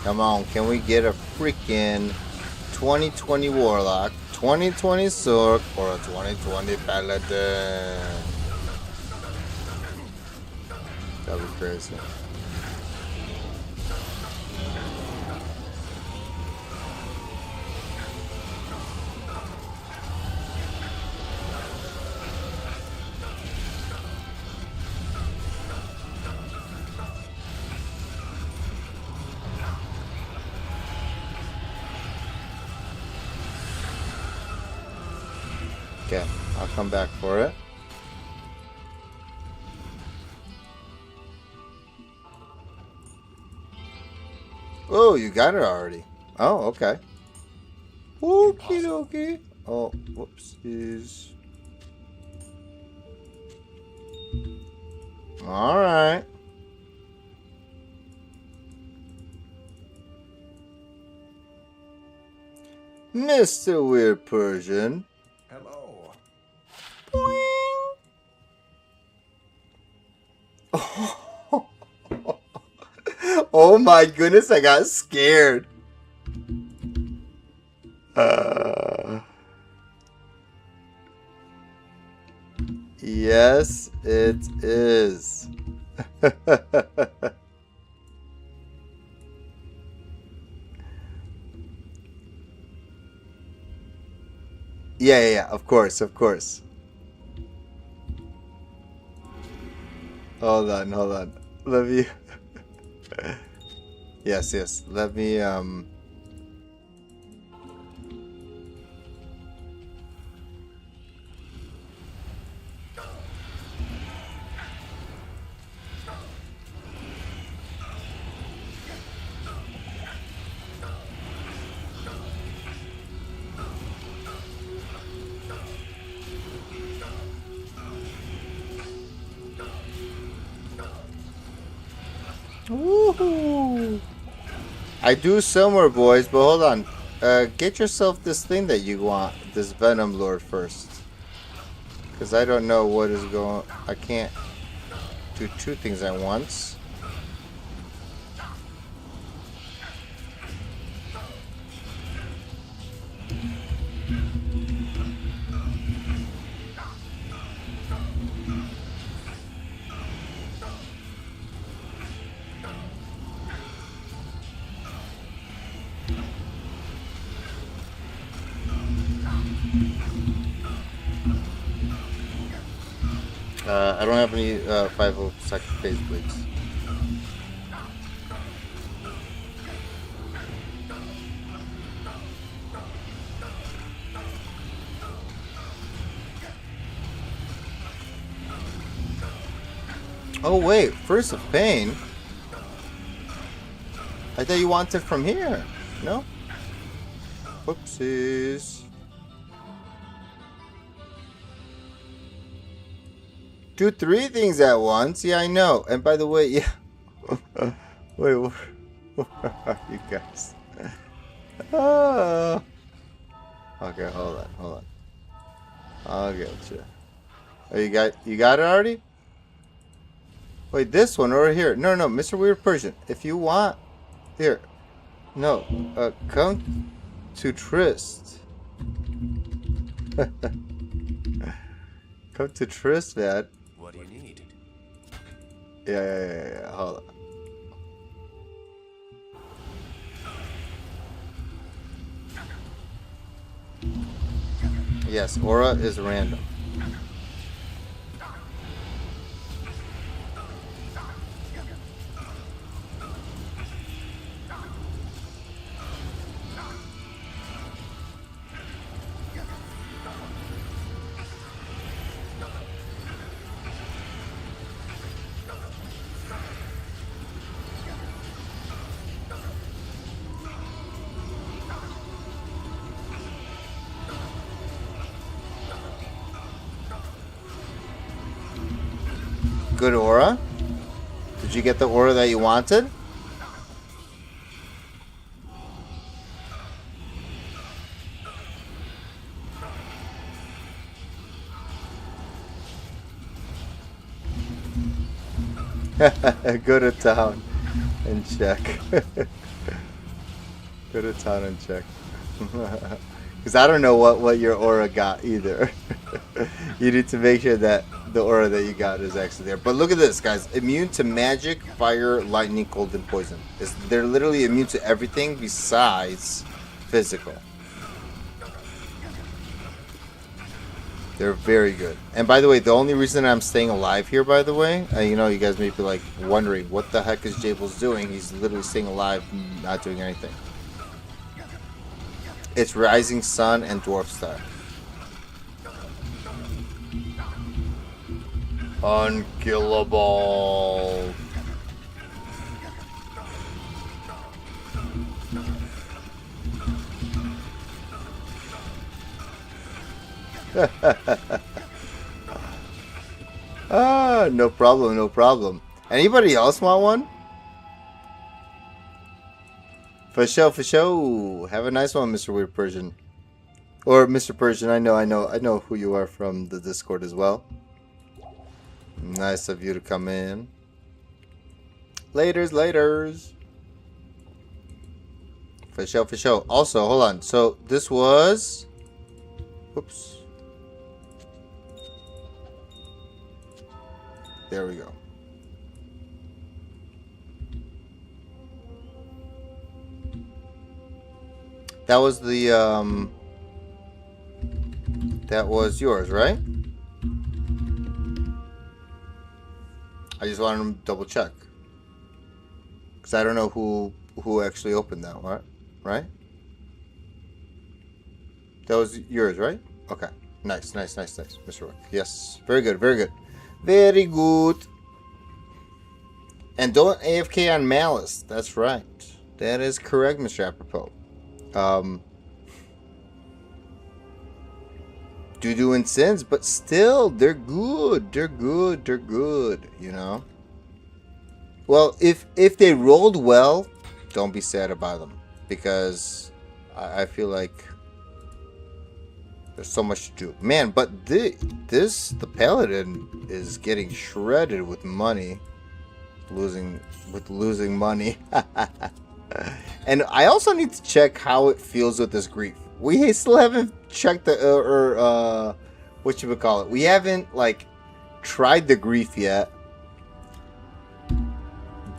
Come on, can we get a freaking 2020 Warlock, 2020 Sork, or a 2020 Paladin? That'd be crazy. Okay, I'll come back for it. Oh, you got it already. Oh, okay. Okie dokie. Oh, whoopsies. Alright. Mr. Weird Persian. Hello. Oh my goodness, I got scared. Yes, it is. Yeah, of course. Hold on. Let me. Yes. Let me. Woohoo! I do somewhere, boys, but hold on. Get yourself this thing that you want, this Venom Lord first. Because I don't know what is going... I can't do two things at once. I don't have any 5-second phase bleeds. Oh wait, First of Pain? I thought you wanted from here. No? Whoopsies. Do 3 things at once? Yeah, I know. And by the way, yeah. Wait, where are you guys? Oh. Okay, hold on. I'll get you. Oh, you got it already? Wait, this one over here. No, Mr. Weird Persian. If you want, here. No, come to Trist. Come to Trist, man. What do you need? Yeah. Hold on. Yes, aura is random. Good aura. Did you get the aura that you wanted? Go to town and check. Go to town and check. Because I don't know what your aura got either. You need to make sure that the aura that you got is actually there. But look at this, guys. Immune to magic, fire, lightning, cold, and poison. They're literally immune to everything besides physical. They're very good. And by the way, the only reason I'm staying alive here, by the way, you know, you guys may be like wondering, what the heck is Jables doing? He's literally staying alive, not doing anything. It's Rising Sun and Dwarf Star. Unkillable. No problem, no problem. Anybody else want one? For sure, for sure. Have a nice one, Mr. Weird Persian. Or Mr. Persian, I know who you are from the Discord as well. Nice of you to come in. Laters, laters. For sure, for sure. Also, hold on. So this was... Oops. There we go. That was the, that was yours, right? I just wanted to double check. Because I don't know who actually opened that, right? That was yours, right? Okay. Nice, nice, nice, nice, Mr. Rook. Yes. Very good, very good. Very good. And don't AFK on Malice. That's right. That is correct, Mr. Apropos. Doo-doo and sins, but still, they're good. They're good. They're good, you know? Well, if they rolled well, don't be sad about them. Because I feel like there's so much to do. Man, but the Paladin is getting shredded with money. Losing money. And I also need to check how it feels with this grief. We still haven't checked the what you would call it. We haven't like tried the grief yet.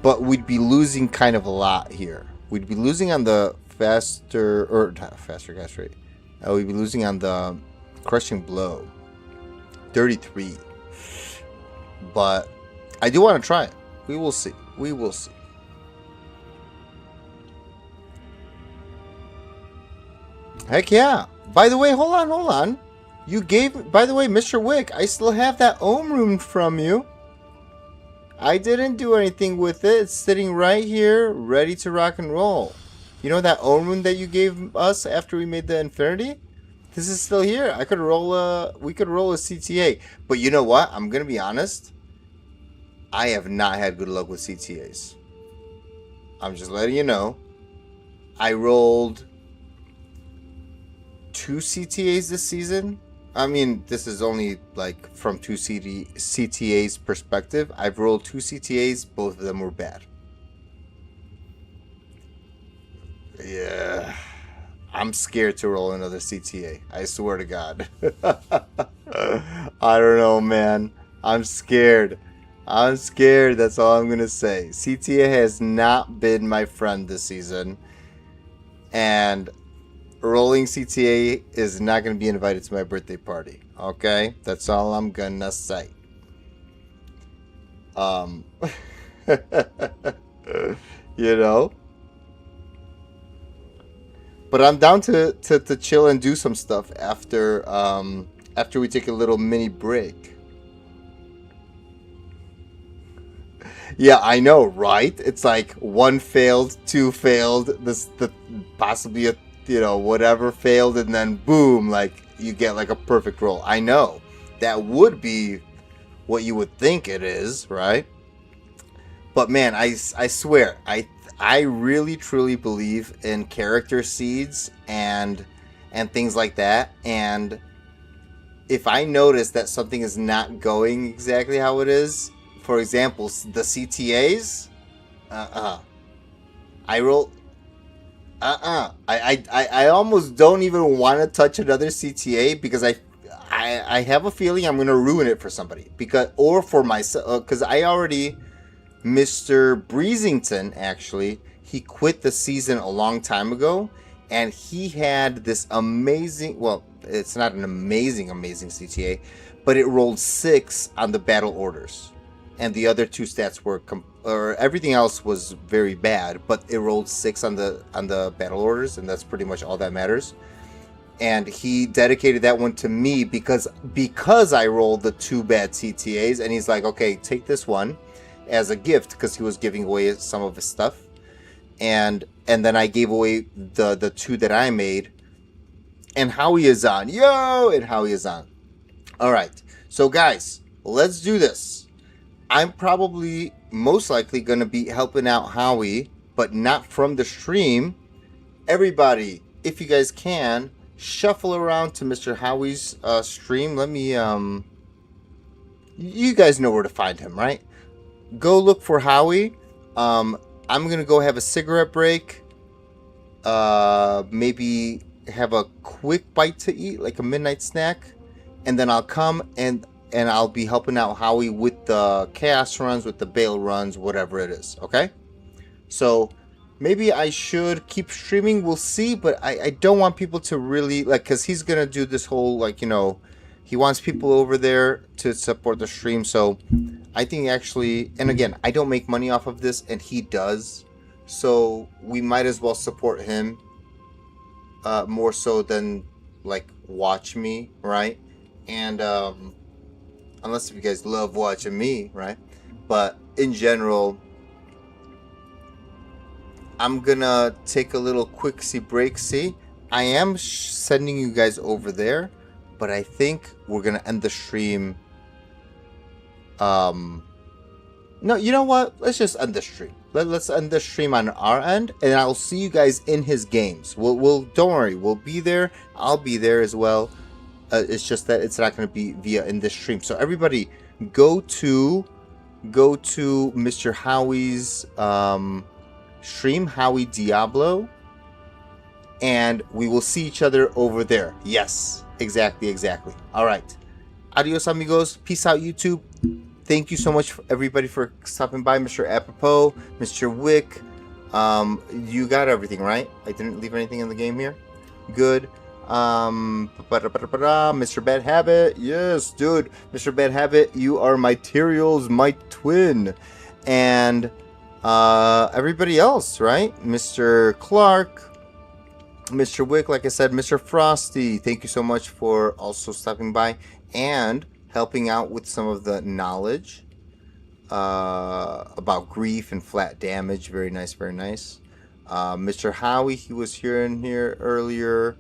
But we'd be losing kind of a lot here. We'd be losing on the faster gas rate. We'd be losing on the crushing blow. 33. But I do want to try it. We will see. We will see. Heck yeah. By the way, hold on. You gave, by the way, Mr. Wick, I still have that Ohm Rune from you. I didn't do anything with it. It's sitting right here, ready to rock and roll. You know that Ohm Rune that you gave us after we made the Infinity? This is still here. We could roll a CTA. But you know what? I'm going to be honest. I have not had good luck with CTAs. I'm just letting you know. I rolled 2 CTAs this season. I mean, this is only like from 2 CTAs perspective. I've rolled 2 CTAs. Both of them were bad. Yeah. I'm scared to roll another CTA. I swear to God. I don't know, man. I'm scared. That's all I'm going to say. CTA has not been my friend this season. And rolling CTA is not going to be invited to my birthday party. Okay? That's all I'm going to say. You know? But I'm down to chill and do some stuff after we take a little mini break. Yeah, I know, right? It's like 1 failed, 2 failed, possibly a, you know, whatever failed, and then boom, like you get like a perfect roll. I know. That would be what you would think it is, right? But man, I swear, I really truly believe in character seeds and things like that. And if I notice that something is not going exactly how it is, for example, the CTAs, I roll, I almost don't even want to touch another CTA because I have a feeling I'm gonna ruin it for somebody or for myself because I already, Mr. Breezington actually, he quit the season a long time ago, and he had this amazing, well, it's not an amazing CTA, but it rolled 6 on the battle orders, and the other 2 stats were or everything else was very bad, but it rolled 6 on the battle orders, and that's pretty much all that matters. And he dedicated that one to me because I rolled the 2 bad CTAs, and he's like, okay, take this one as a gift, because he was giving away some of his stuff, and then I gave away the 2 that I made, and Howie is on. Yo, and Howie is on. All right, so guys, let's do this. I'm probably most likely going to be helping out Howie, but not from the stream. Everybody, if you guys can, shuffle around to Mr. Howie's stream. Let me, you guys know where to find him, right? Go look for Howie. I'm going to go have a cigarette break. Maybe have a quick bite to eat, like a midnight snack. And then I'll come and I'll be helping out Howie with the chaos runs, with the bail runs, whatever it is, okay? So maybe I should keep streaming, we'll see, but I don't want people to really, like, because he's going to do this whole, like, you know, he wants people over there to support the stream, so I think actually, and again, I don't make money off of this, and he does, so we might as well support him more so than, like, watch me, right? And, unless if you guys love watching me, right? But in general, I'm gonna take a little quicksy breaksy. I am sending you guys over there, but I think we're gonna end the stream. No, you know what? Let's just end the stream. Let's end the stream on our end, and I'll see you guys in his games. We'll don't worry, we'll be there. I'll be there as well. It's just that it's not going to be via in this stream. So everybody, go to Mr. Howie's stream, Howie Diablo, and we will see each other over there. Yes, exactly. All right, adios, amigos. Peace out, YouTube. Thank you so much, everybody, for stopping by. Mr. Apropos, Mr. Wick, you got everything right. I didn't leave anything in the game here. Good. Mr. Bad Habit, yes, dude, Mr. Bad Habit, you are Materials, my twin, and everybody else, right? Mr. Clark, Mr. Wick, like I said, Mr. Frosty, thank you so much for also stopping by and helping out with some of the knowledge about grief and flat damage. Very nice, very nice. Mr. Howie, he was here earlier.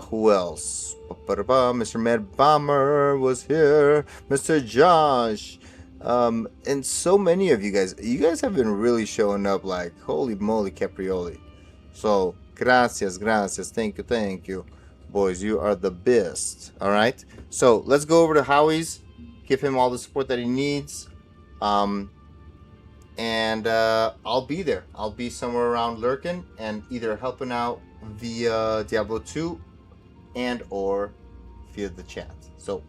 Who else? Mr. Mad Bomber was here. Mr. Josh. And so many of you guys have been really showing up like holy moly caprioli. So gracias, thank you. Boys, you are the best. Alright? So let's go over to Howie's. Give him all the support that he needs. And I'll be there. I'll be somewhere around lurking and either helping out via Diablo 2 and or via the chat. So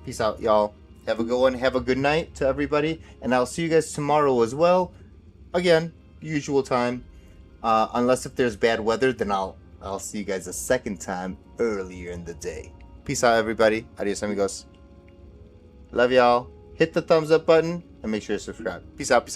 peace out, y'all. Have a good one. Have a good night to everybody, and I'll see you guys tomorrow as well. Again, usual time. Unless if there's bad weather, then I'll see you guys a second time earlier in the day. Peace out, everybody. Adios, amigos. Love y'all. Hit the thumbs up button and make sure to subscribe. Peace out.